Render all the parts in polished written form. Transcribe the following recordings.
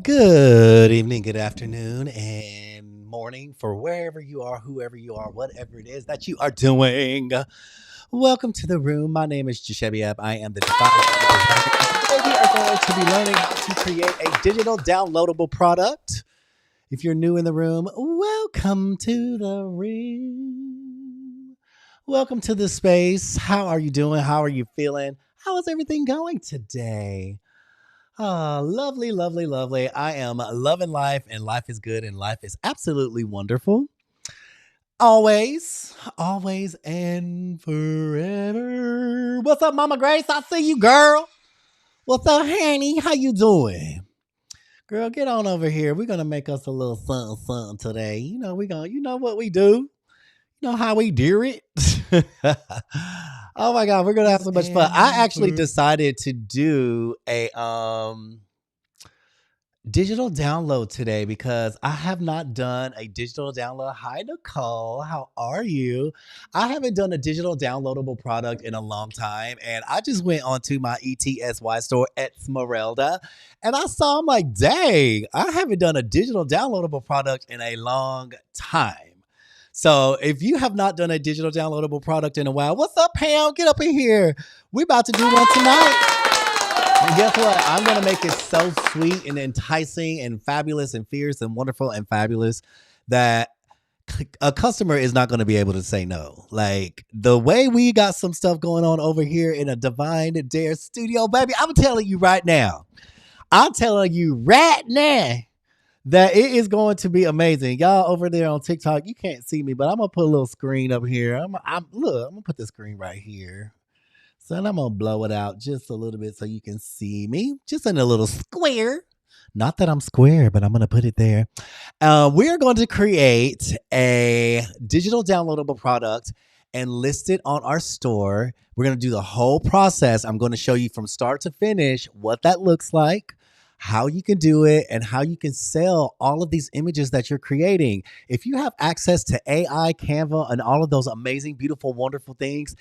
Good evening, good afternoon, and morning for wherever you are, whoever you are, whatever it is that you are doing. Welcome to the room. My name is Jashebiab. I am the Divine Designer. And today we are going to be learning how to create a digital downloadable product. If you're new in the room, welcome to the room. Welcome to the space. How are you doing? How are you feeling? How is everything going today? Lovely, lovely, lovely. I am loving life, and life is good, and life is absolutely wonderful. Always, always, and forever. What's up, Mama Grace? I see you, girl. What's up, honey? How you doing? Girl, get on over here. We're gonna make us a little something, something today. You know what we do. You know how we do it. Oh my god, we're gonna have so much fun. I actually decided to do a digital download today because I have not done a digital download. Hi, Nicole. How are you? I haven't done a digital downloadable product in a long time. And I just went onto my ETSY store at Smeralda and I saw, I'm like, dang, I haven't done a digital downloadable product in a long time. So if you have not done a digital downloadable product in a while, what's up, Pam? Get up in here. We're about to do one tonight. And guess what? I'm going to make it so sweet and enticing and fabulous and fierce and wonderful and fabulous that a customer is not going to be able to say no. Like the way we got some stuff going on over here in a Divine Dare studio, baby, I'm telling you right now. I'm telling you right now that it is going to be amazing. Y'all over there on TikTok, you can't see me, but I'm going to put a little screen up here. I'm going to put the screen right here. So I'm going to blow it out just a little bit so you can see me, just in a little square. Not that I'm square, but I'm going to put it there. We're going to create a digital downloadable product and list it on our store. We're going to do the whole process. I'm going to show you from start to finish what that looks like, how you can do it, and how you can sell all of these images that you're creating. If you have access to AI, Canva, and all of those amazing, beautiful, wonderful things,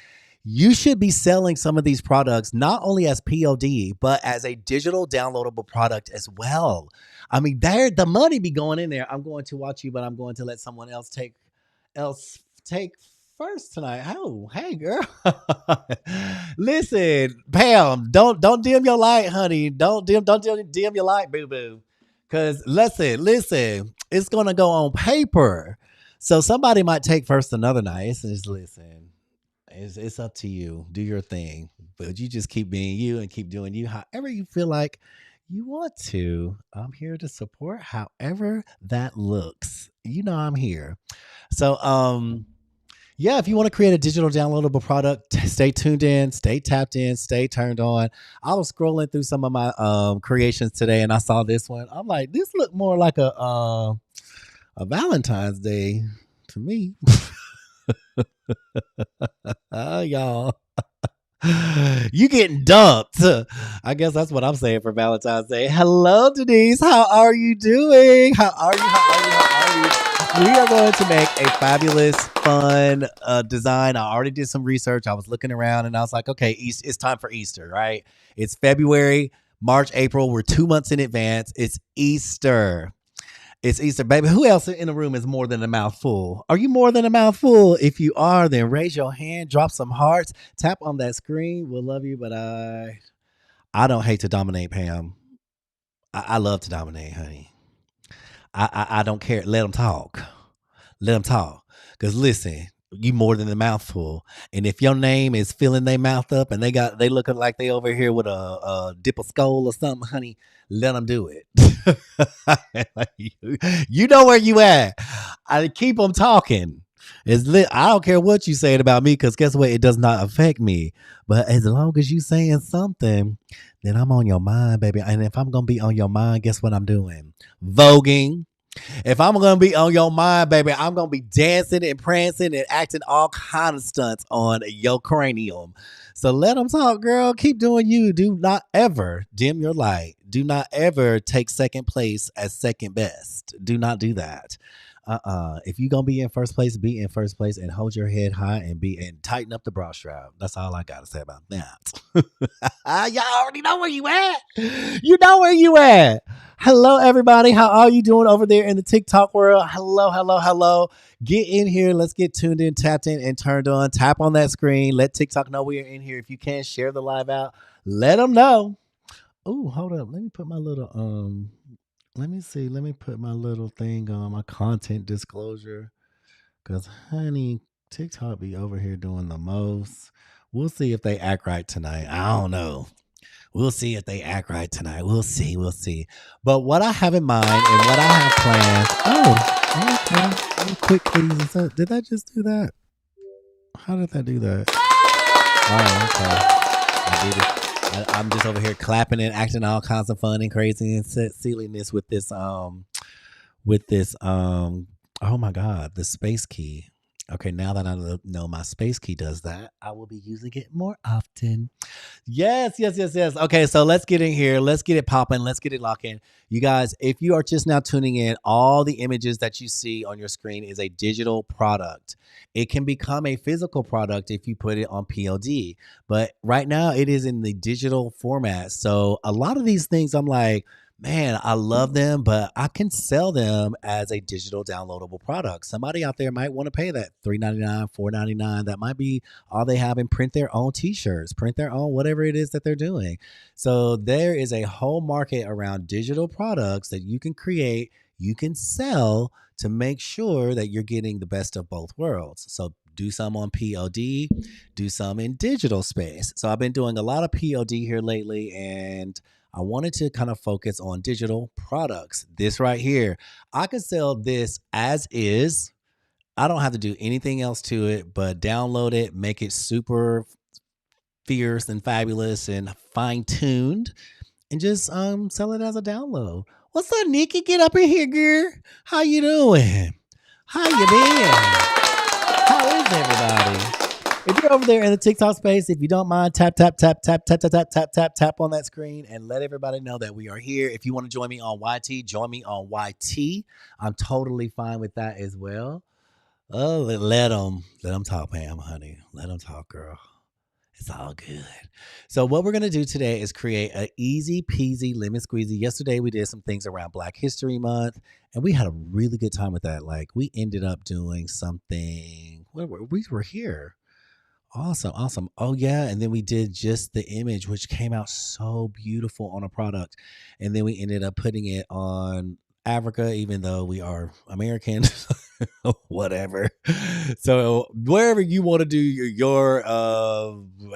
you should be selling some of these products not only as POD, but as a digital downloadable product as well. I mean, there the money be going in there. I'm going to watch you, but I'm going to let someone else take first tonight. Oh, hey girl. Listen, Pam, don't dim your light, honey. Don't dim your light, boo boo. Cause listen, it's gonna go on paper. So somebody might take first another night. It's just listen. It's up to you. Do your thing, but you just keep being you and keep doing you however you feel like you want to. I'm here to support however that looks. You know I'm here. So yeah, if you want to create a digital downloadable product, stay tuned in, stay tapped in, stay turned on. I was scrolling through some of my creations today and I saw this one. I'm like, this looked more like a Valentine's Day to me. Y'all. You getting dumped. I guess that's what I'm saying for Valentine's Day. Hello, Denise. How are you doing? How are you? How are you? How are you? We are going to make a fabulous, fun design. I already did some research. I was looking around and I was like, okay, it's time for Easter, right? It's February, March, April. We're 2 months in advance. It's Easter. It's Easter, baby. Who else in the room is more than a mouthful? Are you more than a mouthful? If you are, then raise your hand, drop some hearts, tap on that screen. We'll love you, but I don't hate to dominate, Pam. I love to dominate, honey. I don't care. Let them talk. Let them talk. Cause listen, you more than a mouthful. And if your name is filling their mouth up and they looking like they over here with a dip of skull or something, honey, let them do it. You know where you at. I keep them talking. I don't care what you saying about me because guess what? It does not affect me. But as long as you saying something, then I'm on your mind, baby. And if I'm gonna be on your mind, guess what I'm doing? Voguing. If I'm gonna be on your mind, baby, I'm gonna be dancing and prancing and acting all kind of stunts on your cranium. So let them talk, girl. Keep doing you. Do not ever dim your light. Do not ever take second place as second best. Do not do that. If you gonna be in first place, be in first place and hold your head high and tighten up the bra strap. That's all I gotta say about that. Y'all already know where you at. You know where you at. Hello, everybody. How are you doing over there in the TikTok world? Hello, hello, hello. Get in here. Let's get tuned in, tapped in, and turned on. Tap on that screen. Let TikTok know we are in here. If you can, share the live out. Let them know. Oh, hold up. Let me put my little let me see. Let me put my little thing on my content disclosure. Cause honey, TikTok be over here doing the most. We'll see if they act right tonight. I don't know. We'll see if they act right tonight. We'll see. We'll see. But what I have in mind and what I have planned. Oh, okay. Let me quick, please. Did that just do that? How did that do that? Oh, okay. I did it. I'm just over here clapping and acting all kinds of fun and crazy and silliness with this oh my god, the space key. Okay, now that I know my space key does that, I will be using it more often. Yes, yes, yes, yes. Okay, so let's get in here. Let's get it popping. Let's get it locking. You guys, if you are just now tuning in, all the images that you see on your screen is a digital product. It can become a physical product if you put it on PLD, but right now it is in the digital format. So a lot of these things, I'm like, man, I love them, but I can sell them as a digital downloadable product. Somebody out there might want to pay that $3.99, $4.99. That might be all they have and print their own t-shirts, print their own whatever it is that they're doing. So there is a whole market around digital products that you can create, you can sell to make sure that you're getting the best of both worlds. So do some on POD, do some in digital space. So I've been doing a lot of POD here lately, and I wanted to kind of focus on digital products. This right here, I could sell this as is. I don't have to do anything else to it, but download it, make it super fierce and fabulous and fine tuned, and just sell it as a download. What's up, Nikki? Get up in here, girl. How you doing? How you been? How is everybody? If you're over there in the TikTok space, if you don't mind, tap, tap, tap, tap, tap, tap, tap, tap, tap, tap on that screen and let everybody know that we are here. If you want to join me on YT, join me on YT. I'm totally fine with that as well. Oh, let them talk, Pam, honey. Let them talk, girl. It's all good. So what we're gonna do today is create an easy peasy lemon squeezy. Yesterday we did some things around Black History Month, and we had a really good time with that. Like we ended up doing something. We were here. Awesome, awesome. Oh yeah, and then we did just the image, which came out so beautiful on a product, and then we ended up putting it on Africa, even though we are American. Whatever. So wherever you want to do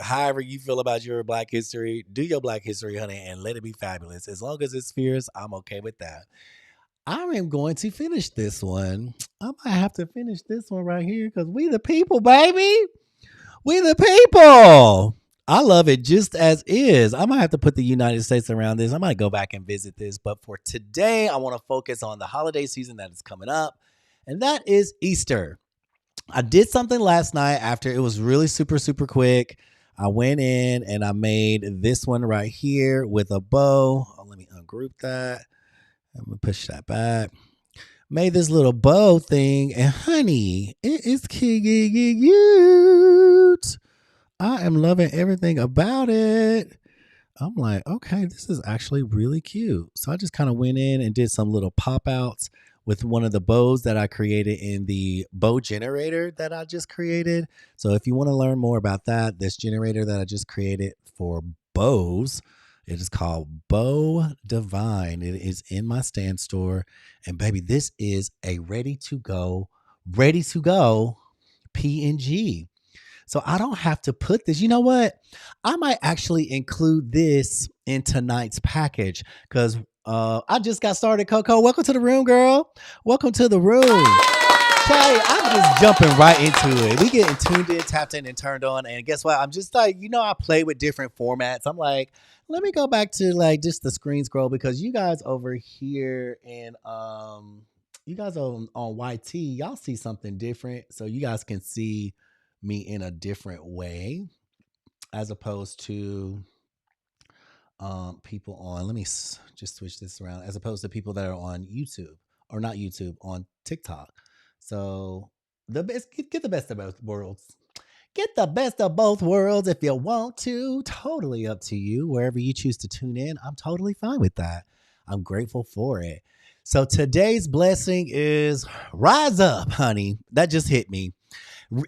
however you feel about your Black history, do your Black history, honey, and let it be fabulous. As long as it's fierce, I'm okay with that. I am going to finish this one. I might have to finish this one right here because we the people, baby. We the people. I love it just as is. I might have to put the United States around this. I might go back and visit this. But for today, I want to focus on the holiday season that is coming up, and that is Easter. I did something last night after it was really super, super quick. I went in and I made this one right here with a bow. Oh, let me ungroup that. I'm going to push that back. Made this little bow thing, and honey, it is cute. I am loving everything about it. I'm like, okay, this is actually really cute. So I just kind of went in and did some little pop outs with one of the bows that I created in the bow generator that I just created. So if you want to learn more about that, this generator that I just created for bows, it is called Bow Divine. It is in my stand store. And baby, this is a ready to go PNG. So I don't have to put this. You know what? I might actually include this in tonight's package because I just got started, Coco. Welcome to the room, girl. Welcome to the room. Okay, I'm just jumping right into it. We getting tuned in, tapped in, and turned on. And guess what? I'm just like, I play with different formats. I'm like, let me go back to like just the screen scroll because you guys over here and you guys on YT, y'all see something different. So you guys can see me in a different way as opposed to people on, let me just switch this around, as opposed to people that are on YouTube or not YouTube, on TikTok. So the best, get the best of both worlds. Get the best of both worlds if you want to. Totally up to you. Wherever you choose to tune in, I'm totally fine with that. I'm grateful for it. So today's blessing is rise up, honey. That just hit me.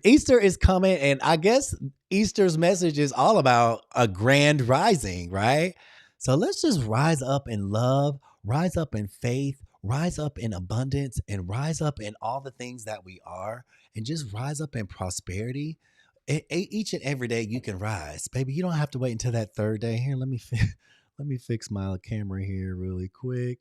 Easter is coming, and I guess Easter's message is all about a grand rising, right? So let's just rise up in love, rise up in faith, rise up in abundance, and rise up in all the things that we are, and just rise up in prosperity. Each and every day you can rise, baby. You don't have to wait until that third day. Here, let me fix my camera here really quick.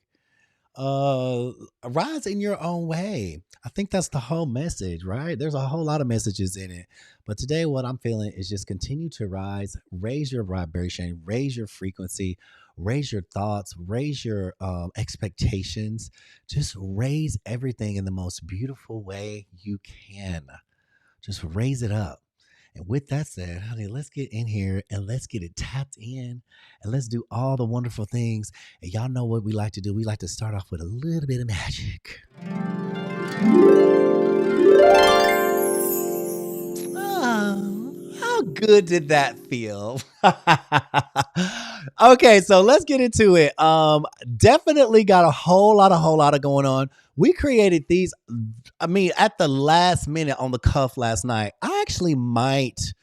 uh Rise in your own way. I think that's the whole message, right? There's a whole lot of messages in it, but today what I'm feeling is just continue to rise, raise your vibration, raise your frequency, raise your thoughts, raise your expectations. Just raise everything in the most beautiful way you can. Just raise it up. And with that said, honey, let's get in here and let's get it tapped in and let's do all the wonderful things. And y'all know what we like to do. We like to start off with a little bit of magic. Oh, how good did that feel? Okay, so let's get into it. Definitely got a whole lot of going on. We created these, I mean, at the last minute on the cuff last night. I actually might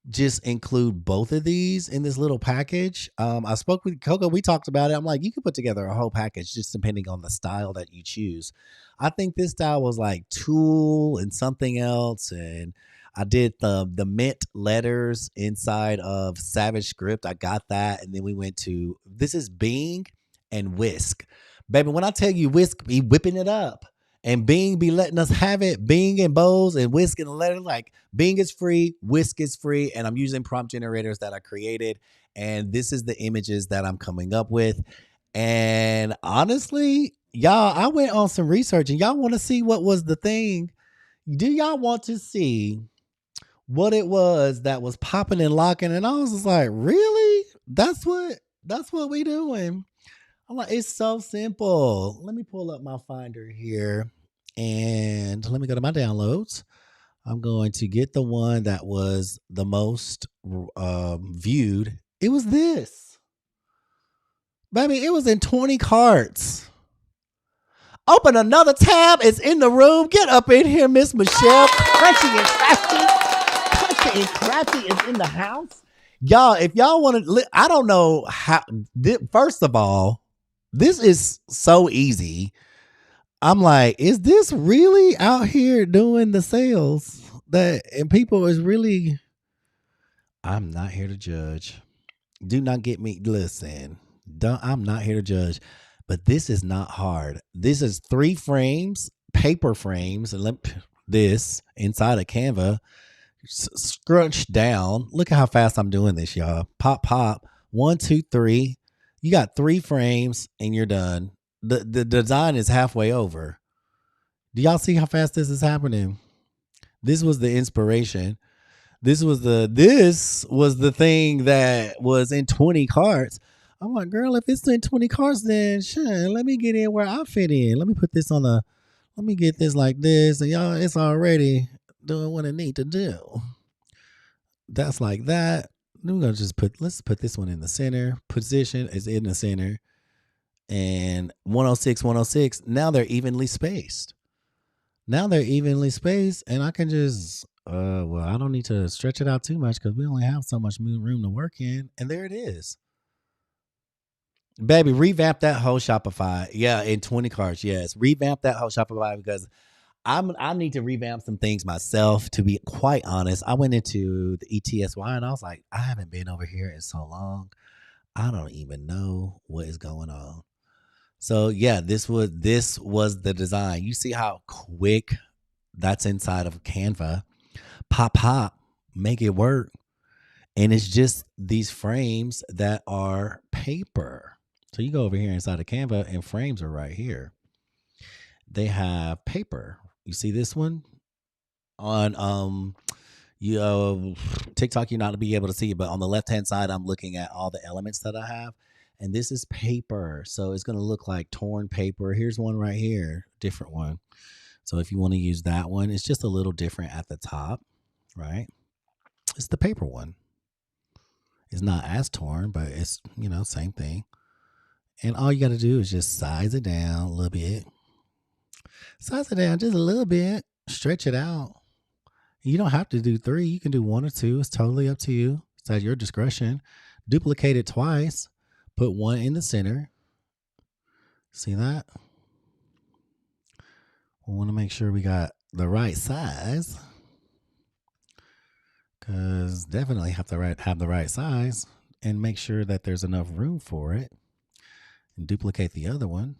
just include both of these in this little package. I spoke with Coco. We talked about it. I'm like, you could put together a whole package just depending on the style that you choose. I think this style was like tulle and something else, and I did the mint letters inside of Savage Script. I got that, and then we went to this is Bing and Whisk, baby. When I tell you Whisk be whipping it up, and Bing be letting us have it. Bing and Bose and Whisk and the letter. Like Bing is free, Whisk is free, and I'm using prompt generators that I created. And this is the images that I'm coming up with. And honestly, y'all, I went on some research, and y'all want to see what was the thing. Do y'all want to see what it was that was popping and locking? And I was just like, really? That's what we doing. I'm like, it's so simple. Let me pull up my finder here and let me go to my downloads. I'm going to get the one that was the most viewed. It was this. Baby, it was in 20 carts. Open another tab. It's in the room. Get up in here, Miss Michelle. Crunchy and crafty. Crunchy and crafty is in the house. Y'all, if y'all want to, I don't know how. First of all, this is so easy. I'm like, is this really out here doing the sales that, and people is really, I'm not here to judge. Do not get me, listen, I'm not here to judge, but this is not hard. This is 3 frames, paper frames, and this inside of Canva, scrunched down. Look at how fast I'm doing this, y'all. Pop, pop, 1, 2, 3. You got 3 frames and you're done. The design is halfway over. Do y'all see how fast this is happening? This was the inspiration. This was the thing that was in 20 carts. I'm like, girl, if it's in 20 carts, then sure, let me get in where I fit in. Let me put this let me get this like this, and y'all, it's already doing what it need to do. That's like that. Then we're gonna just let's put this one in the center. Position is in the center. And 106, 106. Now they're evenly spaced. And I can just well, I don't need to stretch it out too much because we only have so much room to work in. And there it is. Baby, revamp that whole Shopify. Yeah, in 20 cards. Yes. Revamp that whole Shopify because I need to revamp some things myself, to be quite honest. I went into the ETSY and I was like, I haven't been over here in so long. I don't even know what is going on. So yeah, this was the design. You see how quick that's inside of Canva. Pop, pop, make it work. And it's just these frames that are paper. So you go over here inside of Canva and frames are right here. They have paper. You see this one on TikTok, you're not to be able to see it, but on the left hand side, I'm looking at all the elements that I have. And this is paper. So it's going to look like torn paper. Here's one right here, different one. So if you want to use that one, it's just a little different at the top, right? It's the paper one. It's not as torn, but it's, same thing. And all you got to do is just size it down a little bit. Size it down just a little bit. Stretch it out. You don't have to do 3. You can do 1 or 2. It's totally up to you. It's at your discretion. Duplicate it twice. Put 1 in the center. See that? We want to make sure we got the right size. Because definitely have the right size. And make sure that there's enough room for it. And duplicate the other one.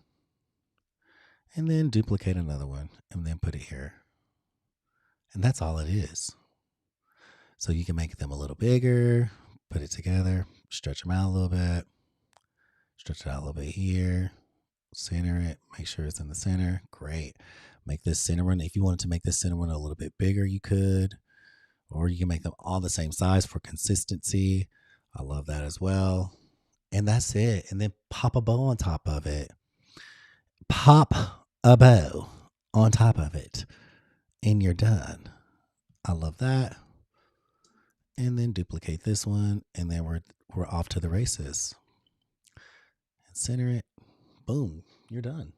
And then duplicate another one. And then put it here. And that's all it is. So you can make them a little bigger, put it together, stretch them out a little bit, stretch it out a little bit here, center it, make sure it's in the center. Great. Make this center one. If you wanted to make this center one a little bit bigger, you could, or you can make them all the same size for consistency. I love that as well. And that's it. And then pop a bow on top of it. Pop a bow on top of it. And you're done. I love that. And then duplicate this one, and then we're off to the races. And center it. Boom, you're done.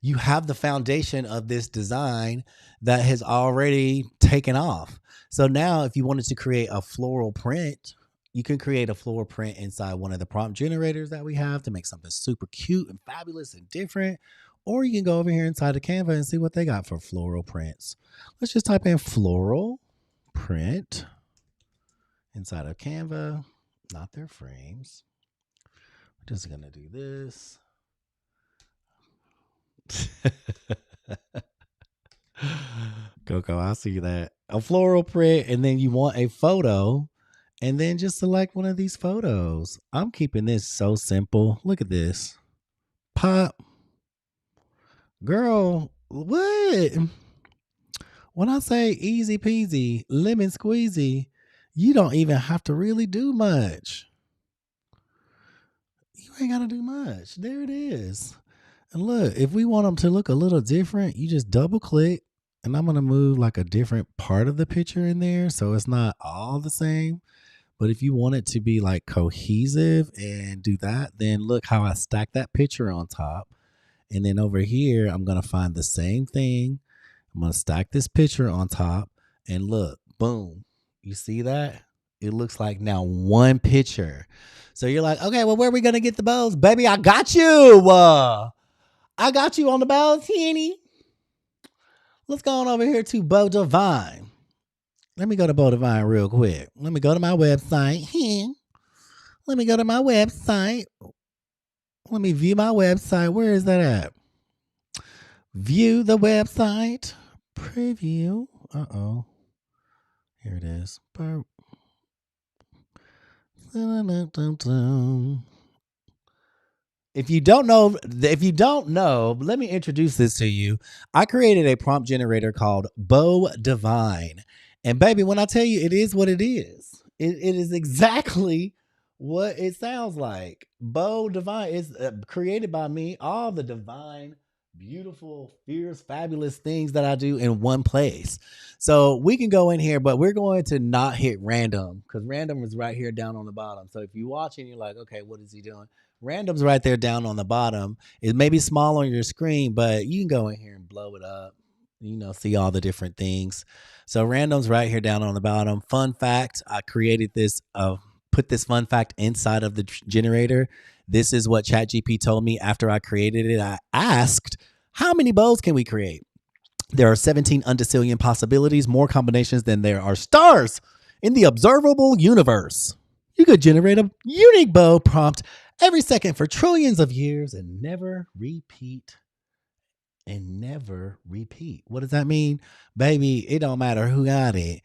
You have the foundation of this design that has already taken off. So now if you wanted to create a floral print, you can create a floral print inside one of the prompt generators that we have to make something super cute and fabulous and different. Or you can go over here inside of Canva and see what they got for floral prints. Let's just type in floral print inside of Canva, not their frames. We're just going to do this. Coco, I see that. A floral print, and then you want a photo, and then just select one of these photos. I'm keeping this so simple. Look at this. Pop. Girl, what? When I say easy peasy, lemon squeezy, you don't even have to really do much. You ain't got to do much. There it is. And look, if we want them to look a little different, you just double click, and I'm going to move like a different part of the picture in there so it's not all the same. But if you want it to be like cohesive and do that, then look how I stack that picture on top. And then over here, I'm going to find the same thing. I'm going to stack this picture on top, and look, boom. You see that? It looks like now one picture. So you're like, okay, well, where are we going to get the bows? Baby, I got you. I got you on the bows, Henny. Let's go on over here to Bow Divine. Let me go to Bow Divine real quick. Let me go to my website. Let me go to my website. Let me view my website. Where is that at? View the website. Preview. Uh-oh. Here it is. If you don't know, let me introduce this to you. I created a prompt generator called Bow Divine. And baby, when I tell you it is what it is, it is exactly what it sounds like. Bow Divine is created by me. All the divine, beautiful, fierce, fabulous things that I do in one place. So we can go in here, but we're going to not hit random because random is right here down on the bottom. So if you're watching, you're like, okay, what is he doing? Random's right there down on the bottom. It may be small on your screen, but you can go in here and blow it up. See all the different things. So random's right here down on the bottom. Fun fact, I created this, put this fun fact inside of the generator. This is what ChatGPT told me after I created it. I asked, how many bows can we create? There are 17 undecillion possibilities, more combinations than there are stars in the observable universe. You could generate a unique bow prompt every second for trillions of years and never repeat. What does that mean? Baby, it don't matter who got it.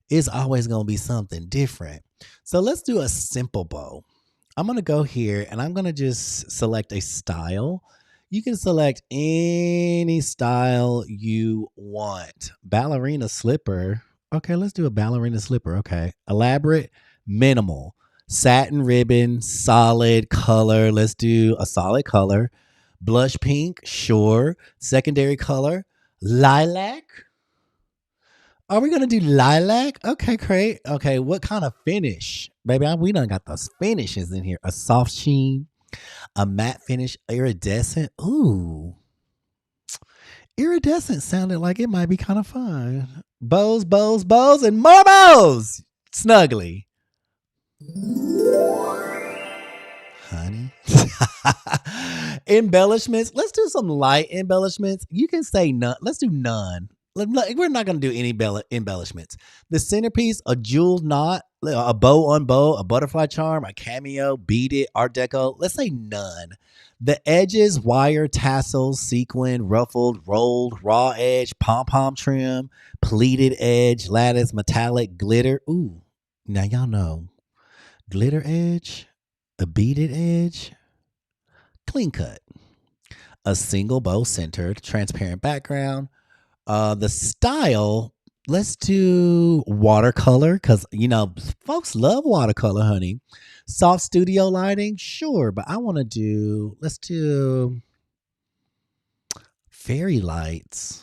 It's always going to be something different. So let's do a simple bow. I'm going to go here and I'm going to just select a style. You can select any style you want. Ballerina slipper. Okay, let's do a ballerina slipper. Okay. Elaborate, minimal. Satin ribbon, solid color. Let's do a solid color. Blush pink, sure. Secondary color, lilac. Are we gonna do lilac? Okay, great. Okay, what kind of finish, baby? We done got those finishes in here. A soft sheen, a matte finish, iridescent. Ooh, iridescent sounded like it might be kind of fun. Bows, bows, bows, and more bows. Snuggly. Honey. Embellishments. Let's do some light embellishments. You can say none. Let's do none. We're not going to do any embellishments. The centerpiece, a jeweled knot, a bow on bow, a butterfly charm, a cameo, beaded, art deco. Let's say none. The edges, wire, tassels, sequin, ruffled, rolled, raw edge, pom-pom trim, pleated edge, lattice, metallic, glitter. Ooh, now y'all know. Glitter edge, a beaded edge, clean cut, a single bow centered, transparent background. The style, let's do watercolor because folks love watercolor, honey. Soft studio lighting, sure, but let's do fairy lights.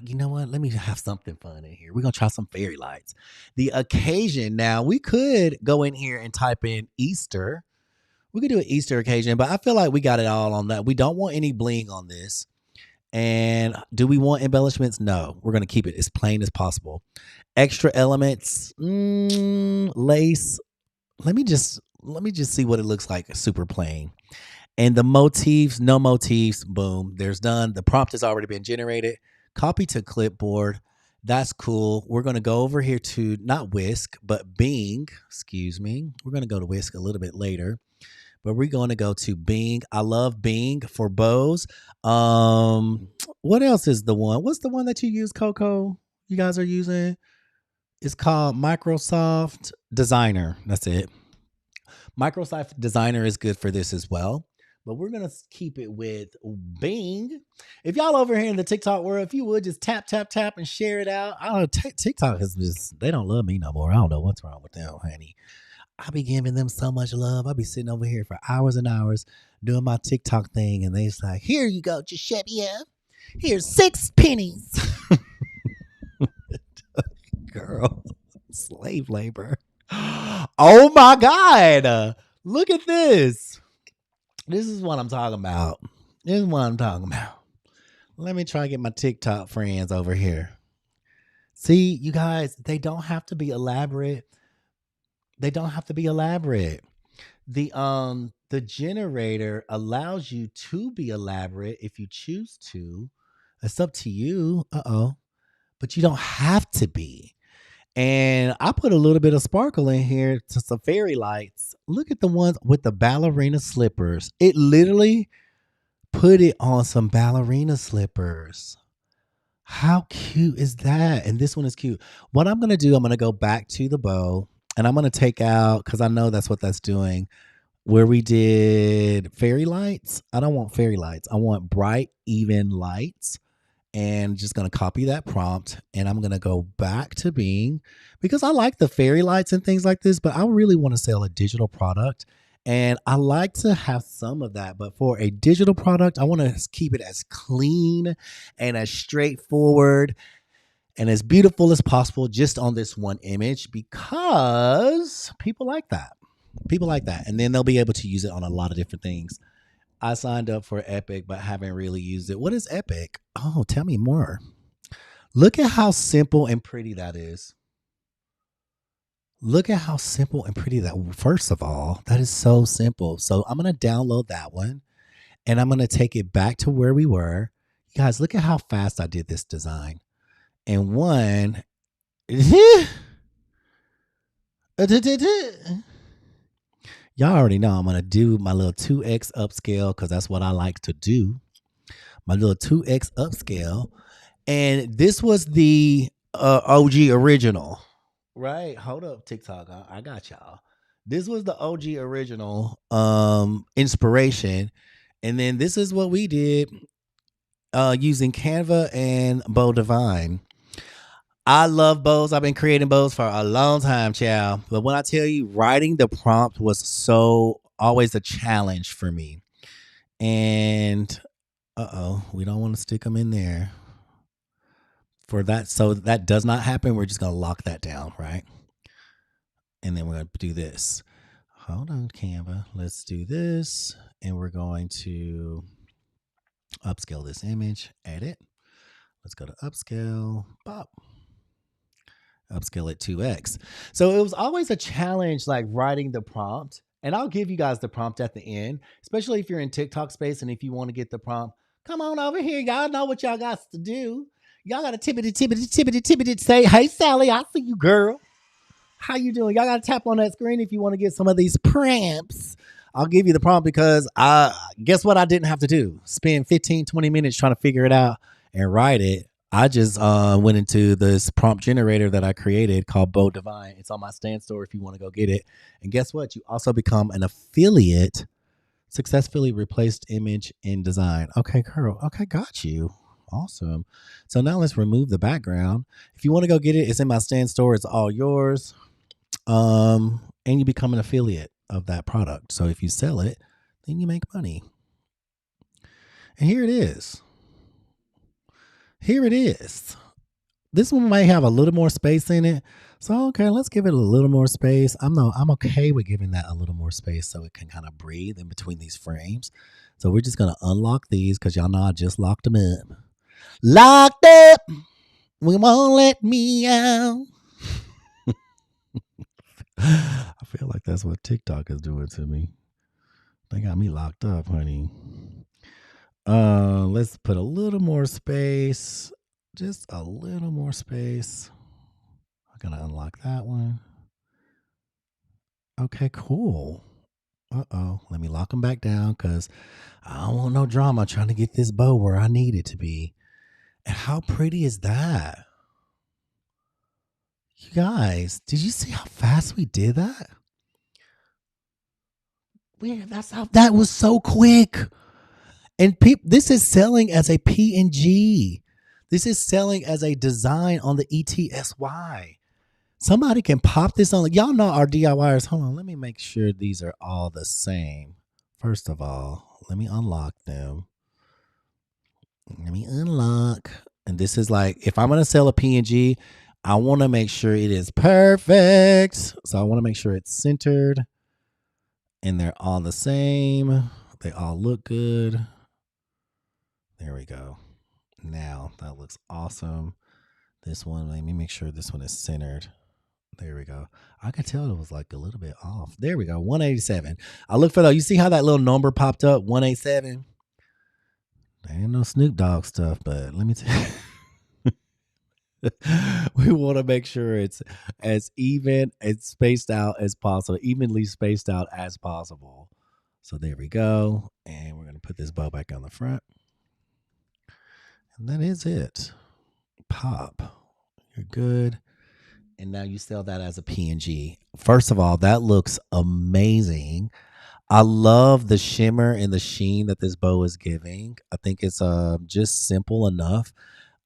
You know what? Let me have something fun in here. We're going to try some fairy lights. The occasion. Now, we could go in here and type in Easter. We could do an Easter occasion, but I feel like we got it all on that. We don't want any bling on this. And do we want embellishments? No. We're going to keep it as plain as possible. Extra elements. Lace. Let me just see what it looks like super plain. And the motifs, no motifs, boom, there's done. The prompt has already been generated. Copy to clipboard. That's cool. We're going to go over here to not Whisk, but Bing. Excuse me. We're going to go to Whisk a little bit later. But we're going to go to Bing. I love Bing for bows. What else is the one? What's the one that you use, Coco? You guys are using? It's called Microsoft Designer. That's it. Microsoft Designer is good for this as well. But we're going to keep it with Bing. If y'all over here in the TikTok world, if you would just tap, tap, tap and share it out. I don't know. TikTok is just, they don't love me no more. I don't know what's wrong with them, honey. I be giving them so much love. I be sitting over here for hours and hours doing my TikTok thing. And they's like, here you go, Giuseppe. Here's 6 pennies. Girl, slave labor. Oh my God. Look at this. This is what I'm talking about. Let me try to get my TikTok friends over here. See, you guys, they don't have to be elaborate. The generator allows you to be elaborate if you choose to. It's up to you. But you don't have to be. And I put a little bit of sparkle in here to some fairy lights. Look at the ones with the ballerina slippers. It literally put it on some ballerina slippers. How cute is that? And this one is cute. What I'm going to do, I'm going to go back to the bow and I'm going to take out, because I know that's what that's doing, where we did fairy lights. I don't want fairy lights. I want bright, even lights. And just going to copy that prompt and I'm going to go back to Bing because I like the fairy lights and things like this, but I really want to sell a digital product and I like to have some of that. But for a digital product, I want to keep it as clean and as straightforward and as beautiful as possible just on this one image because people like that. And then they'll be able to use it on a lot of different things. I signed up for Epic, but haven't really used it. What is Epic? Oh, tell me more. Look at how simple and pretty that is. First of all, that is so simple. So I'm going to download that one and I'm going to take it back to where we were. You guys, look at how fast I did this design. And one, y'all already know I'm going to do my little 2X upscale because that's what I like to do. My little 2X upscale. And this was the OG original. Right? Hold up, TikTok. I got y'all. This was the OG original inspiration. And then this is what we did using Canva and Bow Divine. I love bows. I've been creating bows for a long time, child. But when I tell you, writing the prompt was so always a challenge for me. And we don't want to stick them in there for that. So that does not happen. We're just gonna lock that down, right? And then we're gonna do this. Hold on, Canva. Let's do this, and we're going to upscale this image. Edit. Let's go to upscale. Pop. Upscale it 2x. So it was always a challenge, like writing the prompt. And I'll give you guys the prompt at the end, especially if you're in TikTok space and if you want to get the prompt. Come on over here. Y'all know what y'all got to do. Y'all got to tippity say, hey, Sally, I see you, girl. How you doing? Y'all got to tap on that screen if you want to get some of these prompts. I'll give you the prompt because guess what I didn't have to do? Spend 15, 20 minutes trying to figure it out and write it. I just went into this prompt generator that I created called Bo Divine. It's on my stand store if you want to go get it. And guess what? You also become an affiliate. Successfully replaced image in design. Okay, girl. Okay, got you. Awesome. So now let's remove the background. If you want to go get it, it's in my stand store. It's all yours. And you become an affiliate of that product. So if you sell it, then you make money. And here it is. Here it is. This one might have a little more space in it. So, okay, let's give it a little more space. I'm okay with giving that a little more space so it can kind of breathe in between these frames. So we're just going to unlock these because y'all know I just locked them up. Locked up. We won't let me out. I feel like that's what TikTok is doing to me. They got me locked up, honey. Let's put a little more space. Just a little more space. I'm gonna unlock that one. Okay, cool. Let me lock them back down because I don't want no drama trying to get this bow where I need it to be. And how pretty is that? You guys, did you see how fast we did that? That was so quick. And this is selling as a PNG. This is selling as a design on the ETSY. Somebody can pop this on. Y'all know our DIYers. Hold on. Let me make sure these are all the same. First of all, let me unlock them. Let me unlock. And this is like, if I'm going to sell a PNG, I want to make sure it is perfect. So I want to make sure it's centered. And they're all the same. They all look good. There we go. Now that looks awesome. This one, let me make sure this one is centered. There we go. I could tell it was like a little bit off. There we go. 187. I look for that. You see how that little number popped up? 187. There ain't no Snoop Dogg stuff, but let me tell you. We want to make sure it's as even and spaced out as possible, evenly spaced out as possible. So there we go. And we're going to put this bow back on the front. And that is it. Pop. You're good. And now you sell that as a PNG. First of all, that looks amazing. I love the shimmer and the sheen that this bow is giving. I think it's just simple enough.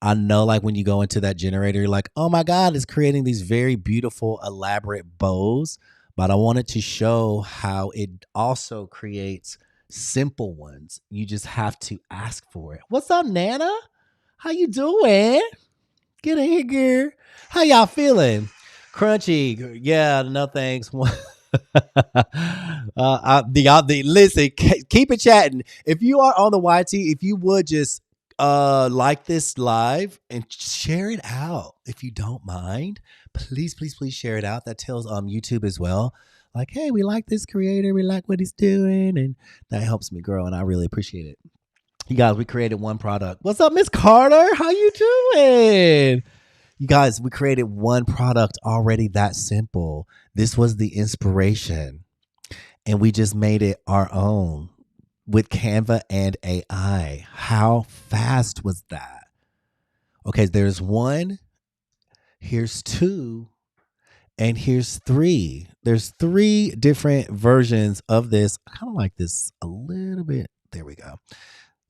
I know, like, when you go into that generator, you're like, oh my God, it's creating these very beautiful, elaborate bows. But I wanted to show how it also creates simple ones. You just have to ask for it. What's up, Nana? How you doing? Get in here, girl. How y'all feeling? Crunchy. Yeah, no thanks. Listen, keep it chatting. If you are on the YT, if you would just like this live and share it out, if you don't mind, please share it out. That tells YouTube as well, like, hey, we like this creator, we like what he's doing, and that helps me grow, and I really appreciate it. You guys, we created one product. What's up, Miss Carter? How you doing? You guys, we created one product already, that simple. This was the inspiration, and we just made it our own with Canva and AI. How fast was that? Okay, there's one, here's two, and here's three. There's three different versions of this. I kind of like this a little bit. There we go.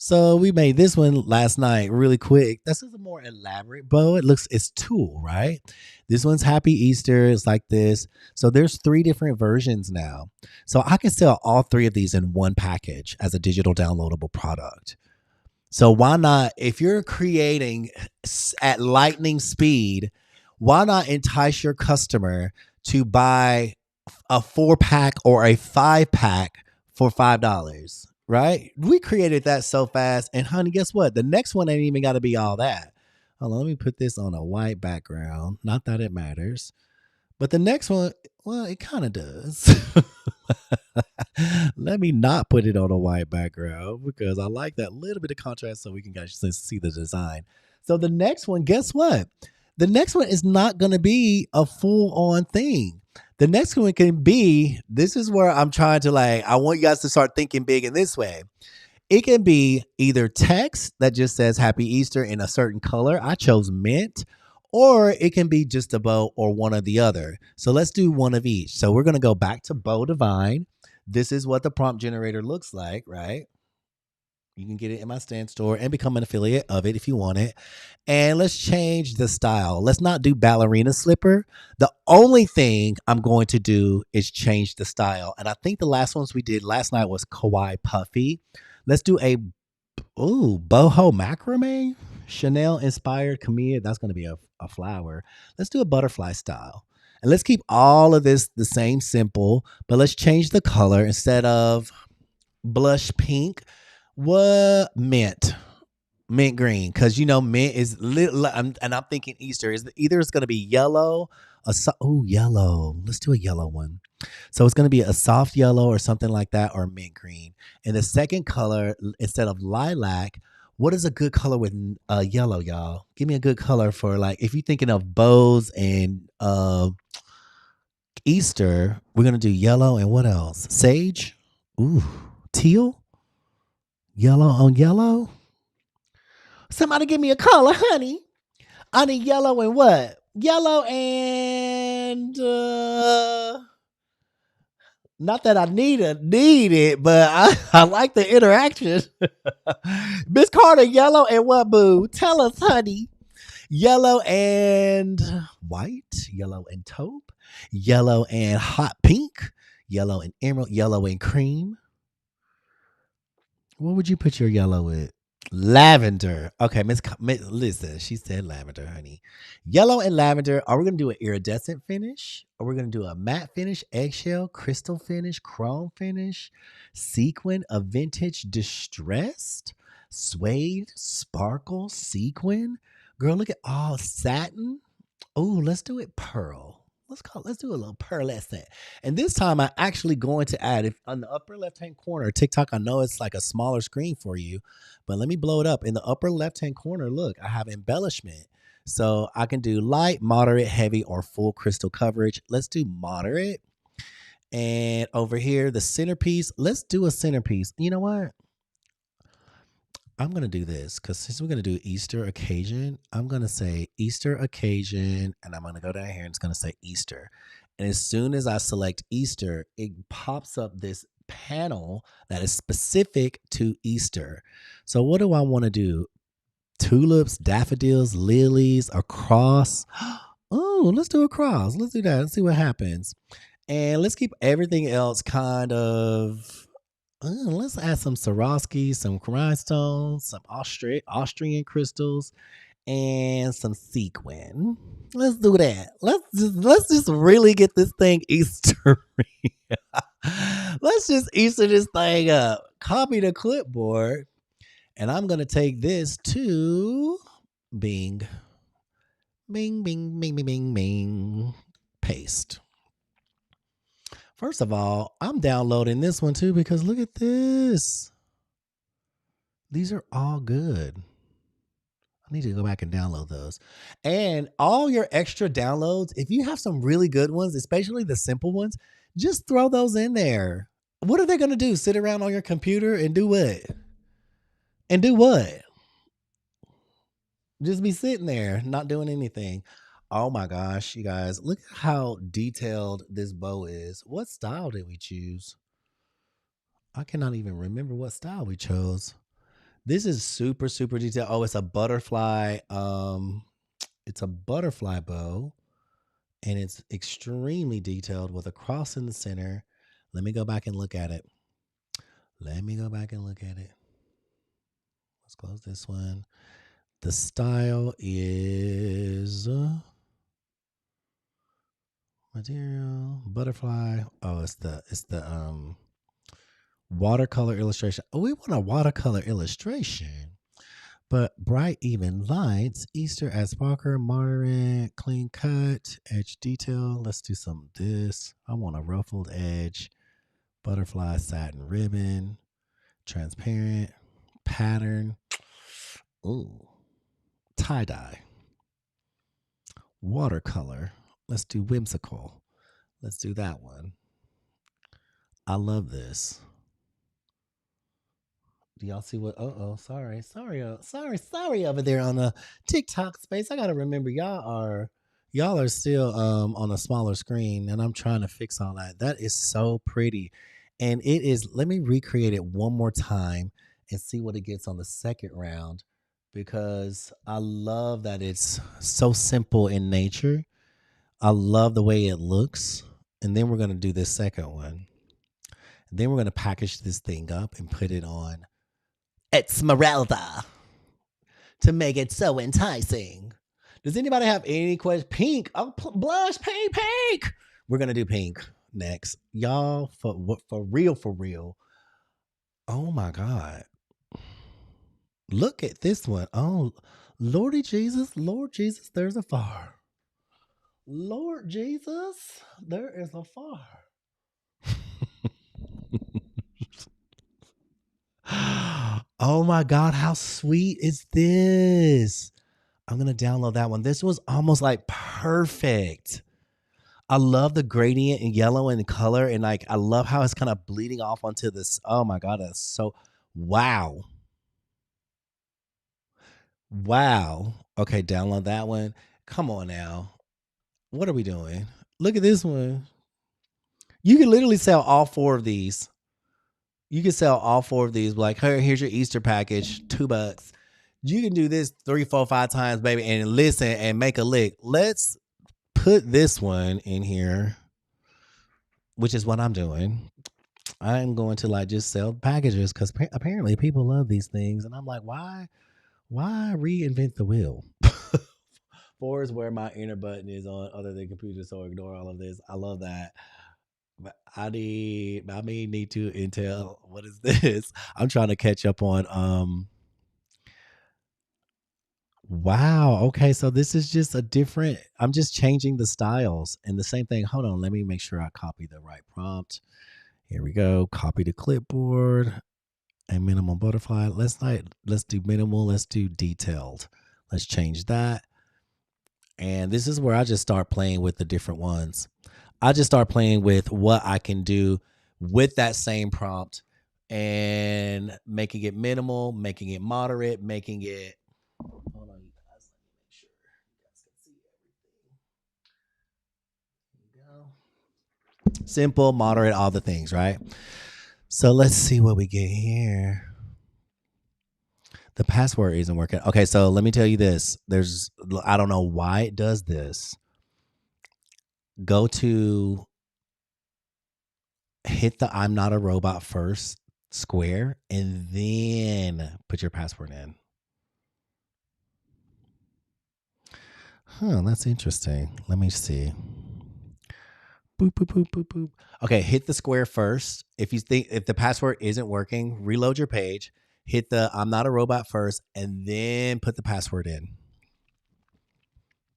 So we made this one last night really quick. This is a more elaborate bow. It's tulle, right? This one's Happy Easter. It's like this. So there's three different versions now. So I can sell all three of these in one package as a digital downloadable product. So why not, if you're creating at lightning speed, why not entice your customer to buy a 4 pack or a 5 pack for $5? Right? We created that so fast. And honey, guess what? The next one ain't even got to be all that. Hold on, let me put this on a white background. Not that it matters. But the next one, well, it kind of does. Let me not put it on a white background because I like that little bit of contrast so we can actually see the design. So the next one, guess what? The next one is not going to be a full on thing. The next one can be, this is where I'm trying to I want you guys to start thinking big in this way. It can be either text that just says Happy Easter in a certain color. I chose mint. Or it can be just a bow or one or the other. So let's do one of each. So we're going to go back to Bow Divine. This is what the prompt generator looks like, right? You can get it in my stand store and become an affiliate of it if you want it. And let's change the style. Let's not do ballerina slipper. The only thing I'm going to do is change the style. And I think the last ones we did last night was kawaii puffy. Let's do a boho macrame. Chanel inspired Camille. That's going to be a flower. Let's do a butterfly style. And let's keep all of this the same simple, but let's change the color instead of blush pink. What mint? Mint green. Because, mint is little, and I'm thinking Easter is either it's going to be yellow. Yellow. Let's do a yellow one. So it's going to be a soft yellow or something like that, or mint green. And the second color, instead of lilac, what is a good color with yellow, y'all? Give me a good color for if you're thinking of bows and Easter, we're going to do yellow and what else? Sage? Ooh, teal? Yellow on yellow? Somebody give me a color, honey. I need yellow and what? Yellow and not that I need it, but I like the interaction. Miss Carter, yellow and what, boo? Tell us, honey. Yellow and white, yellow and taupe, yellow and hot pink, yellow and emerald, yellow and cream. What would you put your yellow with? Lavender. Okay, listen, she said lavender, honey. Yellow and lavender. Are we going to do an iridescent finish? Are we going to do a matte finish, eggshell, crystal finish, chrome finish, sequin, a vintage distressed, suede, sparkle, sequin? Girl, look at all satin. Oh, let's do it pearl. Let's do a little pearlescent. And this time I'm actually going to add, if on the upper left-hand corner, TikTok, I know it's like a smaller screen for you, but let me blow it up. In the upper left-hand corner, look, I have embellishment. So I can do light, moderate, heavy, or full crystal coverage. Let's do moderate. And over here, the centerpiece, let's do a centerpiece. You know what? I'm going to do this because since we're going to do Easter occasion, I'm going to say Easter occasion, and I'm going to go down here and it's going to say Easter. And as soon as I select Easter, it pops up this panel that is specific to Easter. So what do I want to do? Tulips, daffodils, lilies, a cross. Oh, let's do a cross. Let's do that. Let's see what happens. And let's keep everything else kind of... let's add some Swarovski, some rhinestones, some Austrian crystals, and some sequin. Let's do that. Let's just really get this thing Easter. Let's just Easter this thing up. Copy the clipboard, and I'm gonna take this to Bing, Bing, Bing, Bing, Bing, Bing, Bing. Paste. First of all, I'm downloading this one too because look at this. These are all good. I need to go back and download those. And all your extra downloads, if you have some really good ones, especially the simple ones, just throw those in there. What are they going to do? Sit around on your computer and do what? And do what? Just be sitting there, not doing anything. Oh my gosh, you guys, look at how detailed this bow is. What style did we choose? I cannot even remember what style we chose. This is super, super detailed. Oh, it's a butterfly. It's a butterfly bow, and it's extremely detailed with a cross in the center. Let me go back and look at it. Let me go back and look at it. Let's close this one. The style is material butterfly. Oh, it's the watercolor illustration. Oh, we want a watercolor illustration. But bright, even lights, Easter as sparkler, moderate, clean cut, edge detail. Let's do some of this. I want a ruffled edge, butterfly satin ribbon, transparent, pattern. Ooh, tie dye, watercolor. Let's do whimsical. Let's do that one. I love this. Do y'all see what? Sorry over there on the TikTok space. I gotta remember y'all are still on a smaller screen, and I'm trying to fix all that. That is so pretty, and it is. Let me recreate it one more time and see what it gets on the second round, because I love that it's so simple in nature. I love the way it looks, and then we're gonna do this second one. And then we're gonna package this thing up and put it on Esmeralda to make it so enticing. Does anybody have any questions? Pink. Oh, blush, pink, pink. We're gonna do pink next, y'all. For real, for real. Oh my God! Look at this one. Oh, Lordy Jesus, Lord Jesus, there's a fire. Lord Jesus, there is a fire. Oh my God, how sweet is this? I'm going to download that one. This was almost like perfect. I love the gradient in yellow and color. And like, I love how it's kind of bleeding off onto this. Oh my God, that's so, wow. Wow. Okay, download that one. Come on now. What are we doing? Look at this one. You can literally sell all four of these. You can sell all four of these. Like, hey, here's your Easter package, $2. You can do this 3, 4, 5 times, baby, and listen and make a lick. Let's put this one in here, which is what I'm doing. I'm going to like just sell packages because apparently people love these things, and I'm like, why reinvent the wheel? 4 is where my enter button is on other than computer, so ignore all of this. I love that. But I may need to intel. What is this? I'm trying to catch up on wow. Okay, so this is just a different. I'm just changing the styles and the same thing. Hold on, let me make sure I copy the right prompt. Here we go. Copy the clipboard and minimal butterfly. Let's do minimal. Let's do detailed. Let's change that. And this is where I just start playing with the different ones. I just start playing with what I can do with that same prompt and making it minimal, making it moderate, making it. Hold on, you guys. Let me make sure you guys can see everything. There you go. Simple, moderate, all the things, right? So let's see what we get here. The password isn't working. Okay, so let me tell you this. I don't know why it does this. Go to hit the I'm not a robot first square and then put your password in. Huh, that's interesting. Let me see. Boop, boop, boop, boop, boop. Okay, hit the square first. If the password isn't working, reload your page, hit the I'm not a robot first, and then put the password in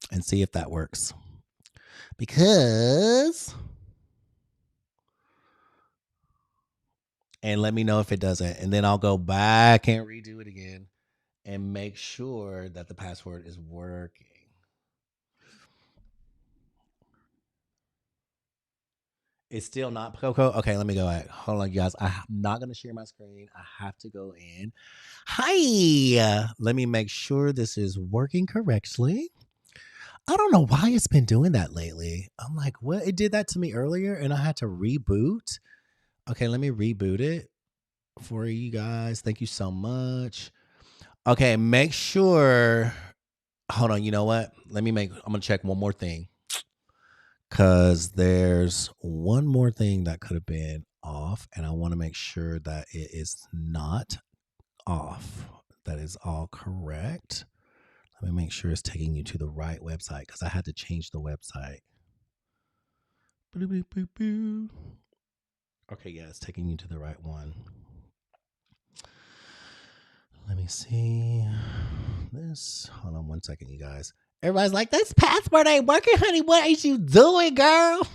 and see if that works. And let me know if it doesn't. And then I'll go back and redo it again and make sure that the password is working. It's still not Coco. Okay, let me go ahead. Hold on, you guys. I'm not going to share my screen. I have to go in. Hi. Let me make sure this is working correctly. I don't know why it's been doing that lately. I'm like, what? It did that to me earlier and I had to reboot. Okay, let me reboot it for you guys. Thank you so much. Okay, make sure. Hold on. You know what? I'm gonna check one more thing because there's one more thing that could have been off, and I want to make sure that it is not off. That is all correct. Let me make sure it's taking you to the right website because I had to change the website. Okay, yeah, it's taking you to the right one. Let me see this. Hold on one second, you guys. Everybody's like, this password ain't working, honey. What is you doing, girl?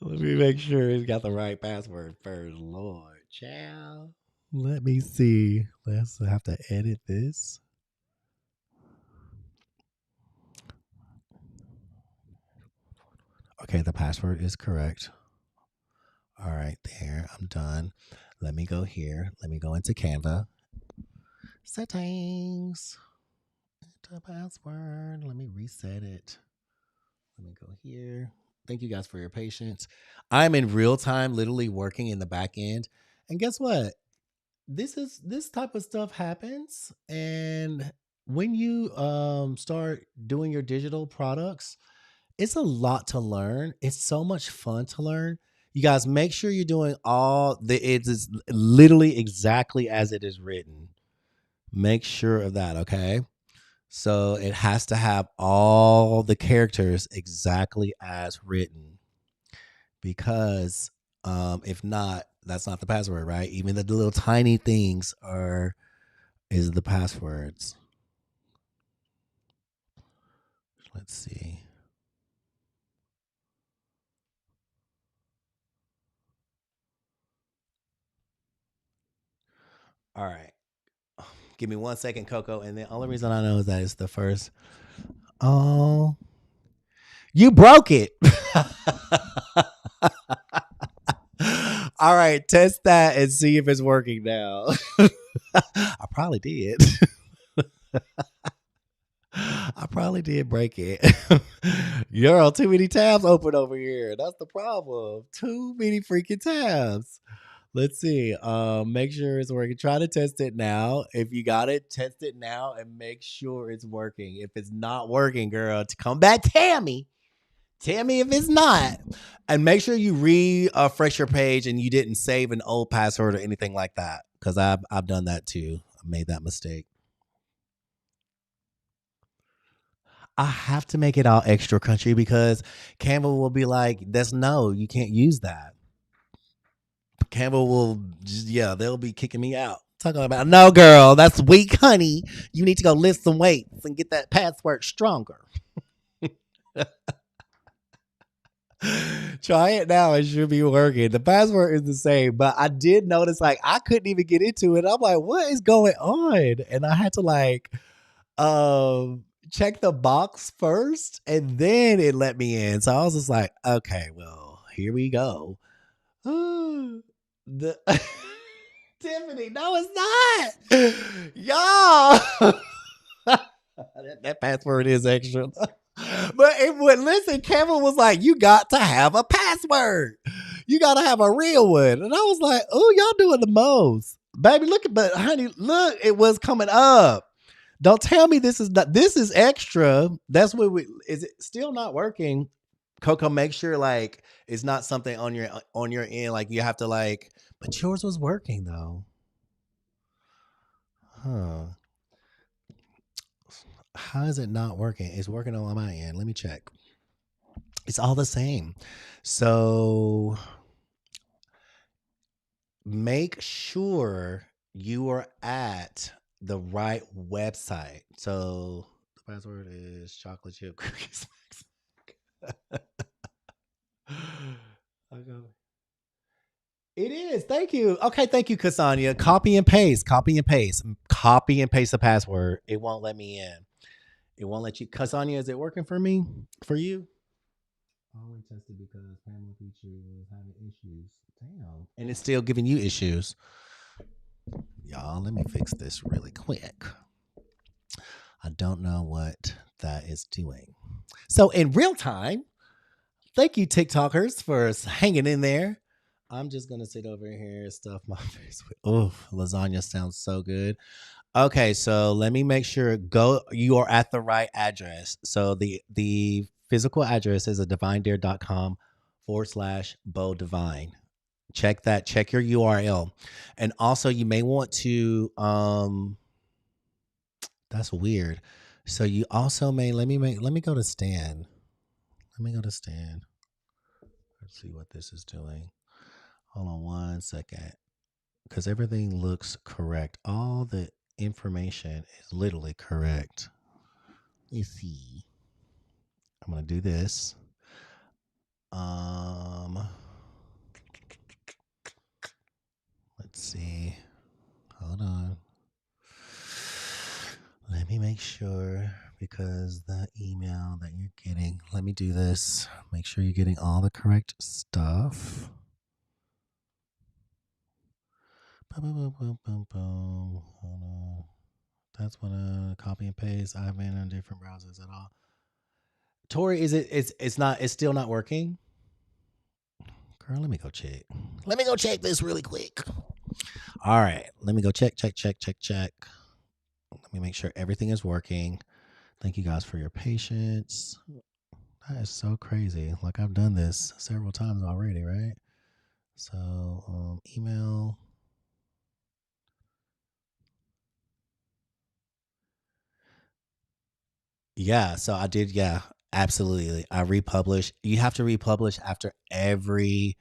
Let me make sure it's got the right password first. Lord, child. Let me see. Let's have to edit this. Okay, the password is correct. All right, there. I'm done. Let me go here. Let me go into Canva. Settings. Enter password. Let me reset it. Let me go here. Thank you guys for your patience. I'm in real time, literally working in the back end. And guess what? This type of stuff happens. And when you start doing your digital products, it's a lot to learn. It's so much fun to learn. You guys make sure you're doing it is literally exactly as it is written. Make sure of that, okay? So it has to have all the characters exactly as written because if not, that's not the password, right? Even the little tiny things is the passwords. Let's see. All right. Give me 1 second, Coco. And the only reason I know is that it's the first. Oh, you broke it. All right, test that and see if it's working now. I probably did. I probably did break it. Girl, too many tabs open over here. That's the problem. Too many freaking tabs. Let's see. Make sure it's working. Try to test it now. If you got it, test it now and make sure it's working. If it's not working, girl, to come back, Tammy. Tell me if it's not. And make sure you refresh your page and you didn't save an old password or anything like that. Because I've done that too. I made that mistake. I have to make it all extra country because Canva will be like, "That's no, you can't use that." Canva will, yeah, they'll be kicking me out. Talking about, no, girl, that's weak, honey. You need to go lift some weights and get that password stronger. Try it now. It should be working. The password is the same, but I did notice like I couldn't even get into it. I'm like, what is going on? And I had to like check the box first and then it let me in. So I was just like, okay, well, here we go. the Tiffany, no, it's not. Y'all. that password is extra. But it would listen, Kevin was like, you got to have a password. You got to have a real one. And I was like, oh, y'all doing the most. Baby, look at, but honey, look, it was coming up. Don't tell me this is extra. That's what is it still not working? Coco, make sure like it's not something on your end. Like you have to like, but yours was working though. Huh. How is it not working? It's working on my end. Let me check. It's all the same. So make sure you are at the right website. So the password is chocolate chip cookies. It is. Thank you. Okay, thank you, Cassania. Copy and paste. Copy and paste. Copy and paste the password. It won't let me in. It won't let you. Cassania, is it working for me? For you? I only tested because Pamela Feature was having issues. Damn. And it's still giving you issues. Y'all, let me fix this really quick. I don't know what that is doing. So in real time, thank you, TikTokers, for hanging in there. I'm just gonna sit over here and stuff my face with. Oh, lasagna sounds so good. Okay, so let me make sure go you are at the right address. So the physical address is a divinedare.com /bow divine. Check that, check your URL. And also you may want to that's weird. So you also may let me go to Stan. Let me go to Stan. Let's see what this is doing. Hold on one second. Because everything looks correct. All the information is literally correct. Let's see. I'm gonna do this. Um, let's see. Hold on. Let me make sure because the email that you're getting. Let me do this. Make sure you're getting all the correct stuff. Boom, boom, boom, boom, boom. Hold on. That's what copy and paste. I've been on different browsers at all. Tori, is it? It's not. It's still not working. Girl, let me go check. Let me go check this really quick. All right, let me go check. Let me make sure everything is working. Thank you guys for your patience. That is so crazy. Like I've done this several times already, right? So, email. Yeah, so I did. Yeah, absolutely. I republish. You have to republish after every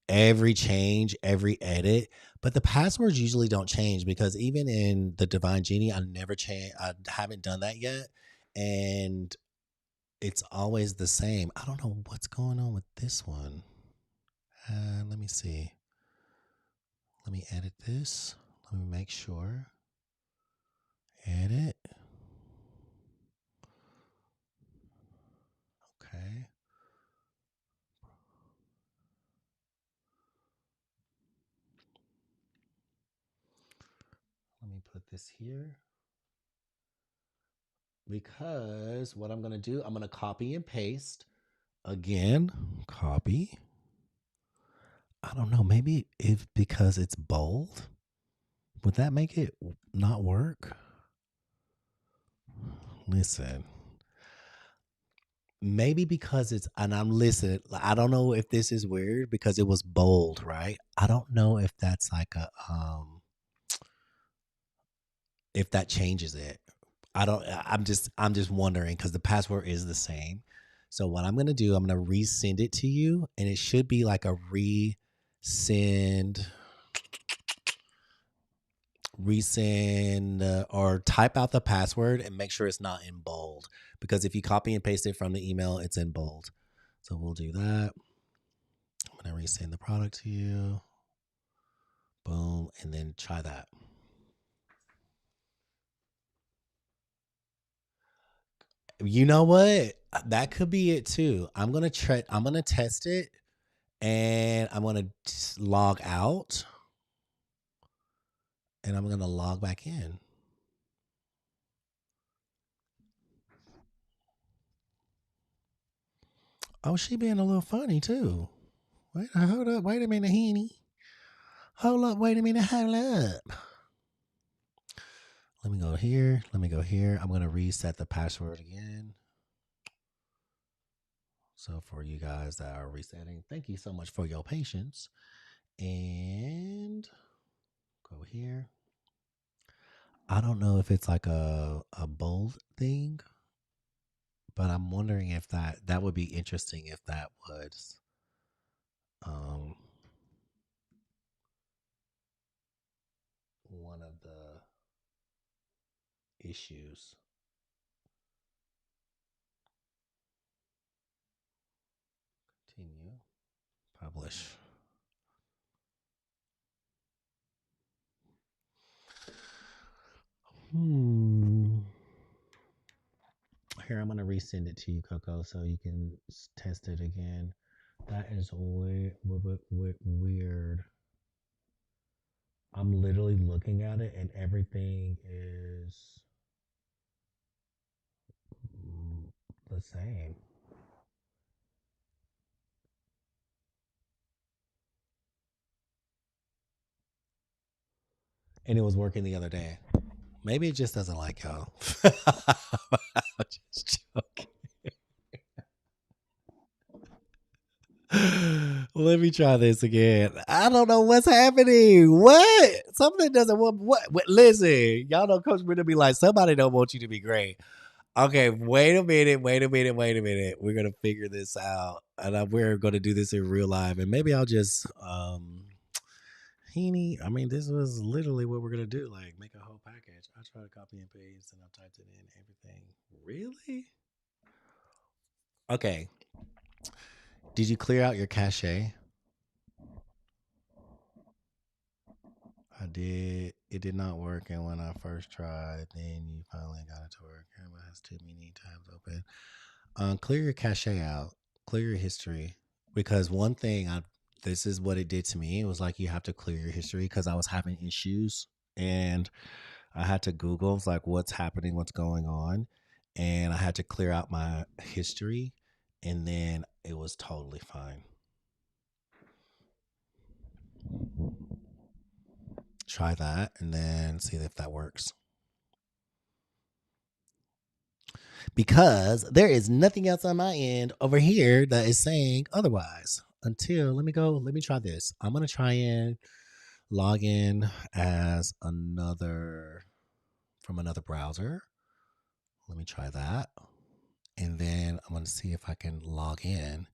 change, every edit. But the passwords usually don't change because even in the Divine Genie, I never change. I haven't done that yet, and it's always the same. I don't know what's going on with this one. Let me see. Let me edit this. Let me make sure. Edit. Okay. Let me put this here. Because what I'm going to do, I'm going to copy and paste. Again, copy. I don't know. Maybe if because it's bold, would that make it not work? Listen, maybe because it's, and I'm listening. I don't know if this is weird because it was bold, right? I don't know if that's like a, if that changes it. I don't, I'm just wondering because the password is the same. So what I'm going to do, I'm going to resend it to you and it should be like a resend or type out the password and make sure it's not in bold because if you copy and paste it from the email, it's in bold. So we'll do that. I'm going to resend the product to you. Boom. And then try that. You know what? That could be it too. I'm going to test it and I'm going to log out and I'm going to log back in. Oh, she being a little funny too. Wait, hold up. Wait a minute, Henny. Hold up. Wait a minute. Hold up. Let me go here. Let me go here. I'm going to reset the password again. So for you guys that are resetting, thank you so much for your patience. And go here. I don't know if it's like a bold thing, but I'm wondering if that would be interesting if that was um one of the issues. Continue. Publish. Here, I'm gonna resend it to you, Coco, so you can test it again. That is weird. I'm literally looking at it, and everything is the same. and it was working the other day. Maybe it just doesn't like y'all. I'm just joking. Let me try this again. I don't know what's happening. What? Something doesn't want what? Listen, y'all know Coach Britta be like, somebody don't want you to be great. Okay, wait a minute, wait a minute, wait a minute. We're gonna figure this out, and we're gonna do this in real life, and maybe I'll just Heaney. I mean, this was literally what we're gonna do. Like, make a whole package. I tried to copy and paste, and I typed it in everything. Really? Okay. Did you clear out your cache? I did. It did not work, and when I first tried, then you finally got it to work. Camera has too many tabs open. Clear your cache out. Clear your history, because one thing this is what it did to me. It was like you have to clear your history because I was having issues, and I had to Google like what's happening, what's going on, and I had to clear out my history, and then it was totally fine. Try that and then see if that works. Because there is nothing else on my end over here that is saying otherwise. Until let me try this. I'm gonna try and log in as another from another browser. Let me try that. And then I'm gonna see if I can log in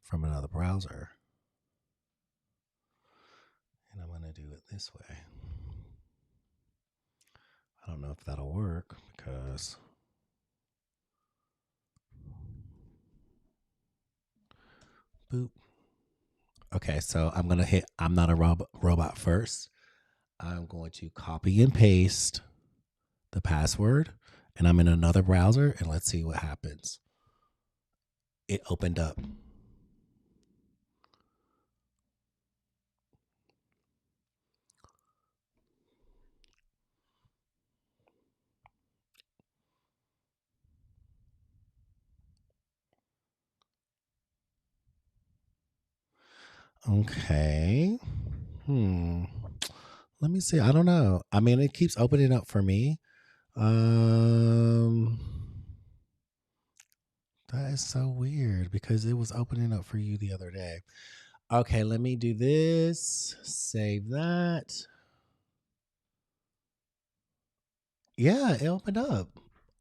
from another browser. And I'm gonna do it this way. I don't know if that'll work because boop. Okay, so I'm gonna hit I'm not a robot first. I'm going to copy and paste the password, and I'm in another browser, and let's see what happens. It opened up. Okay. Let me see. I don't know. I mean, it keeps opening up for me. That is so weird because it was opening up for you the other day. Okay, let me do this. Save that. Yeah, it opened up.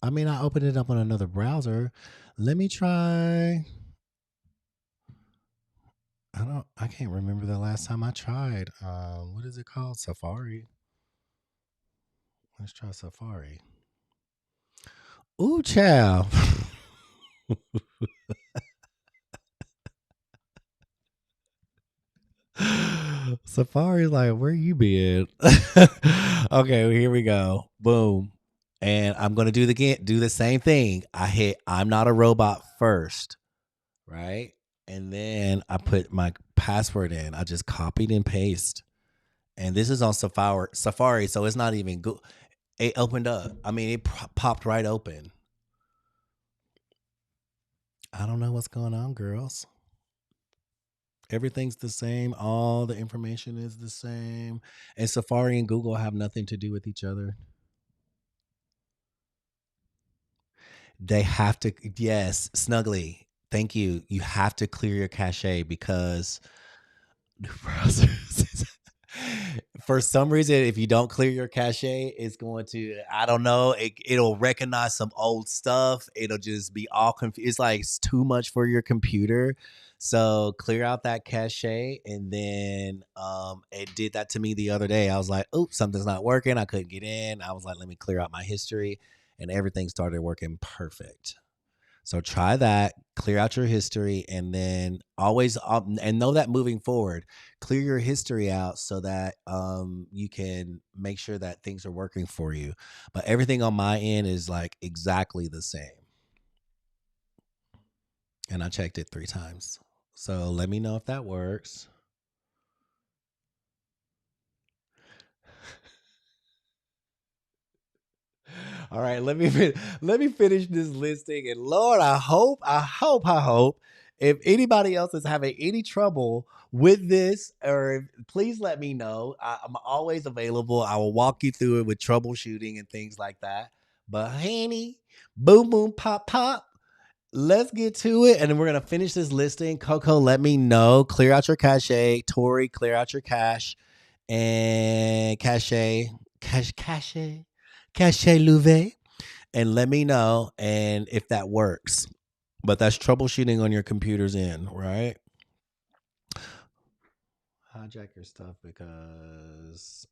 I mean, I opened it up on another browser. Let me try. I can't remember the last time I tried. What is it called? Safari. Let's try Safari. Ooh, child. Safari's like, where you been? Okay, well, here we go. Boom. And I'm gonna do the same thing. I hit I'm not a robot first, right? And then I put my password in. I just copied and paste. And this is on Safari, so it's not even good. It opened up. I mean, it popped right open. I don't know what's going on, girls. Everything's the same. All the information is the same. And Safari and Google have nothing to do with each other. They have to, yes, Snuggly. Thank you. You have to clear your cache because new browsers. For some reason, if you don't clear your cache, it's going to, I don't know, it'll recognize some old stuff. It'll just be all confused. It's like it's too much for your computer. So clear out that cache. And then it did that to me the other day. I was like, oops, something's not working. I couldn't get in. I was like, let me clear out my history. And everything started working perfect. So try that, clear out your history, and then always and know that moving forward, clear your history out so that you can make sure that things are working for you. But everything on my end is like exactly the same. And I checked it 3 times. So let me know if that works. All right, let me finish this listing, and Lord, I hope if anybody else is having any trouble with this, or please let me know. I'm always available. I will walk you through it with troubleshooting and things like that. But honey, boom, boom, pop, pop. Let's get to it, and then we're gonna finish this listing. Coco, let me know. Clear out your cache. Tori, clear out your cache. And cache Louvet, and let me know and if that works. But that's troubleshooting on your computer's end, right? Hijack your stuff because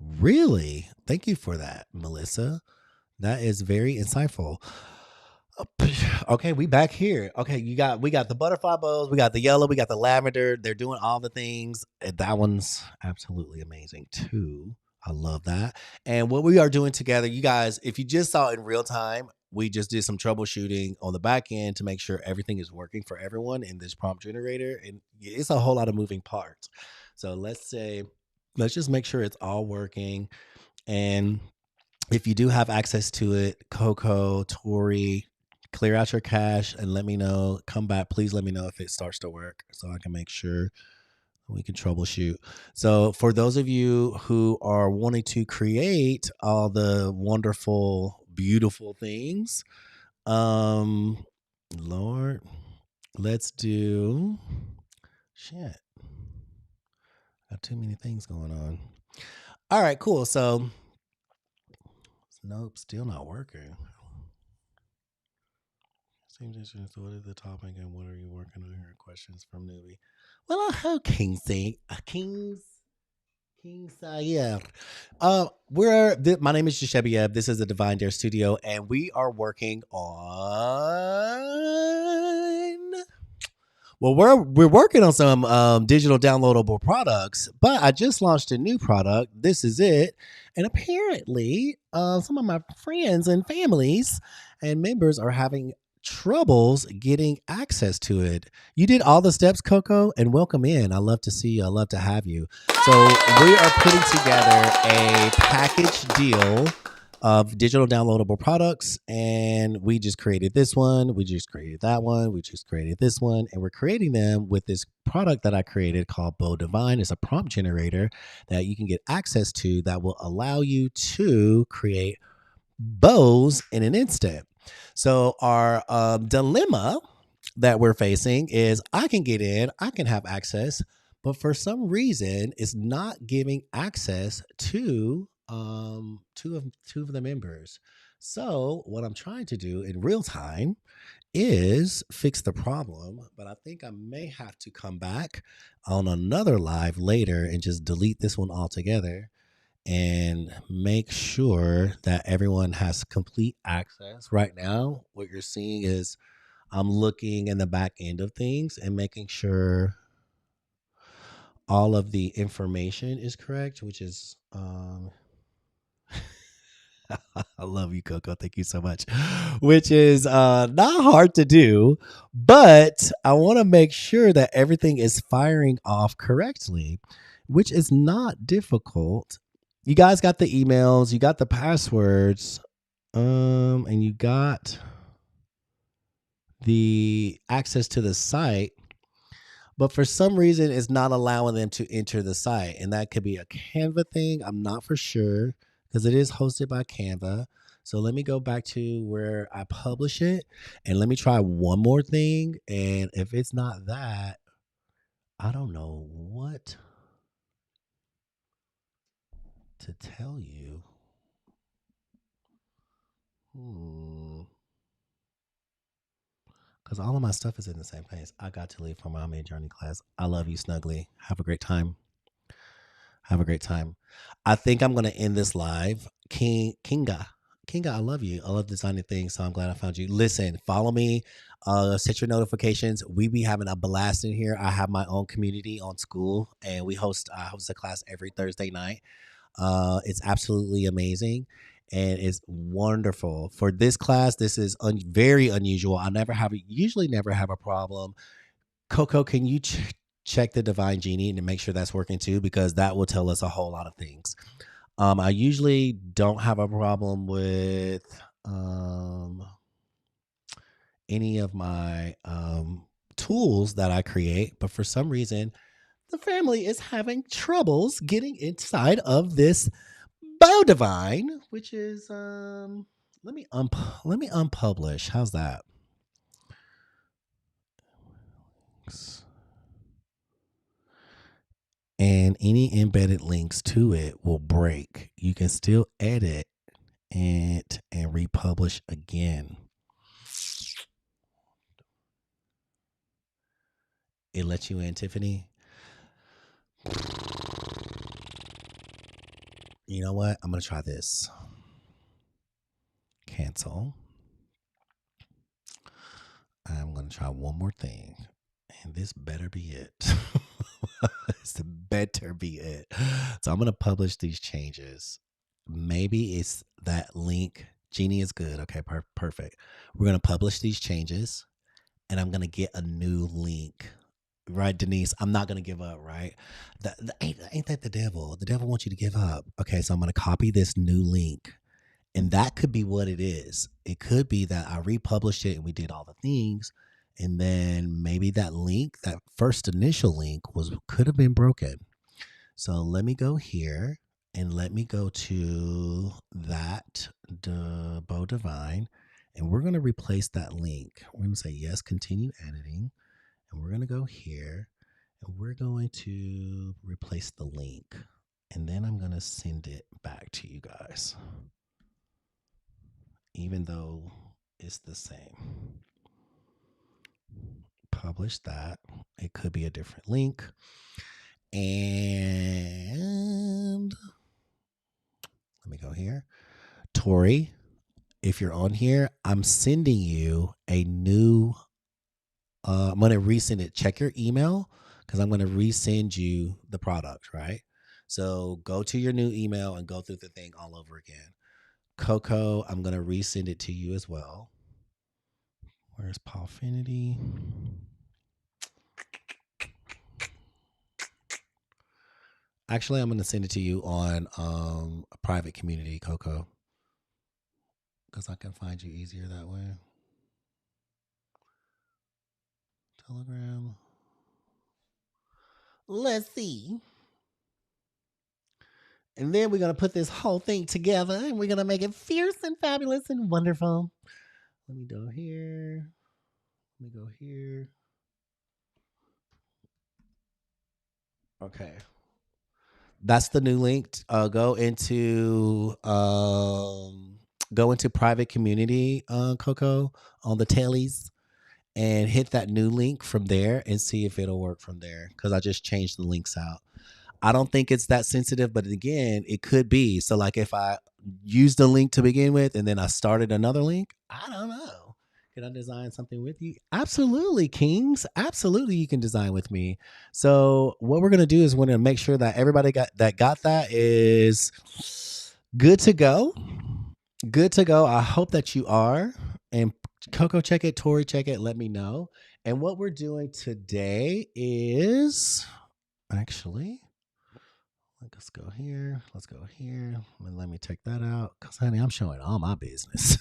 really, thank you for that, Melissa. That is very insightful. Okay, we back here. Okay, we got the butterfly bows, we got the yellow, we got the lavender. They're doing all the things. And that one's absolutely amazing too. I love that. And what we are doing together, you guys, if you just saw in real time, we just did some troubleshooting on the back end to make sure everything is working for everyone in this prompt generator. And it's a whole lot of moving parts. So let's just make sure it's all working. And if you do have access to it, Coco, Tori, clear out your cache and let me know. Come back. Please let me know if it starts to work so I can make sure we can troubleshoot. So for those of you who are wanting to create all the wonderful, beautiful things, Lord, let's do shit. Got too many things going on. All right, cool. So nope, still not working. Same distance. What is the topic and what are you working on here? Questions from newbie. Well, I heard Kings Sayer. My name is Jashebiyev. This is the Divine Dare Studio, and we are working on. Well, we're working on some digital downloadable products, but I just launched a new product. This is it, and apparently, some of my friends and families and members are having troubles getting access to it. You did all the steps, Coco, and welcome in. I love to see you. I love to have you. So we are putting together a package deal of digital downloadable products, and we just created this one, we just created that one, we just created this one, and we're creating them with this product that I created called Bow Divine. It's a prompt generator that you can get access to that will allow you to create bows in an instant. So our dilemma that we're facing is I can get in, I can have access, but for some reason it's not giving access to two of the members. So what I'm trying to do in real time is fix the problem, but I think I may have to come back on another live later and just delete this one altogether and make sure that everyone has complete access. Right now, what you're seeing is I'm looking in the back end of things and making sure all of the information is correct, which is I love you, Coco. Thank you so much. Which is not hard to do, but I want to make sure that everything is firing off correctly, which is not difficult. You guys got the emails, you got the passwords, and you got the access to the site, but for some reason it's not allowing them to enter the site. And that could be a Canva thing. I'm not for sure because it is hosted by Canva. So let me go back to where I publish it and let me try one more thing. And if it's not that, I don't know what to tell you. Because all of my stuff is in the same place. I got to leave for my Mid Journey class. I love you, Snuggly. Have a great time. Have a great time. I think I'm going to end this live. Kinga, I love you. I love designing things, so I'm glad I found you. Listen, follow me. Set your notifications. We be having a blast in here. I have my own community on Skool, and I host a class every Thursday night. It's absolutely amazing. And it's wonderful. For this class, this is very unusual. I usually never have a problem. Coco, can you check the Divine Genie and make sure that's working too? Because that will tell us a whole lot of things. I usually don't have a problem with any of my tools that I create, but for some reason, the family is having troubles getting inside of this Bow Divine, which is let me unpublish. How's that? And any embedded links to it will break. You can still edit it and republish again. It lets you in, Tiffany. You know what? I'm going to try this. Cancel. I'm going to try one more thing. And this better be it. This better be it. So I'm going to publish these changes. Maybe it's that link. Jeannie is good. Okay, perfect. We're going to publish these changes. And I'm going to get a new link. Right, Denise? I'm not going to give up, right? Ain't that the devil? The devil wants you to give up. Okay, so I'm going to copy this new link. And that could be what it is. It could be that I republished it and we did all the things. And then maybe that link, that first initial link could have been broken. So let me go here and let me go to the Bow Divine. And we're going to replace that link. We're going to say, yes, continue editing. And we're going to go here and we're going to replace the link. And then I'm going to send it back to you guys, even though it's the same. Publish that. It could be a different link. And let me go here. Tori, if you're on here, I'm sending you a new I'm going to resend it. Check your email because I'm going to resend you the product, right? So go to your new email and go through the thing all over again. Coco, I'm going to resend it to you as well. Where's Paulfinity? Actually, I'm going to send it to you on a private community, Coco, because I can find you easier that way. Telegram. Let's see. And then we're going to put this whole thing together and we're going to make it fierce and fabulous and wonderful. Let me go here. Let me go here. Okay. That's the new link. Go into private community, Coco, on the tailies, and hit that new link from there and see if it'll work from there. Because I just changed the links out. I don't think it's that sensitive, but again, it could be. So like if I used a link to begin with and then I started another link, I don't know. Can I design something with you? Absolutely, Kings. Absolutely, you can design with me. So what we're going to do is we're going to make sure that everybody got that is good to go. Good to go. I hope that you are. And Coco, check it. Tori, check it. Let me know. And what we're doing today is actually... Let's go here. Let's go here. Let me take that out. Because, honey, I'm showing all my business.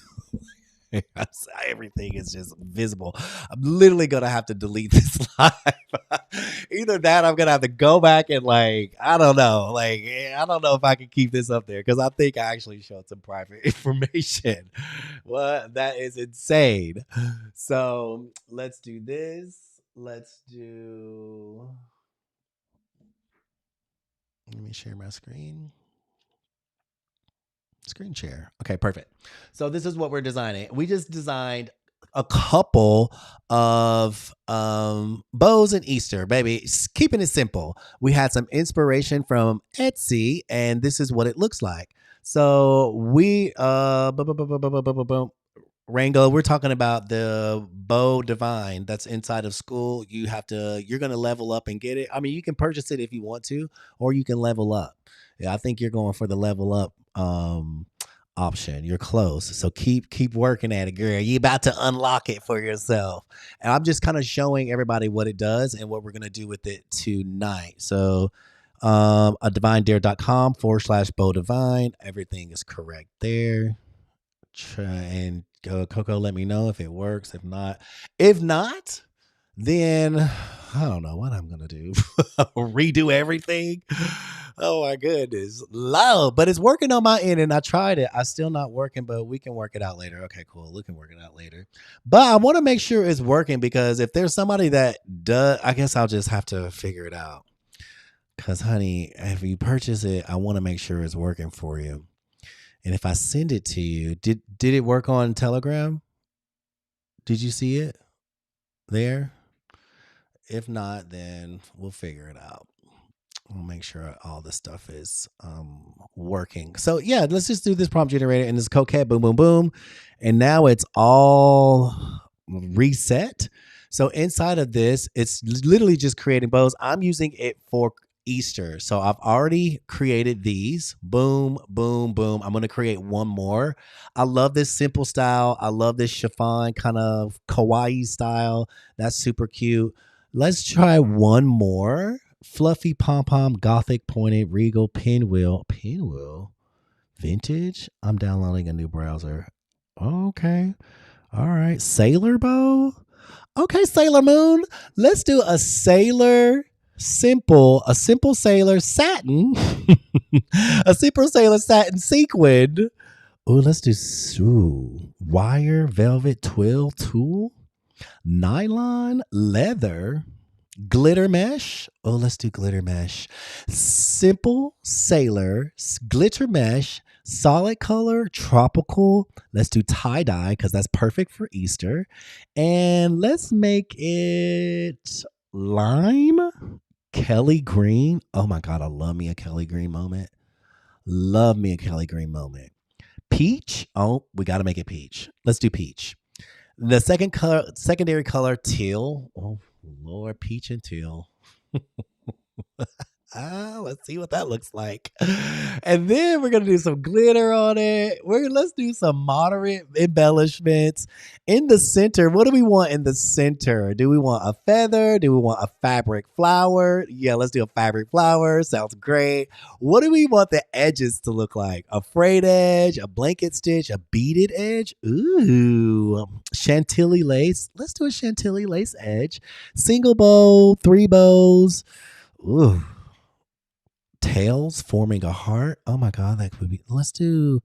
Everything is just visible. I'm literally going to have to delete this live. Either that, I'm going to have to go back and, I don't know. I don't know if I can keep this up there. Because I think I actually showed some private information. Well, that is insane. So, let's do this. Let's do... Let me share my screen. Screen share. Okay, perfect. So this is what we're designing. We just designed a couple of bows and Easter, baby. Keeping it simple. We had some inspiration from Etsy, and this is what it looks like. So we Rango, we're talking about the Bow Divine that's inside of Skool. You're going to level up and get it. I mean, you can purchase it if you want to, or you can level up. Yeah, I think you're going for the level up option. You're close. So keep working at it, girl. You about to unlock it for yourself. And I'm just kind of showing everybody what it does and what we're going to do with it tonight. So A divinedare.com/Bo Divine. Everything is correct there. Try and go, Coco. Let me know if it works. If not, then I don't know what I'm gonna do. Redo everything. Oh my goodness, low. But it's working on my end, and I tried it. I still not working, but we can work it out later. Okay, cool. We can work it out later. But I want to make sure it's working because if there's somebody that does, I guess I'll just have to figure it out. Cause honey, if you purchase it, I want to make sure it's working for you. And if I send it to you, did it work on Telegram? Did you see it there? If not, then we'll figure it out. We'll make sure all this stuff is working. So yeah, let's just do this prompt generator and this coquette, boom, boom, boom. And now it's all reset. So inside of this, it's literally just creating bows. I'm using it for Easter. So I've already created these. Boom, boom, boom. I'm going to create one more. I love this simple style. I love this chiffon kind of kawaii style. That's super cute. Let's try one more. Fluffy pom-pom, gothic pointed, regal, pinwheel. Pinwheel? Vintage? I'm downloading a new browser. Okay. All right. Sailor bow? Okay, Sailor Moon. Let's do a simple sailor satin. A simple sailor satin sequin. Oh, let's do wire, velvet, twill, tulle, nylon, leather, glitter mesh. Oh, let's do glitter mesh. Simple sailor, glitter mesh, solid color, tropical. Let's do tie dye because that's perfect for Easter. And let's make it lime, Kelly green. Oh my God, I love me a Kelly green moment. Love me a Kelly green moment. Peach. Oh, we got to make it peach. Let's do peach. The secondary color, teal. Oh, Lord, peach and teal. Let's see what that looks like. And then we're gonna do some glitter on it. Let's do some moderate embellishments. In the center, what do we want in the center? Do we want a feather? Do we want a fabric flower? Yeah, let's do a fabric flower. Sounds great. What do we want the edges to look like? A frayed edge, a blanket stitch, a beaded edge? Ooh, chantilly lace. Let's do a chantilly lace edge. Single bow, 3 bows. Ooh. Tails forming a heart. Oh my God, that could be. Let's do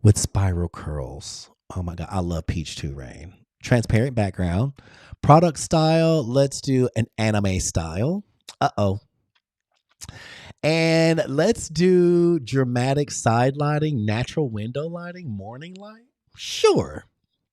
with spiral curls. Oh my God, I love peach too, Rain. Transparent background. Product style. Let's do an anime style. Uh-oh. And let's do dramatic side lighting, natural window lighting, morning light. Sure.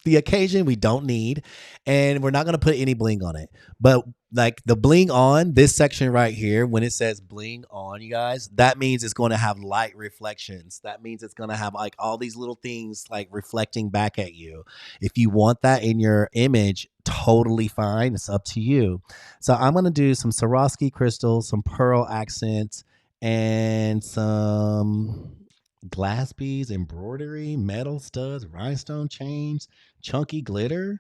The occasion we don't need, and we're not going to put any bling on it. But like the bling on this section right here, when it says bling on, you guys, that means it's going to have light reflections. That means it's going to have like all these little things like reflecting back at you. If you want that in your image, totally fine. It's up to you. So I'm going to do some Swarovski crystals, some pearl accents, and some glass beads, embroidery, metal studs, rhinestone chains, chunky glitter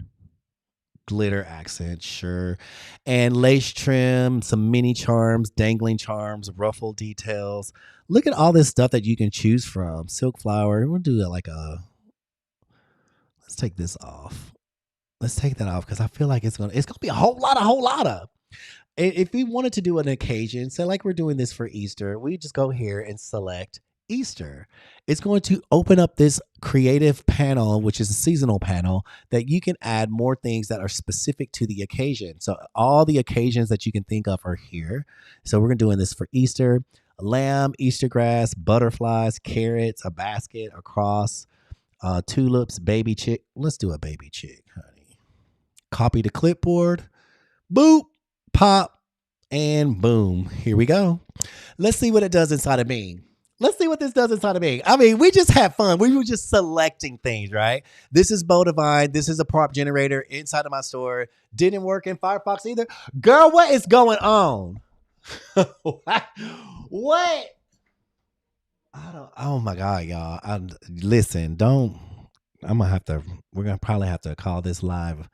accent, sure, and lace trim, some mini charms, dangling charms, ruffle details. Look at all this stuff that you can choose from. Silk flower. We'll do like let's take this off. Let's take that off because I feel like it's gonna be a whole lot of. If we wanted to do an occasion, say like we're doing this for Easter, we just go here and select Easter. It's going to open up this creative panel, which is a seasonal panel, that you can add more things that are specific to the occasion. So all the occasions that you can think of are here. So we're doing this for Easter. A lamb, Easter grass, butterflies, carrots, a basket, a cross, tulips, baby chick. Let's do a baby chick, honey. Copy the clipboard. Boop, pop, and boom. Here we go. Let's see what it does inside of me. Let's see what this does inside of me. I mean, we just had fun. We were just selecting things, right? This is Bo Divine. This is a prompt generator inside of my store. Didn't work in Firefox either. Girl, what is going on? What? Oh my God, y'all. Listen, we're going to probably have to call this live.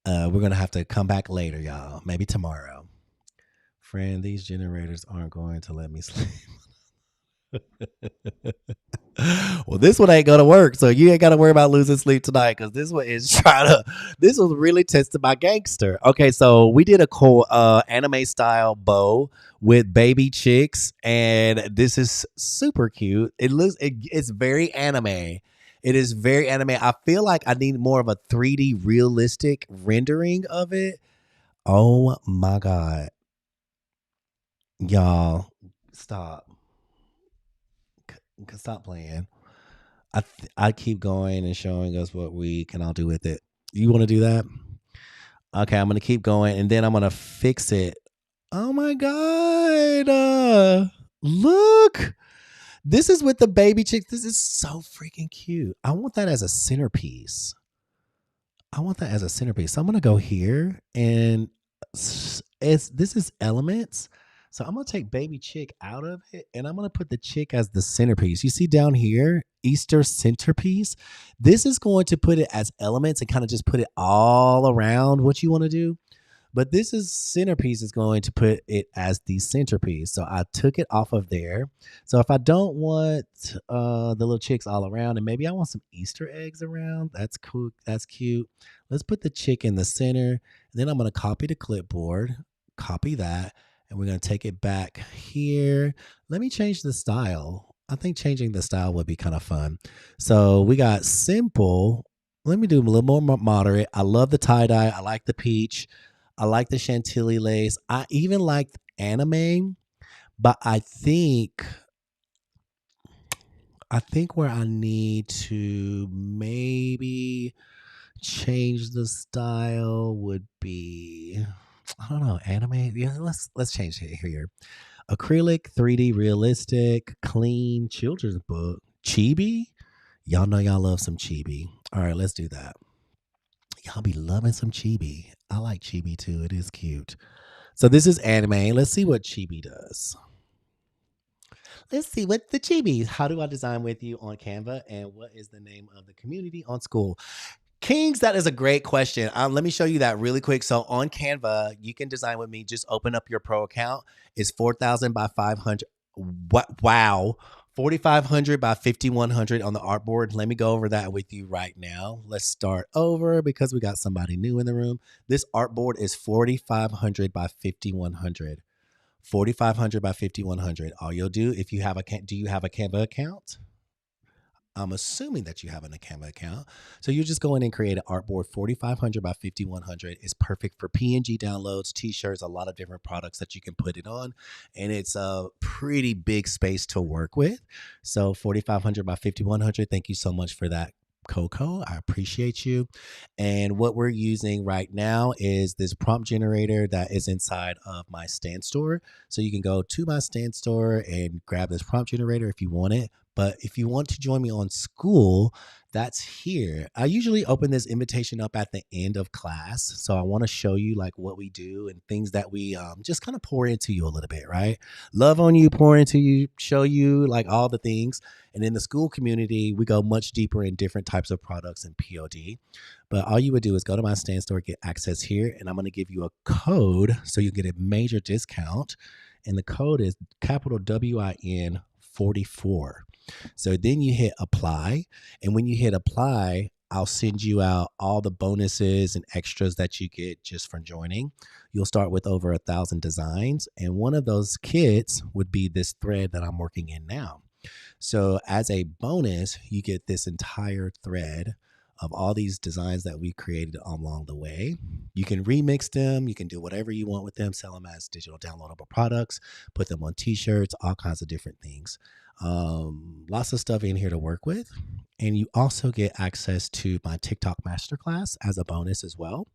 We're going to have to come back later, y'all. Maybe tomorrow. Friend, these generators aren't going to let me sleep. Well, this one ain't gonna work, so you ain't gotta worry about losing sleep tonight because this one is trying to. This was really testing my gangster. Okay, so we did a cool anime style bow with baby chicks, and this is super cute. It's very anime. It is very anime. I feel like I need more of a 3D realistic rendering of it. Oh my god, y'all, stop. Stop playing. I keep going and showing us what we can all do with it. You want to do that? Okay, I'm gonna keep going and then I'm gonna fix it. Oh my god! Look, this is with the baby chicks. This is so freaking cute. I want that as a centerpiece. I want that as a centerpiece. So I'm gonna go here and this is elements. So I'm gonna take baby chick out of it and I'm gonna put the chick as the centerpiece. You see down here, Easter centerpiece. This is going to put it as elements and kind of just put it all around what you want to do. But this is centerpiece is going to put it as the centerpiece. So I took it off of there. So if I don't want the little chicks all around and maybe I want some Easter eggs around, that's cool. That's cute. Let's put the chick in the center. And then I'm going to copy the clipboard, copy that, and we're going to take it back here. Let me change the style. I think changing the style would be kind of fun. So we got simple. Let me do a little more moderate. I love the tie-dye. I like the peach. I like the Chantilly lace. I even like anime, but I think where I need to maybe change the style would be, I don't know, anime. Yeah, let's change it here. Acrylic, 3D realistic, clean children's book. Chibi? Y'all know y'all love some chibi. All right, let's do that. Y'all be loving some chibi. I like chibi too. It is cute. So this is anime. Let's see what chibi does. Let's see what the chibi. How do I design with you on Canva? And what is the name of the community on Skool? Kings, that is a great question. Let me show you that really quick. So on Canva, you can design with me. Just open up your pro account. It's 4,000 by 500. Wow. 4,500 by 5,100 on the artboard. Let me go over that with you right now. Let's start over because we got somebody new in the room. This artboard is 4,500 by 5,100. 4,500 by 5,100. All you'll do if you have do you have a Canva account? I'm assuming that you have an Canva account. So you just go in and create an artboard 4,500 by 5,100. It's perfect for PNG downloads, t-shirts, a lot of different products that you can put it on. And it's a pretty big space to work with. So 4,500 by 5,100. Thank you so much for that, Coco. I appreciate you. And what we're using right now is this prompt generator that is inside of my Stand Store. So you can go to my Stand Store and grab this prompt generator if you want it. But if you want to join me on Skool, that's here. I usually open this invitation up at the end of class. So I want to show you like what we do and things that we just kind of pour into you a little bit, right? Love on you, pour into you, show you like all the things. And in the Skool community, we go much deeper in different types of products and POD. But all you would do is go to my Stand Store, get access here, and I'm going to give you a code so you get a major discount. And the code is capital WIN 44. So then you hit apply. And when you hit apply, I'll send you out all the bonuses and extras that you get just for joining. You'll start with over 1,000 designs. And one of those kits would be this thread that I'm working in now. So as a bonus, you get this entire thread of all these designs that we created along the way. You can remix them. You can do whatever you want with them, sell them as digital downloadable products, put them on t-shirts, all kinds of different things. Lots of stuff in here to work with. And you also get access to my TikTok masterclass as a bonus as well.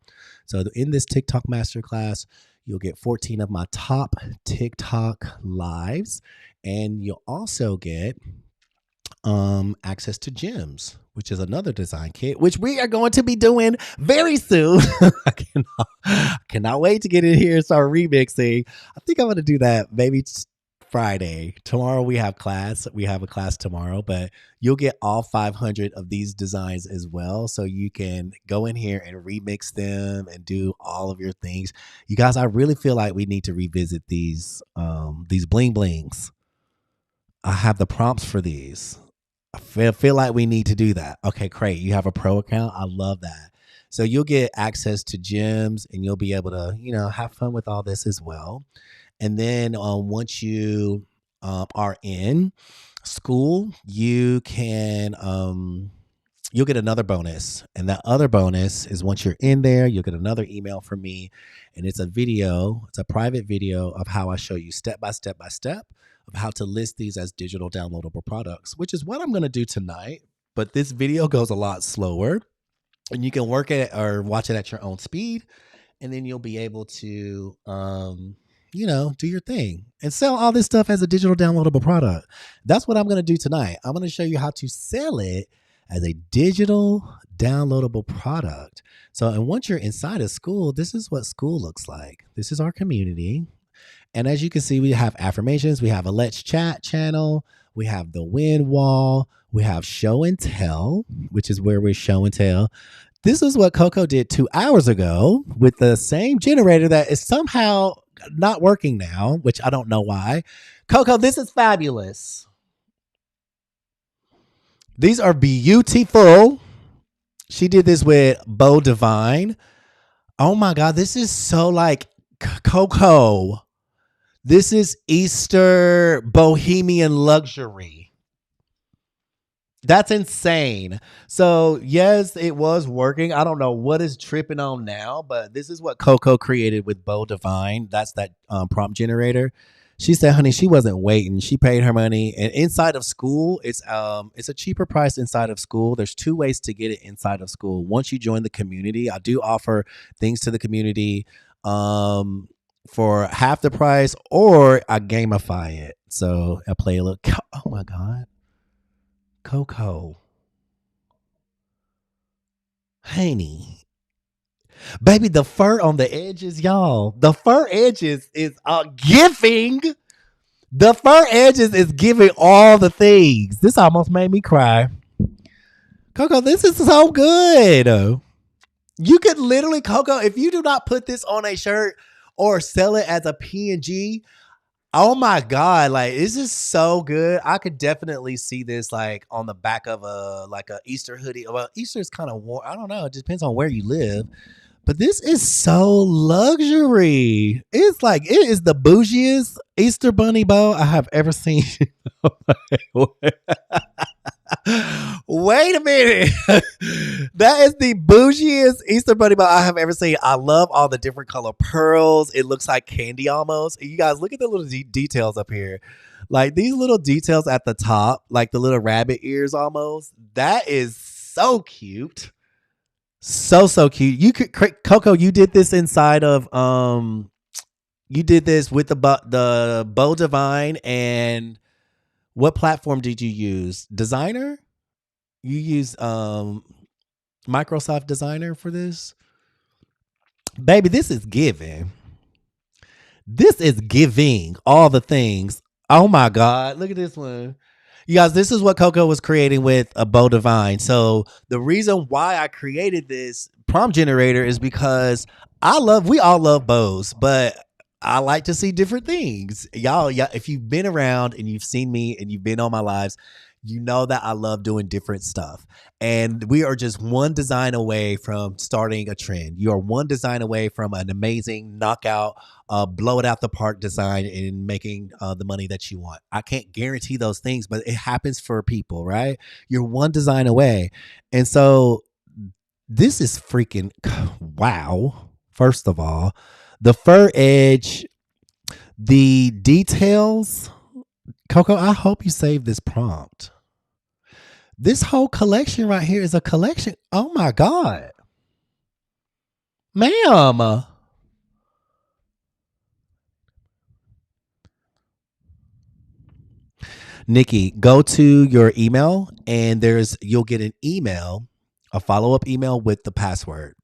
So in this TikTok masterclass, you'll get 14 of my top TikTok lives. And you'll also get access to gems, which is another design kit, which we are going to be doing very soon. I cannot wait to get in here and start remixing. I think I'm going to do that maybe Friday. Tomorrow we have class. We have a class tomorrow, but you'll get all 500 of these designs as well. So you can go in here and remix them and do all of your things. You guys, I really feel like we need to revisit these bling blings. I have the prompts for these. I feel like we need to do that. Okay, great. You have a pro account. I love that. So you'll get access to gyms and you'll be able to, have fun with all this as well. And then once you are in Skool, you'll get another bonus. And that other bonus is once you're in there, you'll get another email from me. And it's a video, it's a private video of how I show you step by step by step of how to list these as digital downloadable products, which is what I'm going to do tonight. But this video goes a lot slower and you can work it or watch it at your own speed. And then you'll be able to, do your thing and sell all this stuff as a digital downloadable product. That's what I'm going to do tonight. I'm going to show you how to sell it as a digital downloadable product. So, and once you're inside of Skool, this is what Skool looks like. This is our community. And as you can see, we have affirmations. We have a Let's Chat channel. We have the win wall. We have show and tell, which is where we show and tell. This is what Coco did 2 hours ago with the same generator that is somehow not working now, which I don't know why. Coco, this is fabulous. These are beautiful. She did this with Beau Divine. Oh my God, this is so like Coco. This is Easter bohemian luxury. That's insane. So yes, it was working. I don't know what is tripping on now, but this is what Coco created with Beau Divine. That's that prompt generator. She said, honey, she wasn't waiting. She paid her money. And inside of Skool, it's a cheaper price inside of Skool. There's 2 ways to get it inside of Skool. Once you join the community, I do offer things to the community for half the price, or I gamify it. So I play a little. Oh my God. Coco. Honey. Baby, the fur on the edges, y'all. The fur edges is giving. The fur edges is giving all the things. This almost made me cry. Coco, this is so good. You could literally, Coco, if you do not put this on a shirt or sell it as a PNG, oh my God, like this is so good. I could definitely see this like on the back of a Easter hoodie. Well, Easter is kind of warm. I don't know. It just depends on where you live. But this is so luxury. It's like, it is the bougiest Easter bunny bow I have ever seen. Wait a minute. That is the bougiest Easter bunny bow I have ever seen. I love all the different color pearls. It looks like candy almost. You guys, look at the little details up here. Like these little details at the top, like the little rabbit ears almost. That is so cute. So cute. You could, Coco, you did this inside of you did this with the Beau Divine, and what platform did you use? Designer? You use Microsoft Designer for this? Baby, this is giving. This is giving all the things. Oh my God. Look at this one. You guys, this is what Coco was creating with a Beau Divine. So the reason why I created this prompt generator is because we all love bows, but I like to see different things. Y'all, if you've been around and you've seen me and you've been on my lives, you know that I love doing different stuff. And we are just one design away from starting a trend. You are one design away from an amazing knockout, blow it out the park design and making the money that you want. I can't guarantee those things, but it happens for people, right? You're one design away. And so this is freaking wow. First of all, the fur edge, the details. Coco, I hope you save this prompt. This whole collection right here is a collection. Oh my God. Ma'am. Nikki, go to your email and you'll get an email, a follow-up email with the password.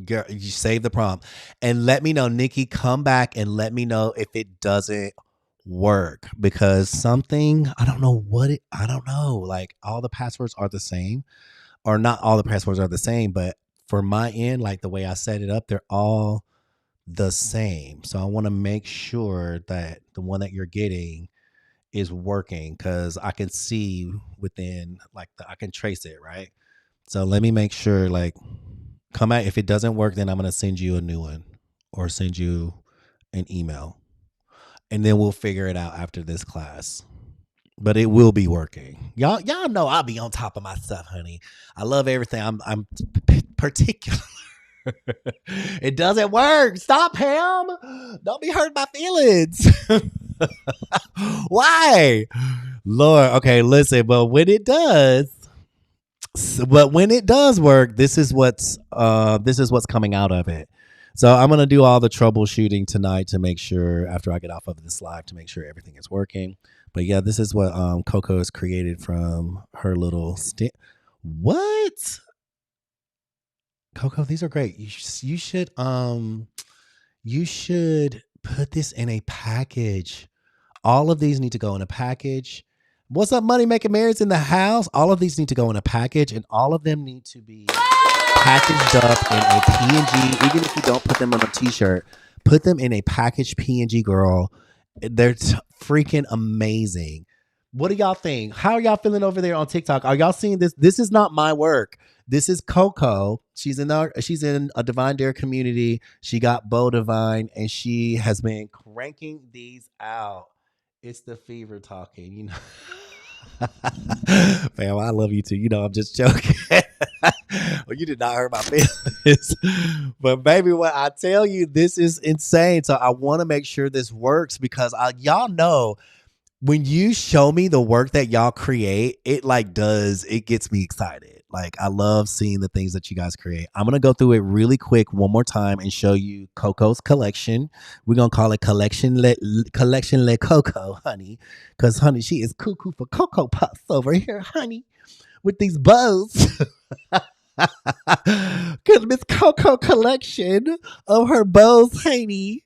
Girl, you save the prompt and let me know, Nikki. Come back and let me know if it doesn't work because something I don't know what it. I don't know. Like all the passwords are the same, or not all the passwords are the same, but for my end, like the way I set it up, they're all the same. So I want to make sure that the one that you're getting is working because I can see within like I can trace it, right? So let me make sure like come out. If it doesn't work, then I'm gonna send you a new one or send you an email. And then we'll figure it out after this class. But it will be working. Y'all know I'll be on top of my stuff, honey. I love everything. I'm particular. It doesn't work. Stop, Pam. Don't be hurting my feelings. Why? Lord, okay, listen, but when it does work, this is what's coming out of it. So I'm gonna do all the troubleshooting tonight to make sure after I get off of this live to make sure everything is working. But yeah, this is what Coco has created from her little stick. What? Coco, these are great. You should put this in a package. All of these need to go in a package. What's up, Money Making Mary's in the house? All of these need to go in a package, and all of them need to be packaged up in a PNG. Even if you don't put them on a T-shirt, put them in a packaged PNG, girl. They're freaking amazing. What do y'all think? How are y'all feeling over there on TikTok? Are y'all seeing this? This is not my work. This is Coco. She's in a Divine Dare community. She got Bo Divine, and she has been cranking these out. It's the fever talking, you know. Fam, I love you too. You know, I'm just joking. Well, you did not hurt my feelings. But baby, when I tell you this is insane. So I want to make sure this works because y'all know when you show me the work that y'all create, it gets me excited. Like I love seeing the things that you guys create. I'm going to go through it really quick one more time and show you Coco's collection. We're going to call it Collection Le Coco, honey. Because, honey, she is cuckoo for Cocoa Puffs over here, honey, with these bows. Because Miss Coco collection of her bows, honey.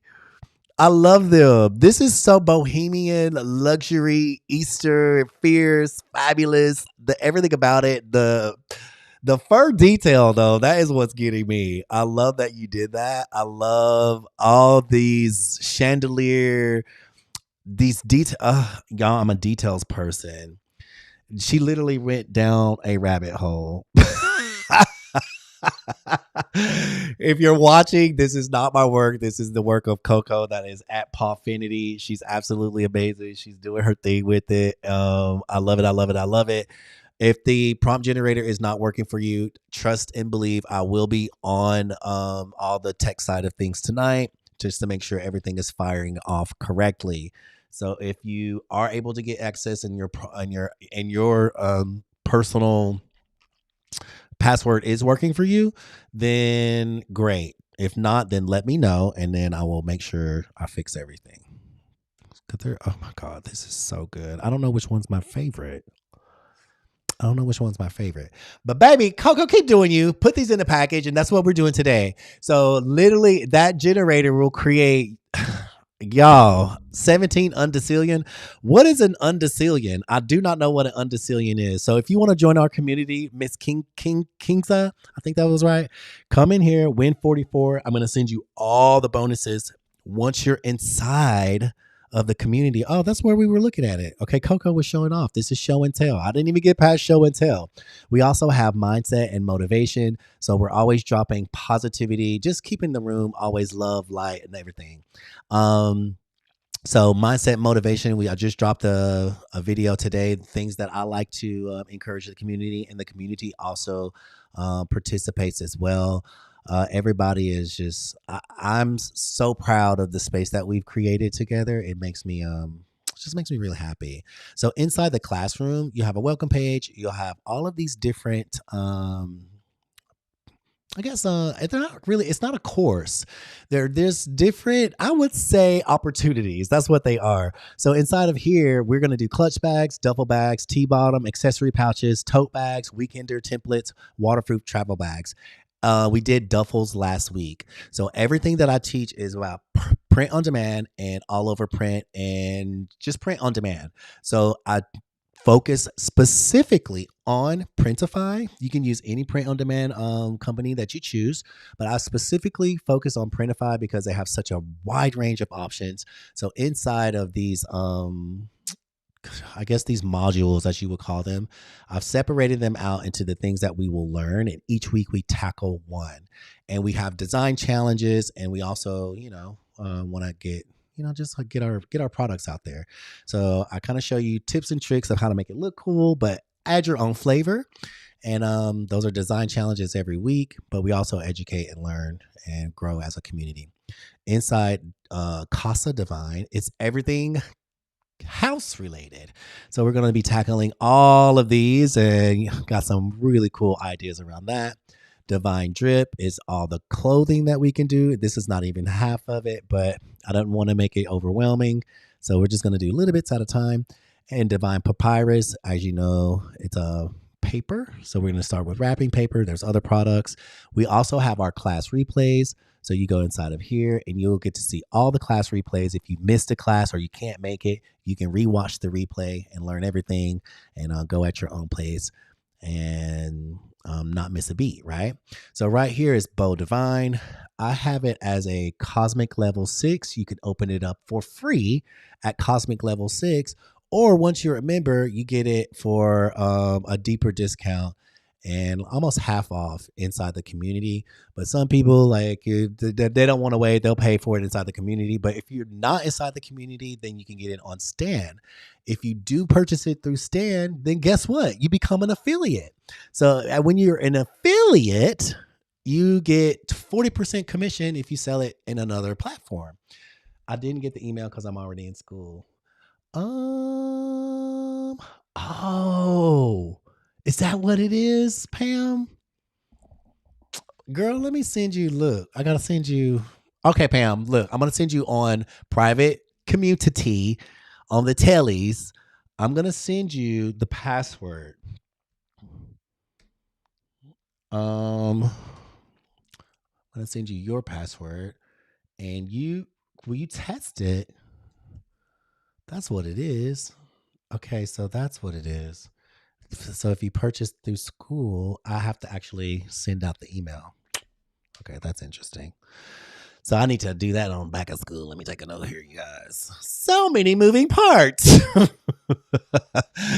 I love them. This is so bohemian, luxury, Easter, fierce, fabulous. Everything about it. The fur detail, though, that is what's getting me. I love that you did that. I love all these chandelier, these details. Y'all, I'm a details person. She literally went down a rabbit hole. If you're watching, this is not my work. This is the work of Coco that is at Pawfinity. She's absolutely amazing. She's doing her thing with it. I love it. I love it. I love it. If the prompt generator is not working for you, trust and believe I will be on all the tech side of things tonight just to make sure everything is firing off correctly. So if you are able to get access in your personal password is working for you, then great. If not, then let me know and then I will make sure I fix everything. Oh my God, this is so good. I don't know which one's my favorite. But baby, Coco, keep doing you. Put these in the package, and that's what we're doing today. So literally, that generator will create, y'all, 17 undecillion. What is an undecillion? I do not know what an undecillion is. So if you want to join our community, Miss Kingsa, I think that was right. Come in here, win 44. I'm going to send you all the bonuses once you're inside of the community. Oh, that's where we were looking at it. Okay, Coco was showing off. This is show and tell. I didn't even get past show and tell. We also have mindset and motivation. So we're always dropping positivity, just keeping the room always love, light, and everything. So mindset, motivation. I just dropped a video today, things that I like to encourage the community, and the community also participates as well. Everybody is I'm so proud of the space that we've created together. It makes me just makes me really happy. So inside the classroom, you have a welcome page. You'll have all of these different I guess they're not really, it's not a course. There's different, I would say, opportunities. That's what they are. So inside of here, we're going to do clutch bags, duffel bags, T-bottom, accessory pouches, tote bags, weekender templates, waterproof travel bags. We did duffels last week. So everything that I teach is about print on demand and all over print and just print on demand. So I focus specifically on Printify. You can use any print on demand company that you choose, but I specifically focus on Printify because they have such a wide range of options. So inside of these I guess these modules, as you would call them, I've separated them out into the things that we will learn, and each week we tackle one. And we have design challenges, and we also, want to get, just like get our products out there. So I kind of show you tips and tricks of how to make it look cool, but add your own flavor. And those are design challenges every week, but we also educate and learn and grow as a community. Inside Casa Divine, it's everything house related. So we're going to be tackling all of these and got some really cool ideas around that. Divine Drip is all the clothing that we can do. This is not even half of it, but I don't want to make it overwhelming. So we're just going to do little bits at a time. And Divine Papyrus, as you know, it's a paper. So we're going to start with wrapping paper. There's other products. We also have our class replays. So you go inside of here and you'll get to see all the class replays. If you missed a class or you can't make it, you can rewatch the replay and learn everything and go at your own pace and not miss a beat, right? So right here is Bow Divine. I have it as a Cosmic Level 6. You can open it up for free at Cosmic Level 6. Or once you're a member, you get it for a deeper discount and almost half off inside the community. But some people, like, they don't want to wait. They'll pay for it inside the community. But if you're not inside the community, then you can get it on Stan. If you do purchase it through Stan, then guess what? You become an affiliate. So when you're an affiliate, you get 40% commission if you sell it in another platform. I didn't get the email because I'm already in Skool. Oh, is that what it is, Pam? Girl, let me send you. Look, I gotta send you. Okay, Pam, look, I'm gonna send you on private community on the tellies. I'm gonna send you the password. I'm gonna send you your password, and will you test it? That's what it is. Okay, so that's what it is. So if you purchase through Skool, I have to actually send out the email. Okay, that's interesting. So I need to do that on back of Skool. Let me take another here, you guys. So many moving parts.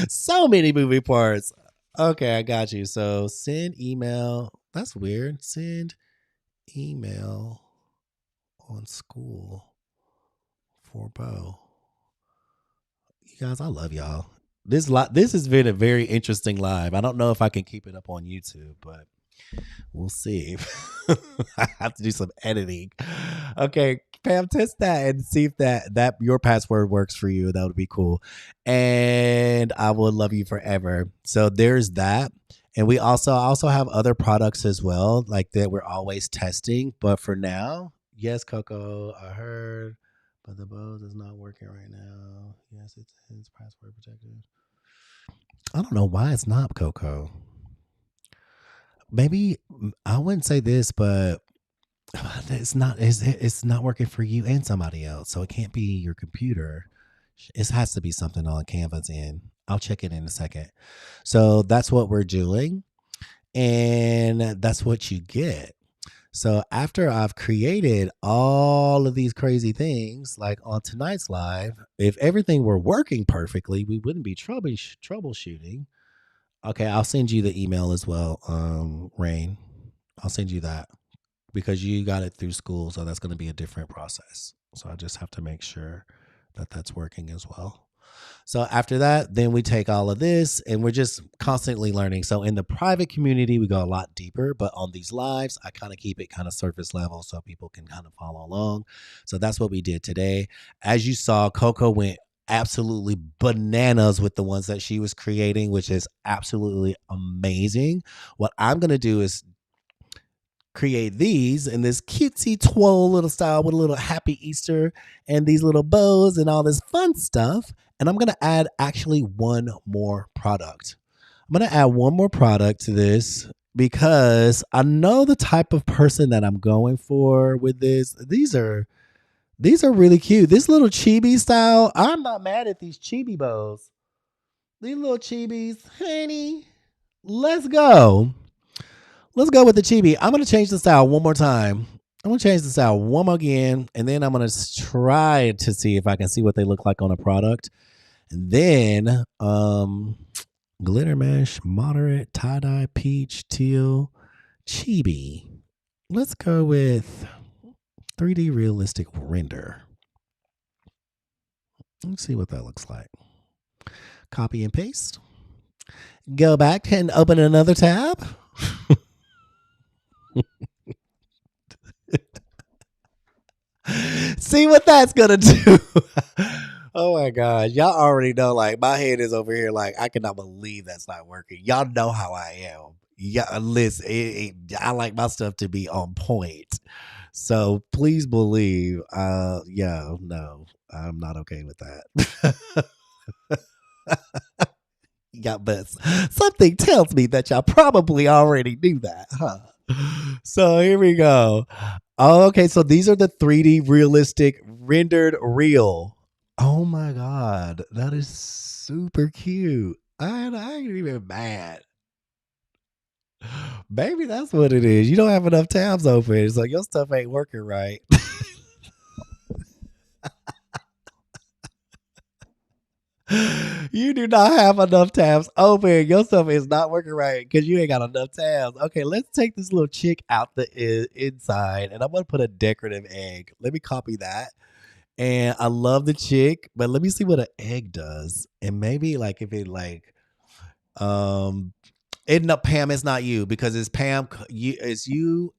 So many moving parts. Okay, I got you. So send email. That's weird. Send email on Skool for Bo. You guys, I love y'all. This has been a very interesting live. I don't know if I can keep it up on YouTube, but we'll see. I have to do some editing. Okay, Pam, test that and see if that your password works for you. That would be cool. And I will love you forever. So there's that. And we also have other products as well, like that we're always testing. But for now, yes, Coco, I heard. But the Bose is not working right now. Yes, it's password protected. I don't know why it's not, Coco. Maybe I wouldn't say this, but it's not working for you and somebody else. So it can't be your computer. It has to be something on Canva's end. I'll check it in a second. So that's what we're doing. And that's what you get. So after I've created all of these crazy things, like on tonight's live, if everything were working perfectly, we wouldn't be troubleshooting. Okay, I'll send you the email as well, Rain. I'll send you that because you got it through Skool, so that's going to be a different process. So I just have to make sure that that's working as well. So after that, then we take all of this and we're just constantly learning. So in the private community, we go a lot deeper, but on these lives, I kind of keep it kind of surface level so people can kind of follow along. So that's what we did today. As you saw, Coco went absolutely bananas with the ones that she was creating, which is absolutely amazing. What I'm going to do is create these in this cutesy twirl little style with a little happy Easter and these little bows and all this fun stuff. And I'm going to add actually one more product. I'm going to add one more product to this because I know the type of person that I'm going for with this. These are really cute. This little chibi style. I'm not mad at these chibi bows. These little chibis, honey. Let's go. Let's go with the chibi. I'm gonna change the style one more time. I'm gonna change the style one more again, and then I'm gonna try to see if I can see what they look like on a product. And then glitter mesh, moderate, tie-dye, peach, teal, chibi. Let's go with 3D realistic render. Let's see what that looks like. Copy and paste. Go back and open another tab. See what that's gonna do. Oh my god, y'all already know. Like my head is over here. Like I cannot believe that's not working. Y'all know how I am. Yeah, listen, I like my stuff to be on point. So please believe. Yeah, no, I'm not okay with that. Yeah, but something tells me that y'all probably already knew that, huh? So here we go. Oh, okay, so these are the 3D realistic rendered real. Oh my god, that is super cute. I ain't even mad. Maybe that's what it is. You don't have enough tabs open. It's like your stuff ain't working right. You do not have enough tabs open. Your stuff is not working right because you ain't got enough tabs. Okay, let's take this little chick out the inside, and I'm gonna put a decorative egg. Let me copy that. And I love the chick, but let me see what an egg does. And maybe like if it like it no Pam, it's not you because it's Pam. It's you,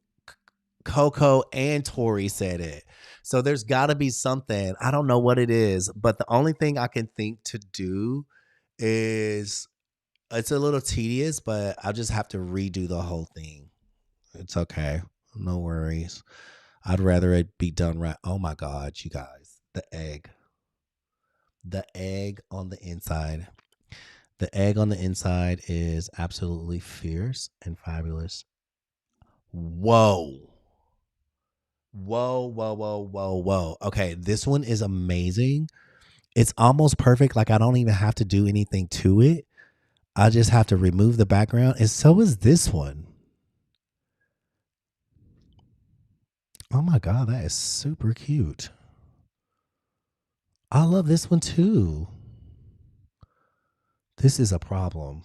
Coco, and Tori said it. So there's got to be something. I don't know what it is, but the only thing I can think to do is it's a little tedious, but I'll just have to redo the whole thing. It's okay. No worries. I'd rather it be done right. Oh my God, you guys. The egg. The egg on the inside. The egg on the inside is absolutely fierce and fabulous. Whoa. Whoa, whoa, whoa, whoa, whoa. Okay, this one is amazing. It's almost perfect. Like I don't even have to do anything to it. I just have to remove the background. And so is this one. Oh my God, that is super cute. I love this one too. This is a problem.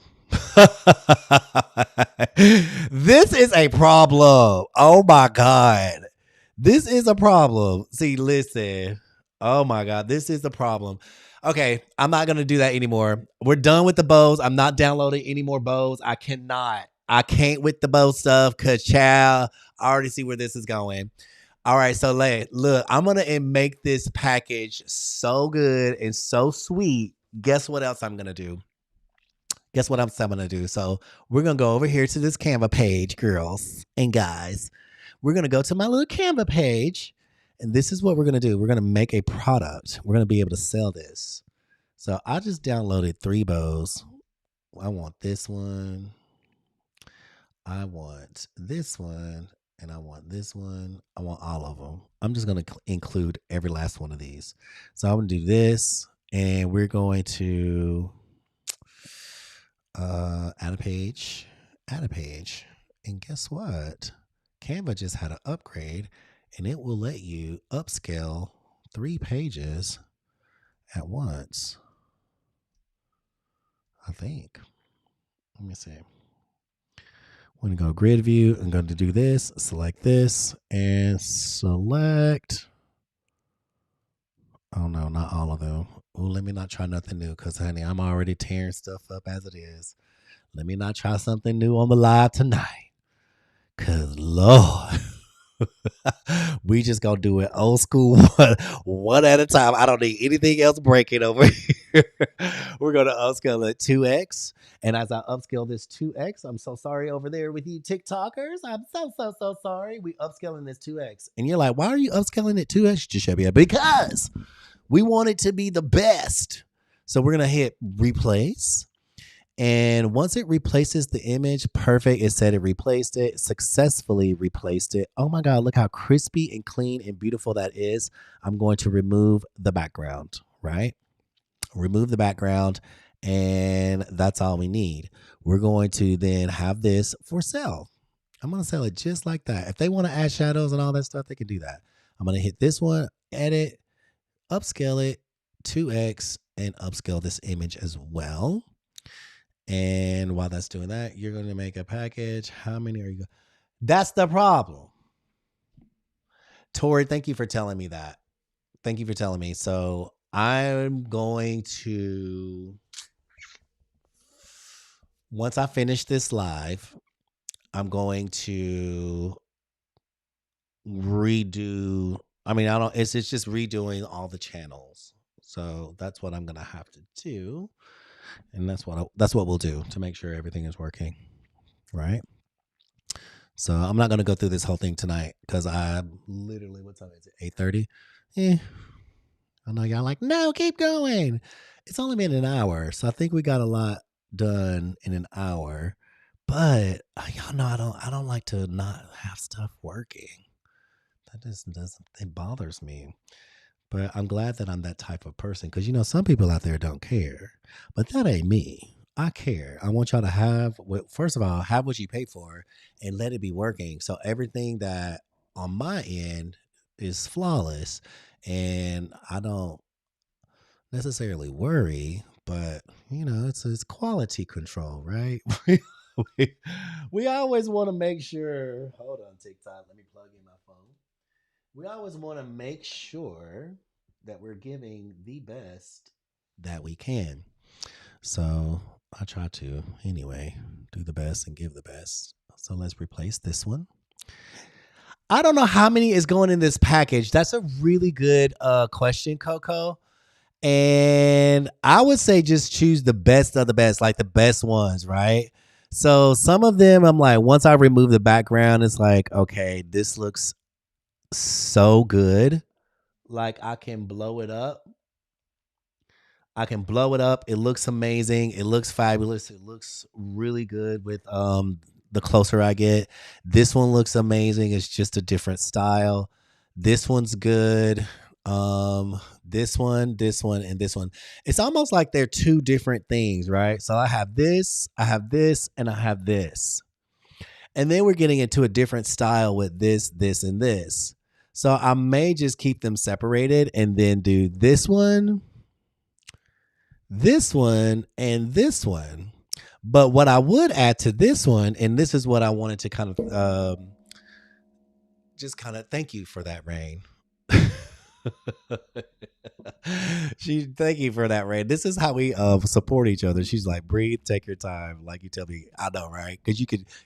This is a problem. Oh my God. This is a problem. See, listen. Oh my God. This is the problem. Okay. I'm not going to do that anymore. We're done with the bows. I'm not downloading any more bows. I cannot. I can't with the bow stuff because, child, I already see where this is going. All right. So, look, I'm going to make this package so good and so sweet. Guess what else I'm going to do? Guess what I'm going to do? So we're going to go over here to this Canva page, girls and guys. We're going to go to my little Canva page. And this is what we're going to do. We're going to make a product. We're going to be able to sell this. So I just downloaded 3 bows. I want this one. I want this one. And I want this one. I want all of them. I'm just going to include every last one of these. So I'm going to do this. And we're going to add a page. And guess what? Canva just had an upgrade and it will let you upscale 3 pages at once. I think. Let me see. We're going to go grid view. I'm going to do this, select this, and select. Oh no, not all of them. Ooh, let me not try nothing new because, honey, I'm already tearing stuff up as it is. Let me not try something new on the live tonight. Because, Lord, we just going to do it old school one at a time. I don't need anything else breaking over here. We're going to upscale it 2x. And as I upscale this 2x, I'm so sorry over there with you TikTokers. I'm so sorry. We upscaling this 2x. And you're like, why are you upscaling it 2x, Gishabia? Because we want it to be the best. So we're going to hit replace. And once it replaces the image, perfect. It said it replaced it, successfully replaced it. Oh my God, look how crispy and clean and beautiful that is. I'm going to remove the background, right? Remove the background, and that's all we need. We're going to then have this for sale. I'm going to sell it just like that. If they want to add shadows and all that stuff, they can do that. I'm going to hit this one, edit, upscale it, 2x, and upscale this image as well. And while that's doing that, you're going to make a package. How many are you going? That's the problem. Tori, thank you for telling me that. Thank you for telling me. So I'm going to, once I finish this live, I'm going to redo. I mean, I don't, it's just redoing all the channels. So that's what I'm going to have to do. And that's what we'll do to make sure everything is working. Right. So I'm not going to go through this whole thing tonight because I'm literally, what time is it? 8:30. I know y'all like, no, keep going. It's only been an hour. So I think we got a lot done in an hour. But y'all know I don't like to not have stuff working. That just doesn't, it bothers me. But I'm glad that I'm that type of person because, you know, some people out there don't care. But that ain't me. I care. I want y'all to have, first of all, have what you pay for and let it be working. So everything that on my end is flawless and I don't necessarily worry, but, you know, it's quality control, right? we always want to make sure, hold on, TikTok, let me plug in my phone. We always want to make sure that we're giving the best that we can. So I try to, anyway, do the best and give the best. So let's replace this one. I don't know how many is going in this package. That's a really good question, Coco. And I would say just choose the best of the best, like the best ones, right? So some of them, I'm like, once I remove the background, it's like, okay, this looks so good. Like I can blow it up. It looks amazing. It looks fabulous. It looks really good with the closer I get. This one looks amazing. It's just a different style. This one's good. This one, and this one. It's almost like they're two different things, right? So I have this, and I have this. And then we're getting into a different style with this, and this. So I may just keep them separated and then do this one, and this one. But what I would add to this one, and this is what I wanted to kind of thank you for that, Rain. Thank you for that, Rain. This is how we support each other. She's like, breathe, take your time. Like you tell me, I know, right? Because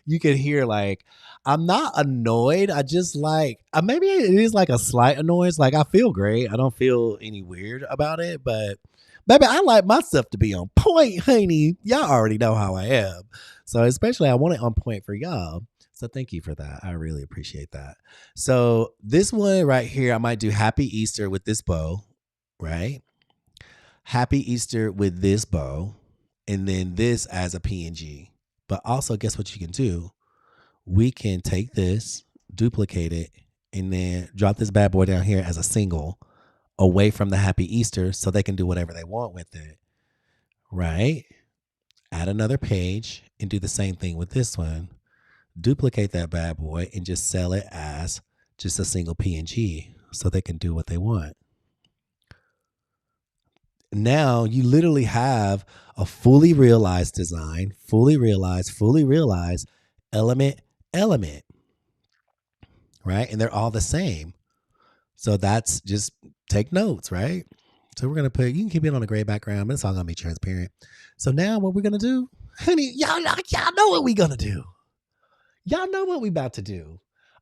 you could hear like I'm not annoyed. I just like maybe it is like a slight annoyance. Like I feel great. I don't feel any weird about it, but baby, I like my stuff to be on point, honey. Y'all already know how I am. So especially I want it on point for y'all. So thank you for that. I really appreciate that. So this one right here, I might do Happy Easter with this bow, right? Happy Easter with this bow, and then this as a PNG. But also, guess what you can do? We can take this, duplicate it, and then drop this bad boy down here as a single away from the Happy Easter so they can do whatever they want with it, right? Add another page and do the same thing with this one. Duplicate that bad boy and just sell it as just a single PNG so they can do what they want. Now you literally have a fully realized design, fully realized element, right? And they're all the same. So that's just take notes, right? So we're going to put, you can keep it on a gray background, but it's all going to be transparent. So now what we're going to do, honey, y'all know what we're going to do. Y'all know what we about to do.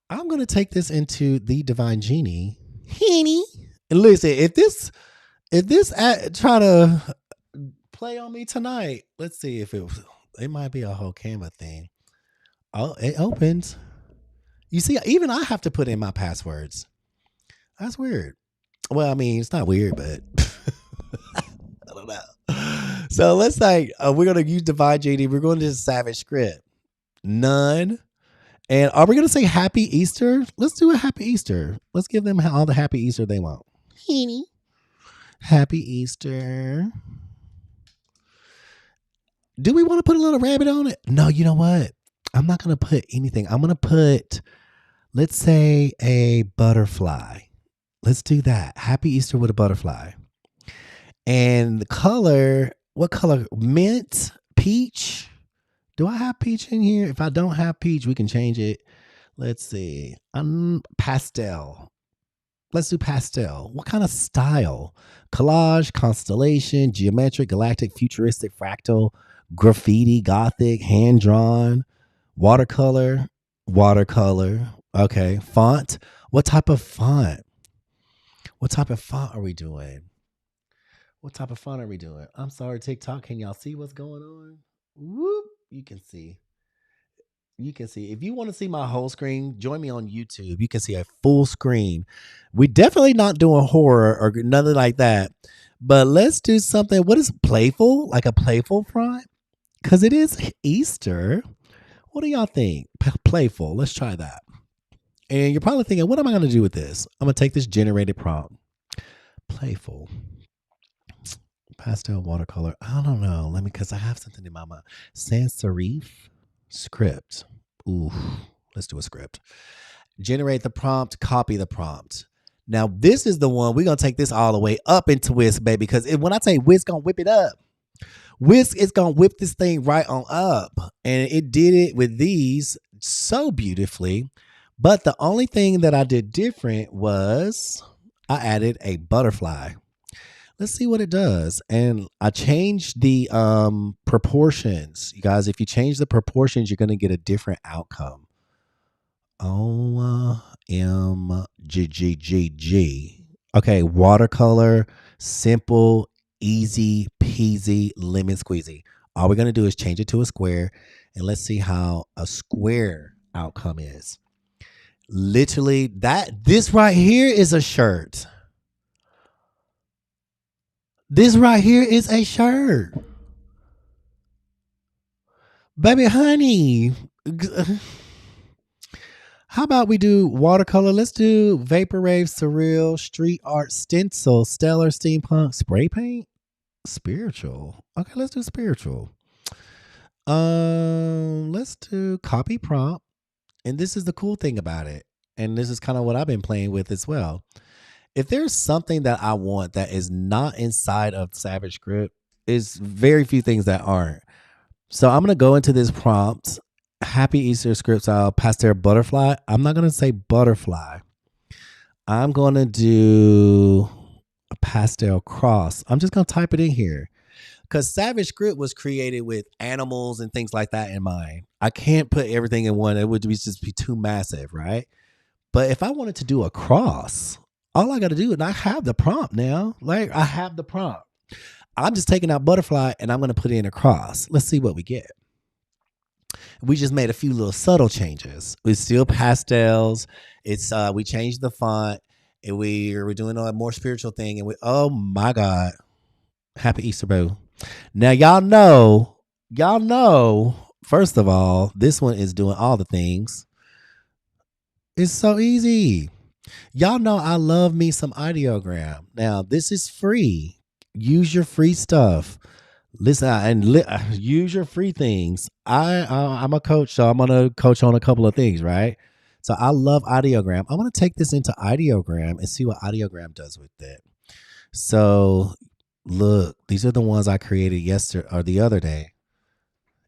I'm going to take this into the Divine Genie. Henny. And listen, if this try to play on me tonight, let's see if it might be a whole Canva thing. Oh, it opens. You see, even I have to put in my passwords. That's weird. Well, I mean, it's not weird, but I don't know. So let's say we're gonna use divine genie. We're going to savage script. None. And are we gonna say happy Easter? Let's do a happy Easter. Let's give them all the happy Easter they want. Happy Easter. Do we want to put a little rabbit on it? No, you know what? I'm not gonna put anything. I'm gonna put, let's say, a butterfly. Let's do that. Happy Easter with a butterfly. And the color, what color? Mint, peach. Do I have peach in here? If I don't have peach, we can change it. Let's see. Pastel. Let's do pastel. What kind of style? Collage, constellation, geometric, galactic, futuristic, fractal, graffiti, gothic, hand drawn, watercolor, watercolor. Okay. Font. What type of font? What type of font are we doing? What type of font are we doing? I'm sorry, TikTok. Can y'all see what's going on? Whoop. You can see. You can see. If you want to see my whole screen, join me on YouTube. You can see a full screen. We're definitely not doing horror or nothing like that. But let's do something. What is playful? Like a playful font? Because it is Easter. What do y'all think? Playful. Let's try that. And you're probably thinking, what am I going to do with this? I'm going to take this generated prompt. Playful. Pastel watercolor. I don't know. Because I have something in my mind. Sans serif script. Ooh, let's do a script. Generate the prompt, copy the prompt. Now, this is the one. We're going to take this all the way up into Whisk, baby. Because when I say Whisk, going to whip it up. Whisk is going to whip this thing right on up. And it did it with these so beautifully. But the only thing that I did different was I added a butterfly. Let's see what it does. And I changed the proportions. You guys, if you change the proportions, you're going to get a different outcome. OMGGG. Okay, watercolor, simple, easy peasy, lemon squeezy. All we're going to do is change it to a square. And let's see how a square outcome is. Literally, this right here is a shirt. This right here is a shirt. Baby honey. How about we do watercolor? Let's do vaporwave, surreal, street art, stencil, stellar, steampunk, spray paint, spiritual. Okay, let's do spiritual. Let's do copy prompt. And this is the cool thing about it. And this is kind of what I've been playing with as well. If there's something that I want that is not inside of Savage Script, is very few things that aren't. So I'm going to go into this prompt. Happy Easter script style, pastel butterfly. I'm not going to say butterfly. I'm going to do a pastel cross. I'm just going to type it in here. Because Savage Script was created with animals and things like that in mind. I can't put everything in one. It would just be too massive, right? But if I wanted to do a cross, all I got to do, and I have the prompt now. Like, I have the prompt. I'm just taking out butterfly and I'm going to put in a cross. Let's see what we get. We just made a few little subtle changes. It's still pastels. It's we changed the font. And we're doing a more spiritual thing. And oh my God. Happy Easter, boo. Now, y'all know, first of all, this one is doing all the things. It's so easy. Y'all know I love me some ideogram. Now, this is free. Use your free stuff. Listen and use your free things. I'm a coach, so I'm going to coach on a couple of things, right? So I love ideogram. I'm going to take this into ideogram and see what ideogram does with it. So look, these are the ones I created yesterday or the other day.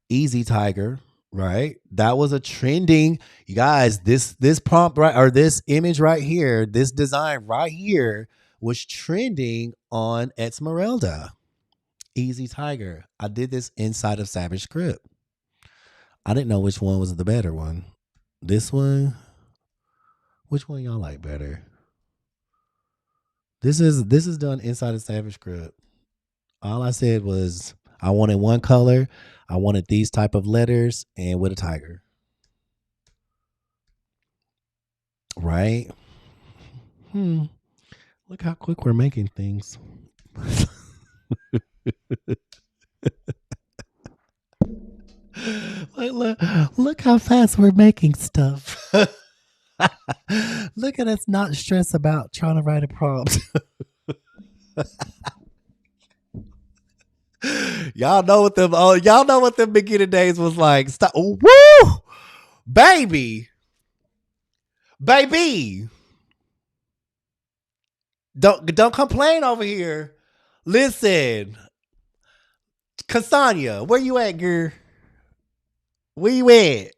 Easy Tiger, right? That was a trending, you guys, this prompt right, or this image right here, this design right here was trending on Esmeralda. Easy Tiger. I did this inside of Savage Script. I didn't know which one was the better one. This one. Which one y'all like better? This is done inside of Savage Script. All I said was I wanted one color. I wanted these type of letters and with a tiger. Right? Look how quick we're making things. Look, look how fast we're making stuff. Look at us not stress about trying to write a prompt. Y'all know what them. Oh, y'all know what them beginning days was like. Stop. Woo, baby, baby. Don't complain over here. Listen, Cassania, where you at, girl? Where you at?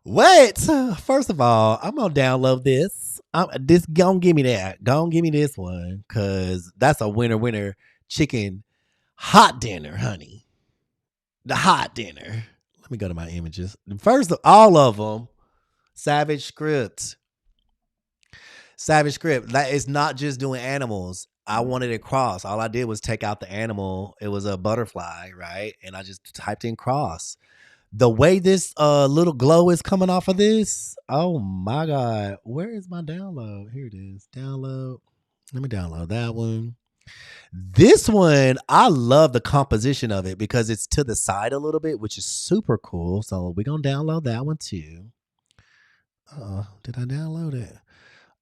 What? First of all, I'm gonna download this. This gonna give me that. Gonna give me this one, cause that's a winner chicken hot dinner, honey. The hot dinner. Let me go to my images. First of all of them, Savage Script. Savage Script. That is not just doing animals. I wanted it cross. All I did was take out the animal. It was a butterfly, right? And I just typed in cross. The way this little glow is coming off of this, oh my god. Where is my download? Here it is. Download. Let me download that one. This one, I love the composition of it because it's to the side a little bit, which is super cool. So we're gonna download that one too. Did I download it?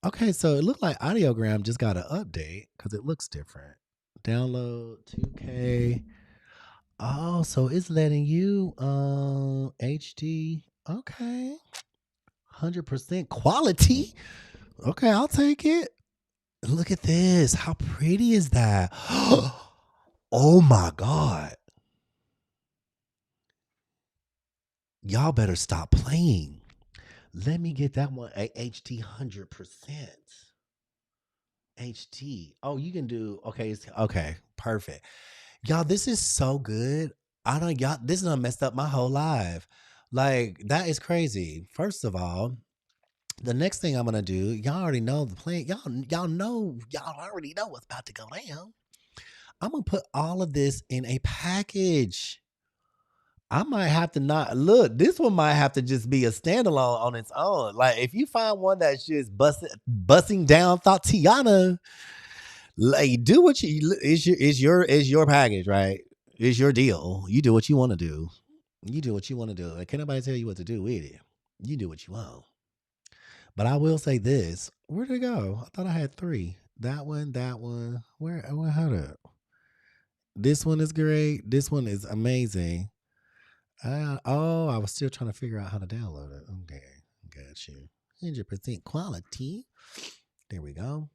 Okay, so it looked like Audiogram just got an update because it looks different. Download 2K. Oh, so it's letting you HD. Okay. 100% quality. Okay, I'll take it. Look at this. How pretty is that? Oh my god. Y'all better stop playing. Let me get that one at HD 100%. HD. Oh, you can do okay. Okay, perfect. Y'all, this is so good. I don't y'all. This done messed up my whole life. Like that is crazy. First of all, the next thing I'm gonna do, y'all already know the plan. Y'all already know what's about to go down. I'm gonna put all of this in a package. I might have to not look. This one might have to just be a standalone on its own. Like if you find one that's just busting down Tatiana, like do what you is your package, right? It's your deal. You do what you want to do. You do what you want to do. Like, can't nobody tell you what to do with it. You do what you want. But I will say this. Where did it go? I thought I had three. That one, that one. Where how to? This one is great. This one is amazing. I was still trying to figure out how to download it. Okay, got you. 100% quality. There we go.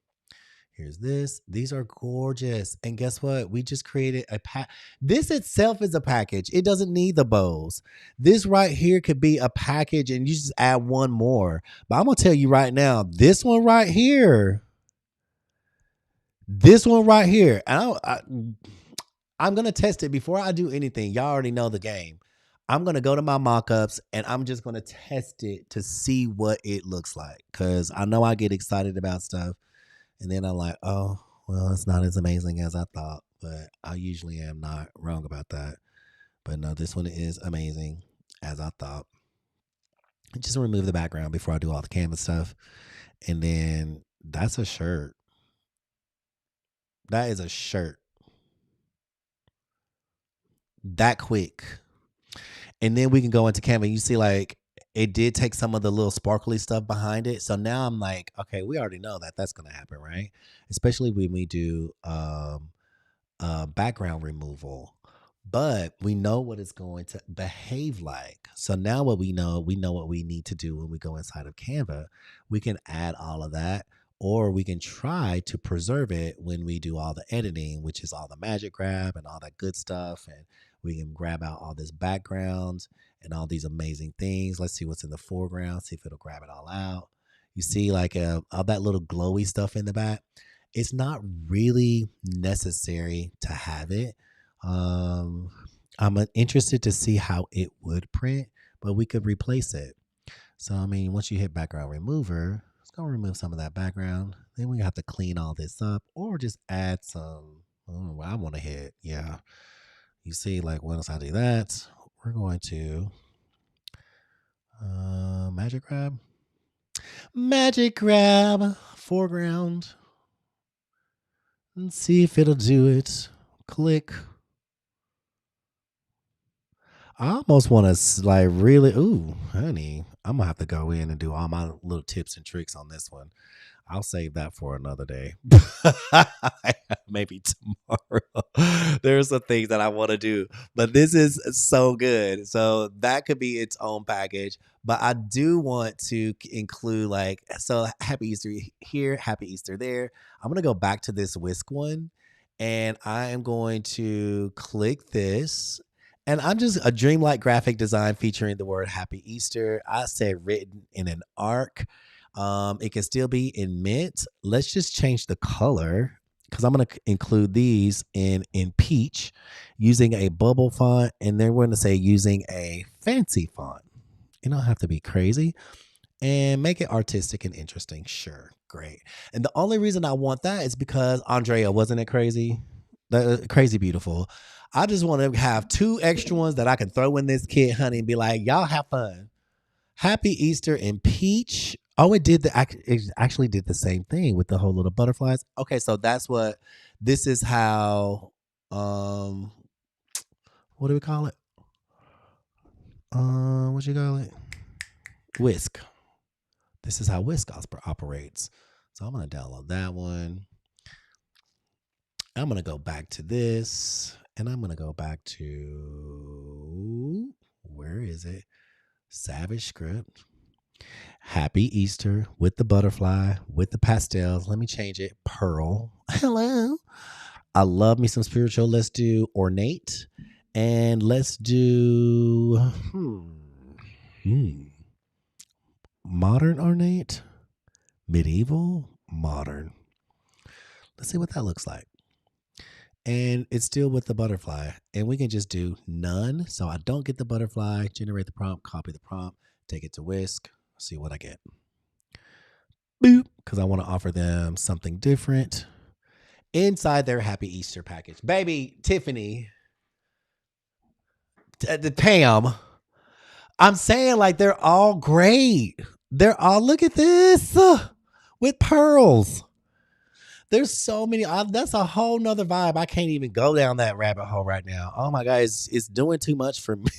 Here's this. These are gorgeous. And guess what? We just created a pack. This itself is a package. It doesn't need the bows. This right here could be a package and you just add one more. But I'm going to tell you right now, this one right here, I'm going to test it before I do anything. Y'all already know the game. I'm going to go to my mockups and I'm just going to test it to see what it looks like. Because I know I get excited about stuff. And then I'm like, oh, well, it's not as amazing as I thought. But I usually am not wrong about that. But no, this one is amazing as I thought. Just remove the background before I do all the canvas stuff. And then that's a shirt. That is a shirt. That quick. And then we can go into Canva. You see, like, it did take some of the little sparkly stuff behind it. So now I'm like, okay, we already know that that's going to happen, right? Especially when we do background removal. But we know what it's going to behave like. So now what we know what we need to do when we go inside of Canva. We can add all of that, or we can try to preserve it when we do all the editing, which is all the magic grab and all that good stuff. And we can grab out all this background and all these amazing things. Let's see what's in the foreground, see if it'll grab it all out. You see like all that little glowy stuff in the back. It's not really necessary to have it. I'm interested to see how it would print, but we could replace it. So, I mean, once you hit background remover, it's going to remove some of that background. Then we have to clean all this up or just add some. Oh, I want to hit. Yeah. You see, like, once I do that, we're going to magic grab foreground and see if it'll do it. Click. I almost want to like really. Ooh, honey, I'm gonna have to go in and do all my little tips and tricks on this one. I'll save that for another day. Maybe tomorrow. There's some things that I want to do, but this is so good. So that could be its own package. But I do want to include like so happy Easter here, happy Easter there. I'm gonna go back to this whisk one, and I am going to click this. And I'm just a dreamlike graphic design featuring the word Happy Easter. I said written in an arc. It can still be in mint. Let's just change the color because I'm going to include these in peach using a bubble font, and then we're going to say using a fancy font. You don't have to be crazy and make it artistic and interesting. Sure, great. And the only reason I want that is because Andrea, wasn't it crazy? Crazy beautiful. I just want to have two extra ones that I can throw in this kit, honey, and be like, y'all have fun. Happy Easter and peach. Oh, it actually did the same thing with the whole little butterflies. Okay, so that's what this is how um what do we call it? What you call it? Whisk. This is how Whisk operates. So I'm gonna download that one. I'm gonna go back to this, and I'm gonna go back to where is it? Savage Script. Happy Easter with the butterfly, with the pastels. Let me change it. Pearl. Hello. I love me some spiritual. Let's do ornate. And let's do modern ornate, medieval, modern. Let's see what that looks like. And it's still with the butterfly. And we can just do none. So I don't get the butterfly, generate the prompt, copy the prompt, take it to Whisk, see what I get. Boop. Because I want to offer them something different inside their Happy Easter package. Baby, Tiffany, the Pam, I'm saying like they're all great. They're all, look at this with pearls. There's so many. That's a whole nother vibe. I can't even go down that rabbit hole right now. Oh my God, it's doing too much for me.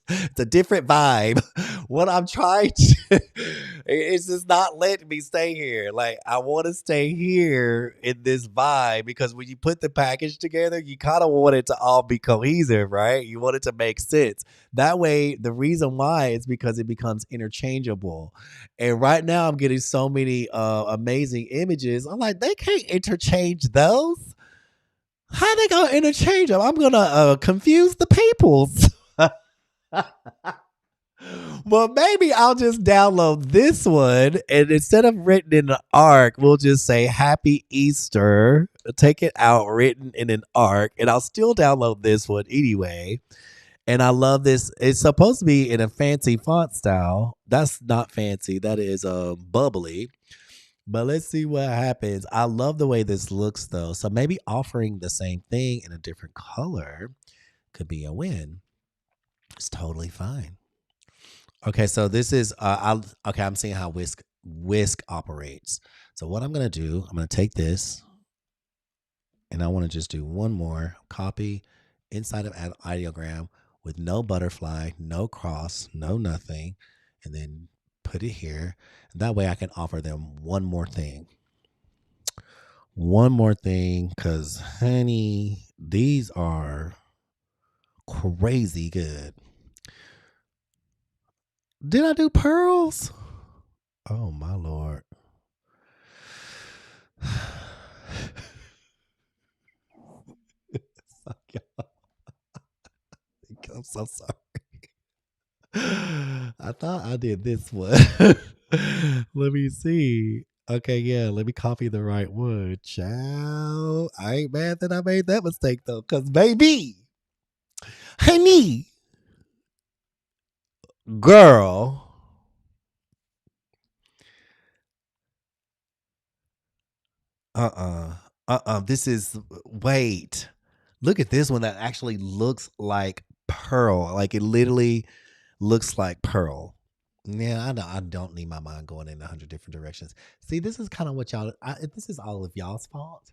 It's a different vibe. What I'm trying to, it's just not letting me stay here. Like I want to stay here in this vibe because when you put the package together, you kind of want it to all be cohesive, right? You want it to make sense. That way, the reason why is because it becomes interchangeable. And right now, I'm getting so many amazing images. I'm like, they can't interchange those. How they gonna interchange them? I'm gonna confuse the peoples. Well, maybe I'll just download this one, and instead of written in an arc, we'll just say Happy Easter. Take it out written in an arc, and I'll still download this one anyway. And I love this. It's supposed to be in a fancy font style. That's not fancy. That is bubbly. But let's see what happens. I love the way this looks though. So maybe offering the same thing in a different color could be a win. It's totally fine. Okay, so this is I'm seeing how Whisk operates. So what I'm gonna do, I'm gonna take this and I want to just do one more copy inside of an ideogram with no butterfly, no cross, no nothing, and then put it here. And that way I can offer them one more thing. One more thing, because honey, these are crazy good. Did I do pearls? Oh my Lord. Fuck y'all. I'm so sorry. I thought I did this one. Let me see. Okay, yeah, let me copy the right one. Ciao. I ain't mad that I made that mistake though, because baby, honey, girl. This is wait. Look at this one that actually looks like pearl. Like it literally looks like pearl. Yeah, I don't need my mind going in 100 different directions. See, this is kind of what y'all. This is all of y'all's fault.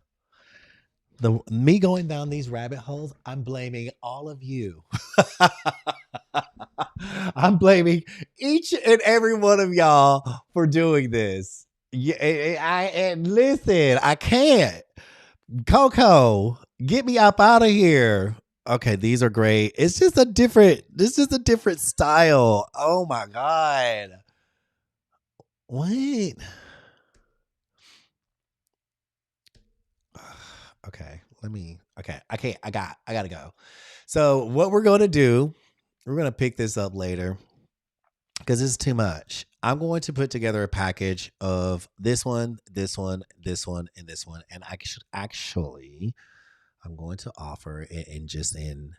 The me going down these rabbit holes, I'm blaming all of you. I'm blaming each and every one of y'all for doing this. Yeah, and listen, I can't. Coco, get me up out of here. Okay, these are great. It's just a different. This is a different style. Oh my god. Wait. Okay, let me. Okay, I can't. I gotta go. So what we're gonna do? We're gonna pick this up later because it's too much. I'm going to put together a package of this one, this one, this one, and this one, and I should actually. I'm going to offer it in just in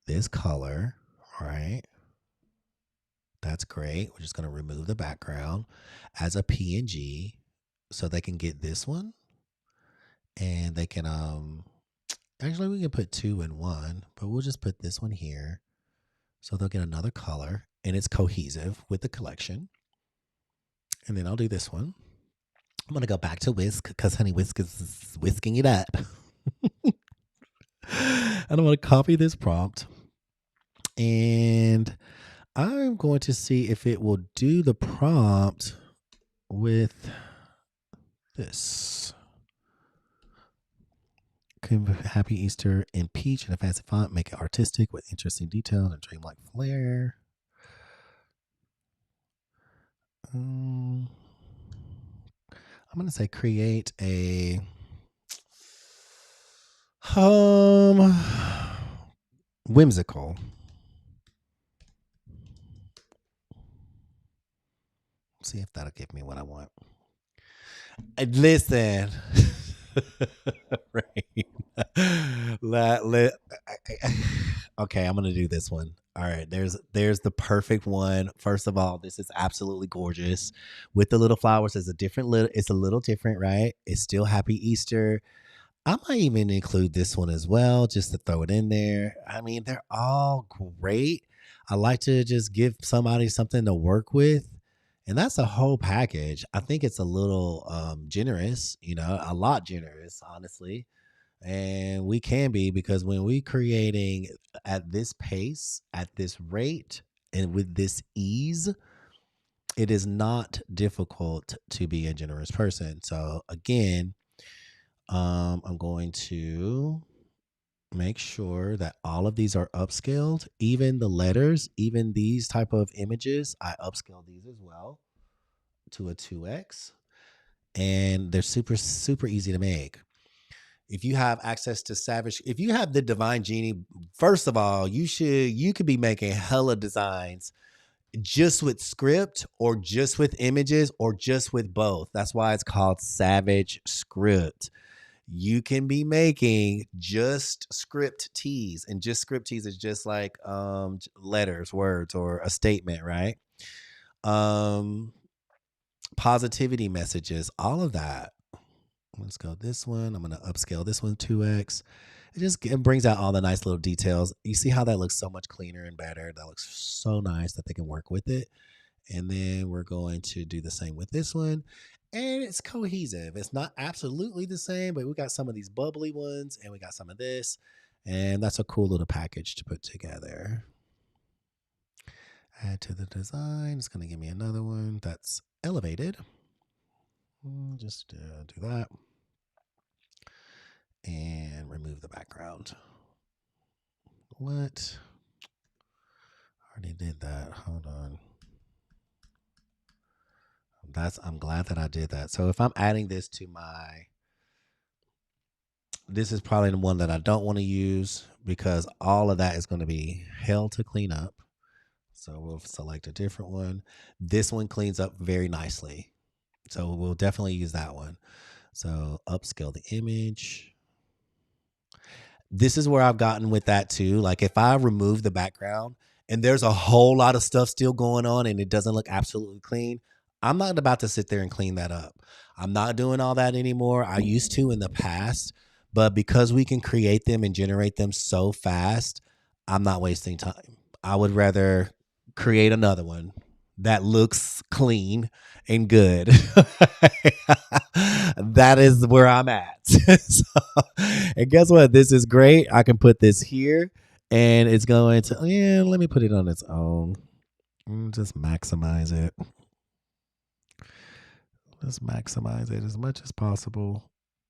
this color. All right. That's great. We're just going to remove the background as a PNG so they can get this one. And they can actually we can put two in one, but we'll just put this one here. So they'll get another color and it's cohesive with the collection. And then I'll do this one. I'm going to go back to Whisk because Honey Whisk is whisking it up. And I'm going to copy this prompt. And I'm going to see if it will do the prompt with this. Happy Easter in peach and a fancy font. Make it artistic with interesting details and dreamlike flair. I'm going to say create a whimsical. See if that'll give me what I want. Listen. Right. Okay, I'm gonna do this one. All right, there's the perfect one. First of all, this is absolutely gorgeous with the little flowers. It's a little different, right? It's still Happy Easter. I might even include this one as well, just to throw it in there. I mean, they're all great. I like to just give somebody something to work with. And that's a whole package. I think it's a little generous, a lot generous, honestly. And we can be because when we creating at this pace, at this rate, and with this ease, it is not difficult to be a generous person. So again, I'm going to make sure that all of these are upscaled, even the letters, even these type of images. I upscale these as well to a 2x, and they're super, super easy to make. If you have access to Savage, if you have the Divine Genie, first of all, you could be making hella designs just with script or just with images or just with both. That's why it's called Savage Script. You can be making just script teas, and just script teas is just like letters, words, or a statement, right? Positivity messages, all of that. Let's go this one. I'm going to upscale this one 2x. It brings out all the nice little details. You see how that looks so much cleaner and better. That looks so nice that they can work with it. And then we're going to do the same with this one. And it's cohesive. It's not absolutely the same, but we got some of these bubbly ones and we got some of this. And that's a cool little package to put together. Add to the design. It's going to give me another one that's elevated. Just do that. And remove the background. What? I already did that. Hold on. I'm glad that I did that. So if I'm adding this to this is probably the one that I don't want to use because all of that is going to be hell to clean up. So we'll select a different one. This one cleans up very nicely. So we'll definitely use that one. So upscale the image. This is where I've gotten with that too. Like if I remove the background and there's a whole lot of stuff still going on and it doesn't look absolutely clean, I'm not about to sit there and clean that up. I'm not doing all that anymore. I used to in the past, but because we can create them and generate them so fast, I'm not wasting time. I would rather create another one, that looks clean and good. That is where I'm at. So, and guess what? This is great. I can put this here and it's going to, yeah, let me put it on its own. Just maximize it. Let's maximize it as much as possible.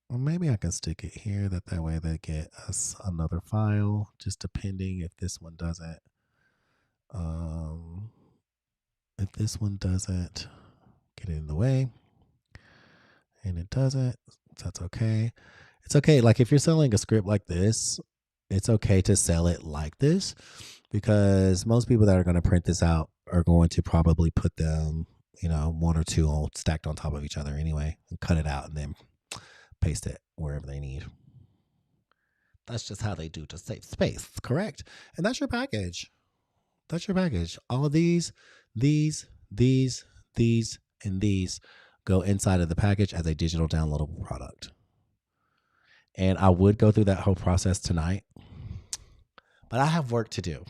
Or maybe I can stick it here that way they get us another file, just depending if this one doesn't. Um, if this one doesn't get in the way, and it doesn't, that's okay. It's okay. Like if you're selling a script like this, it's okay to sell it like this because most people that are going to print this out are going to probably put them, one or two all stacked on top of each other anyway, and cut it out and then paste it wherever they need. That's just how they do to save space, correct? And that's your package. That's your package. All of these, these, and these go inside of the package as a digital downloadable product. And I would go through that whole process tonight, but I have work to do.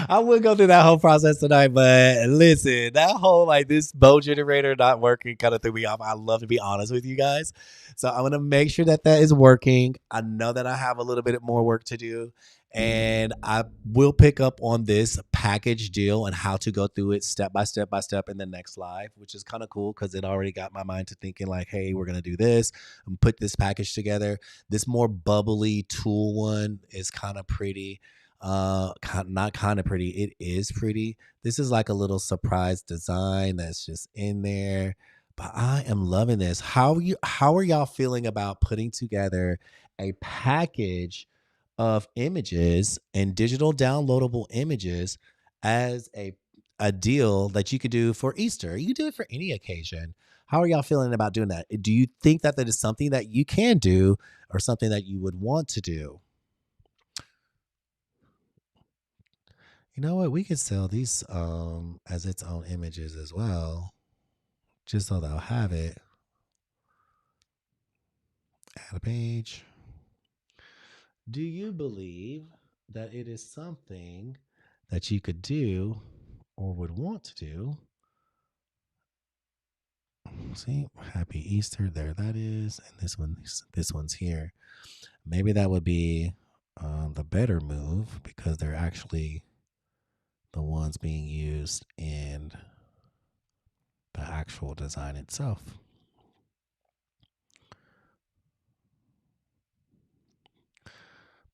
I would go through that whole process tonight, but listen, that whole this bow generator not working kind of threw me off. I love to be honest with you guys. So I'm going to make sure that is working. I know that I have a little bit more work to do. And I will pick up on this package deal and how to go through it step by step in the next live, which is kind of cool because it already got my mind to thinking hey, we're going to do this and put this package together. This more bubbly tool one is kind of pretty. Not kind of pretty. It is pretty. This is like a little surprise design that's just in there. But I am loving this. How are y'all feeling about putting together a package of images and digital downloadable images as a deal that you could do for Easter? You can do it for any occasion. How are y'all feeling about doing that? Do you think that is something that you can do or something that you would want to do? You know what? We could sell these as its own images as well, just so they'll have it. Add a page. Do you believe that it is something that you could do or would want to do? See, Happy Easter. There that is. And this one's here. Maybe that would be the better move because they're actually the ones being used in the actual design itself.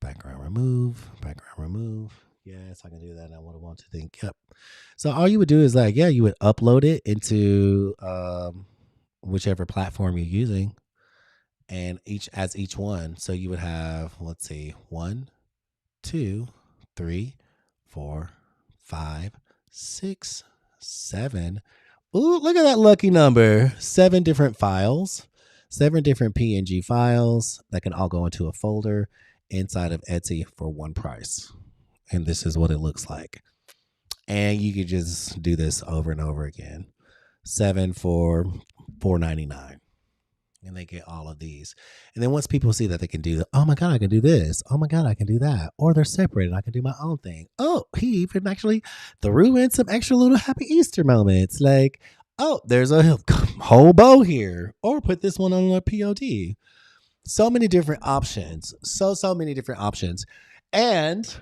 Background remove. Yes, I can do that. And I would want to think. Yep. So all you would do is you would upload it into whichever platform you're using, and each one. So you would have, let's see, 1, 2, 3, 4, 5, 6, 7. Ooh, look at that lucky number. 7 different files, 7 different PNG files that can all go into a folder inside of Etsy for one price. And this is what it looks like. And you could just do this over and over again. 7 for $4.99. And they get all of these. And then once people see that they can do, oh my God, I can do this. Oh my God, I can do that. Or they're separate and I can do my own thing. Oh, he even actually threw in some extra little Happy Easter moments. Oh, there's a whole bow here. Or put this one on a POD. So many different options. So many different options. And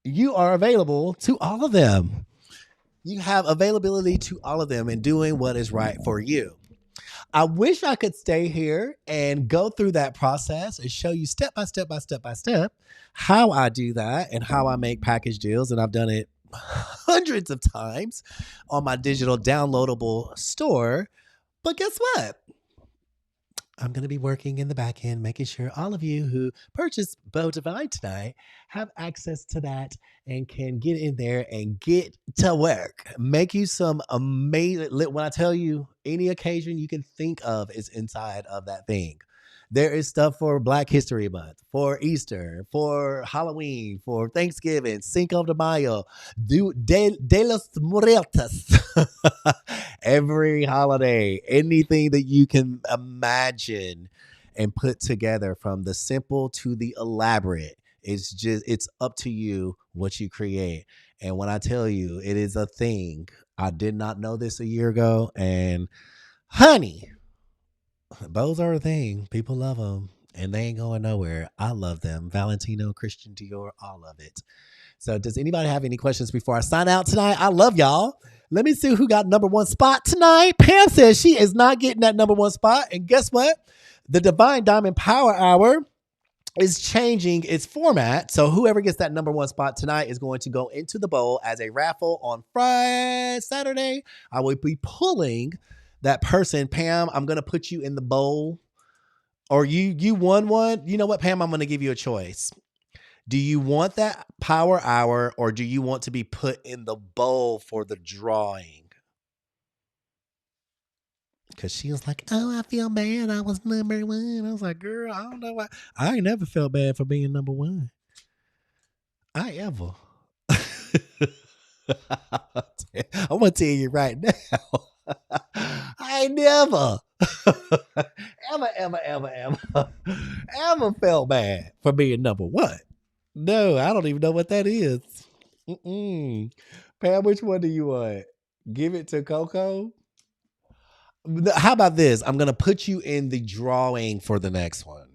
you are available to all of them. You have availability to all of them and doing what is right for you. I wish I could stay here and go through that process and show you step by step how I do that and how I make package deals. And I've done it hundreds of times on my digital downloadable store. But guess what? I'm going to be working in the back end, making sure all of you who purchase Bow Divine tonight have access to that and can get in there and get to work. Make you some amazing, when I tell you any occasion you can think of is inside of that thing. There is stuff for Black History Month, for Easter, for Halloween, for Thanksgiving, Cinco de Mayo, de los Muertos. Every holiday, anything that you can imagine and put together from the simple to the elaborate. It's up to you what you create. And when I tell you it is a thing, I did not know this a year ago. And honey, bows are a thing. People love them and they ain't going nowhere. I love them. Valentino, Christian Dior, all of it. So does anybody have any questions before I sign out tonight? I love y'all. Let me see who got number one spot tonight. Pam says she is not getting that number one spot. And guess what? The Divine Diamond Power Hour is changing its format. So whoever gets that number one spot tonight is going to go into the bowl as a raffle on Saturday. I will be pulling that person. Pam, I'm going to put you in the bowl. Or you won one. You know what, Pam? I'm going to give you a choice. Do you want that power hour or do you want to be put in the bowl for the drawing? Because she was like, oh, I feel bad. I was number one. I was like, girl, I don't know why. I ain't never felt bad for being number one. I ever. I'm going to tell you right now. I ain't never, ever felt bad for being number one. No, I don't even know what that is. Mm-mm. Pam, which one do you want? Give it to Coco? How about this? I'm going to put you in the drawing for the next one.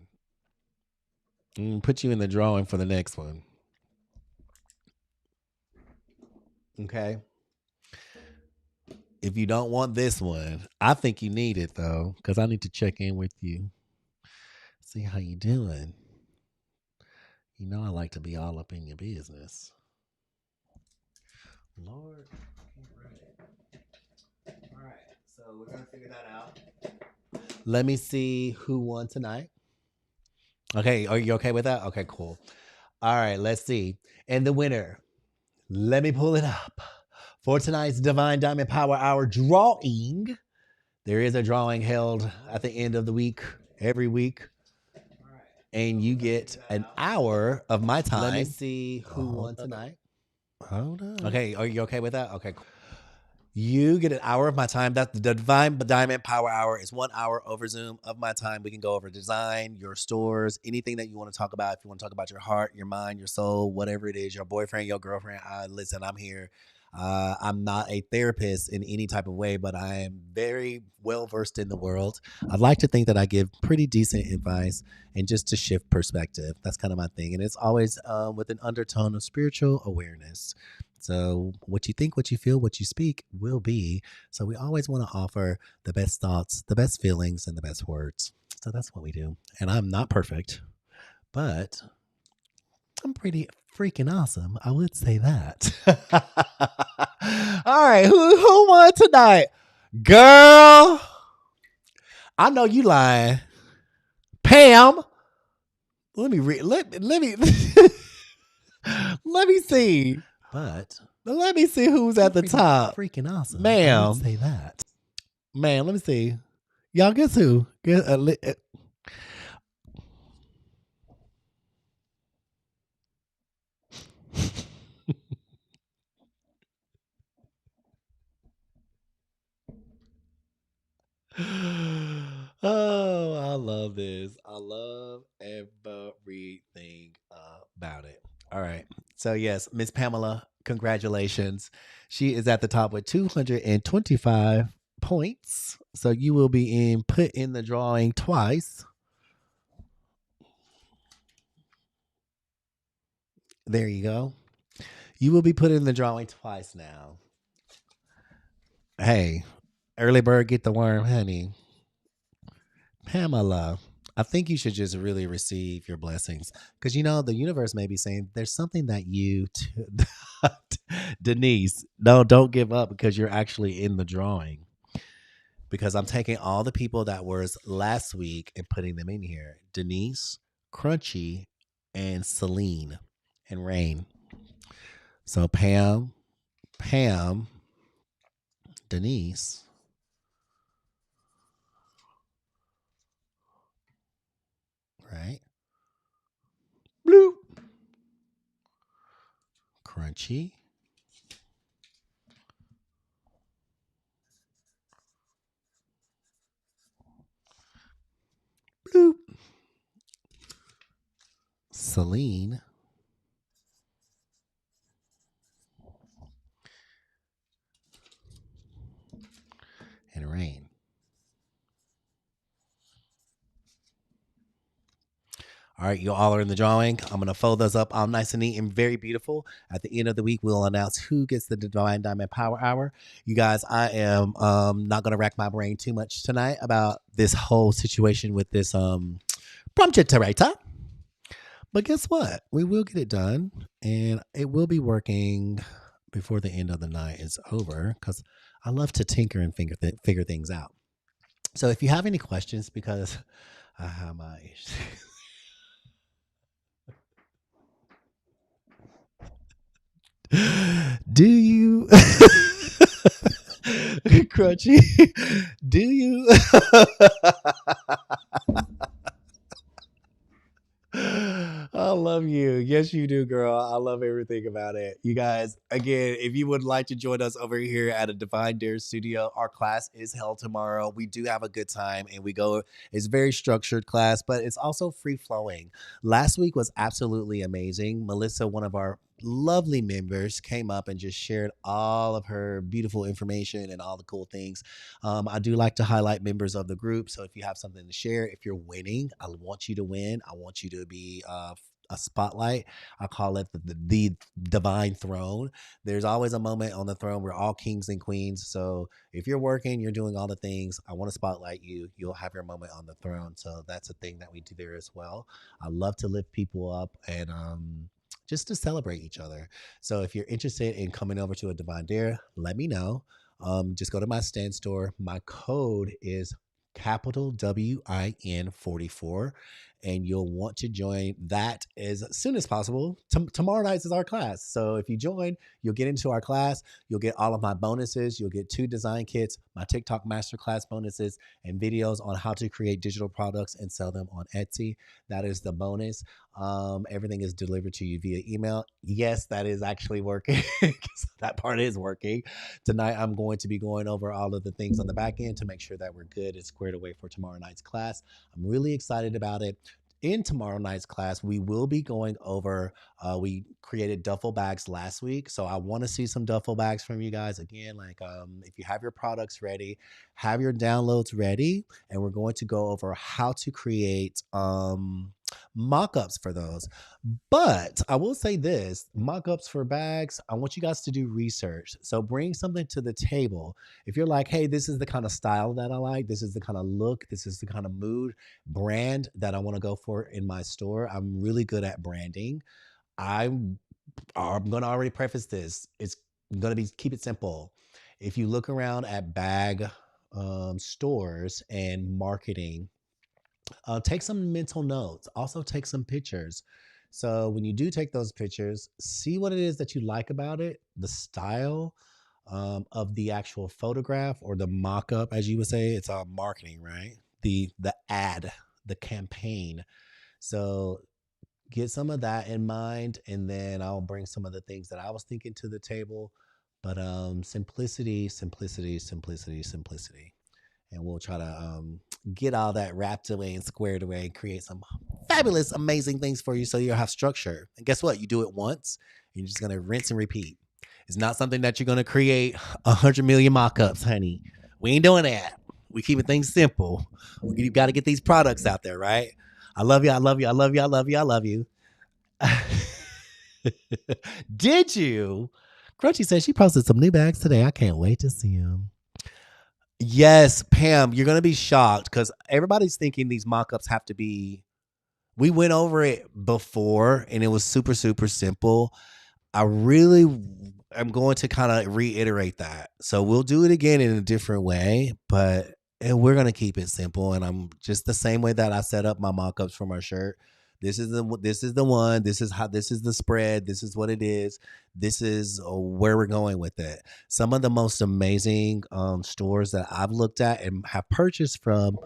Put you in the drawing for the next one. Okay. If you don't want this one, I think you need it though, because I need to check in with you. See how you doing. You know I like to be all up in your business. Lord. All right. So we're going to figure that out. Let me see who won tonight. Okay. Are you okay with that? Okay, cool. All right. Let's see. And the winner, let me pull it up. For tonight's Divine Diamond Power Hour drawing, there is a drawing held at the end of the week, every week. And you get an hour of my time. Let me see who won tonight. Hold on. Okay. Are you okay with that? Okay, cool. You get an hour of my time. That's the Divine Diamond Power Hour is 1 hour over Zoom of my time. We can go over design, your stores, anything that you want to talk about. If you want to talk about your heart, your mind, your soul, whatever it is, your boyfriend, your girlfriend. Listen, I'm here. I'm not a therapist in any type of way, but I am very well versed in the world. I'd like to think that I give pretty decent advice and just to shift perspective. That's kind of my thing. And it's always with an undertone of spiritual awareness. So what you think, what you feel, what you speak will be. So we always want to offer the best thoughts, the best feelings, and the best words. So that's what we do. And I'm not perfect, but I'm pretty freaking awesome. I would say that. All right. Who won tonight? Girl, I know you lying. Pam. Let me let me let me see. But let me see who's at the top. Freaking awesome. Ma'am. I would say that. Man, let me see. Y'all guess who? Oh, I love this. I love everything about it. All right. So, yes, Miss Pamela, congratulations. She is at the top with 225 points. So, you will be put in the drawing twice. There you go. You will be put in the drawing twice now. Hey, early bird get the worm, honey. Pamela, I think you should just really receive your blessings because the universe may be saying there's something that Denise, no, don't give up because you're actually in the drawing. Because I'm taking all the people that were last week and putting them in here. Denise, Crunchy, and Celine and Rain. So Pam, Denise, right? Bloop. Crunchy. Bloop. Celine. All right, you all are in the drawing. I'm gonna fold those up all nice and neat and very beautiful. At the end of the week, we'll announce who gets the Divine Diamond Power Hour. You guys, I am not gonna rack my brain too much tonight about this whole situation with this prompt generator. But guess what? We will get it done, and it will be working before the end of the night is over because I love to tinker and figure things out. So if you have any questions, because I have my do you crunchy? Do you I love you. Yes, you do, girl. I love everything about it. You guys, again, if you would like to join us over here at a Divine Dare Studio, our class is held tomorrow. We do have a good time and we go, it's very structured class, but it's also free flowing. Last week was absolutely amazing. Melissa, one of our lovely members, came up and just shared all of her beautiful information and all the cool things. I do like to highlight members of the group. So if you have something to share, if you're winning, I want you to win. I want you to be a spotlight. I call it the divine throne. There's always a moment on the throne. We're all kings and queens. So if you're working, you're doing all the things. I want to spotlight you. You'll have your moment on the throne. So that's a thing that we do there as well. I love to lift people up and just to celebrate each other. So if you're interested in coming over to a Divine Dare, let me know. Just go to my stand store. My code is capital WIN 44, and you'll want to join that as soon as possible. Tomorrow night is our class. So if you join, you'll get into our class. You'll get all of my bonuses. You'll get 2 design kits, my TikTok masterclass bonuses, and videos on how to create digital products and sell them on Etsy. That is the bonus. Everything is delivered to you via email. Yes, that is actually working. That part is working. Tonight, I'm going to be going over all of the things on the back end to make sure that we're good and squared away for tomorrow night's class. I'm really excited about it. In tomorrow night's class, we will be going over, we created duffel bags last week. So I want to see some duffel bags from you guys. Again, like if you have your products ready, have your downloads ready, and we're going to go over how to create mock-ups for those. But I will say this, mock-ups for bags, I want you guys to do research. So bring something to the table. If you're like, hey, this is the kind of style that I like, this is the kind of look, this is the kind of mood, brand that I want to go for in my store. I'm really good at branding. I'm going to already preface this. It's going to be keep it simple. If you look around at bag stores and marketing, take some mental notes. Also, take some pictures. So when you do take those pictures, see what it is that you like about it, the style of the actual photograph or the mock-up, as you would say. It's all marketing, right? The ad, the campaign. So get some of that in mind, and then I'll bring some of the things that I was thinking to the table. But simplicity, simplicity, simplicity, simplicity, and we'll try to get all that wrapped away and squared away and create some fabulous, amazing things for you so you'll have structure. And guess what? You do it once, you're just going to rinse and repeat. It's not something that you're going to create 100 million mock-ups, honey. We ain't doing that. We keeping things simple. You got to get these products out there, right? I love you. I love you. I love you. I love you. I love you. Did you? Crunchy said she posted some new bags today. I can't wait to see them. Yes, Pam, you're going to be shocked because everybody's thinking these mock-ups have to be. We went over it before and it was super, super simple. I really am going to kind of reiterate that. So we'll do it again in a different way, but and we're going to keep it simple. And I'm just the same way that I set up my mock-ups for my shirt. This is the one. This is how. This is the spread. This is what it is. This is where we're going with it. Some of the most amazing stores that I've looked at and have purchased from,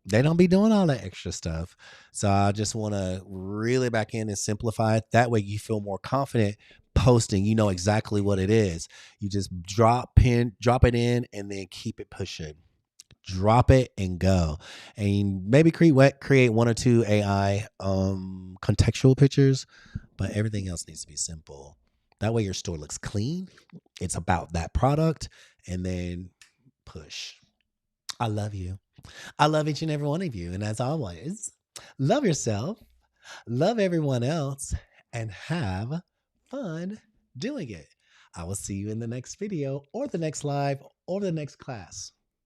they don't be doing all that extra stuff. So I just want to really back in and simplify it. That way you feel more confident posting. You know exactly what it is. You just drop it in, and then keep it pushing. Drop it and go, and maybe create 1 or 2 AI contextual pictures, but everything else needs to be simple. That way your store looks clean. It's about that product, and then push. I love you. I love each and every one of you, and as always, Love yourself, love everyone else, and have fun doing it. I will see you in the next video or the next live or the next class.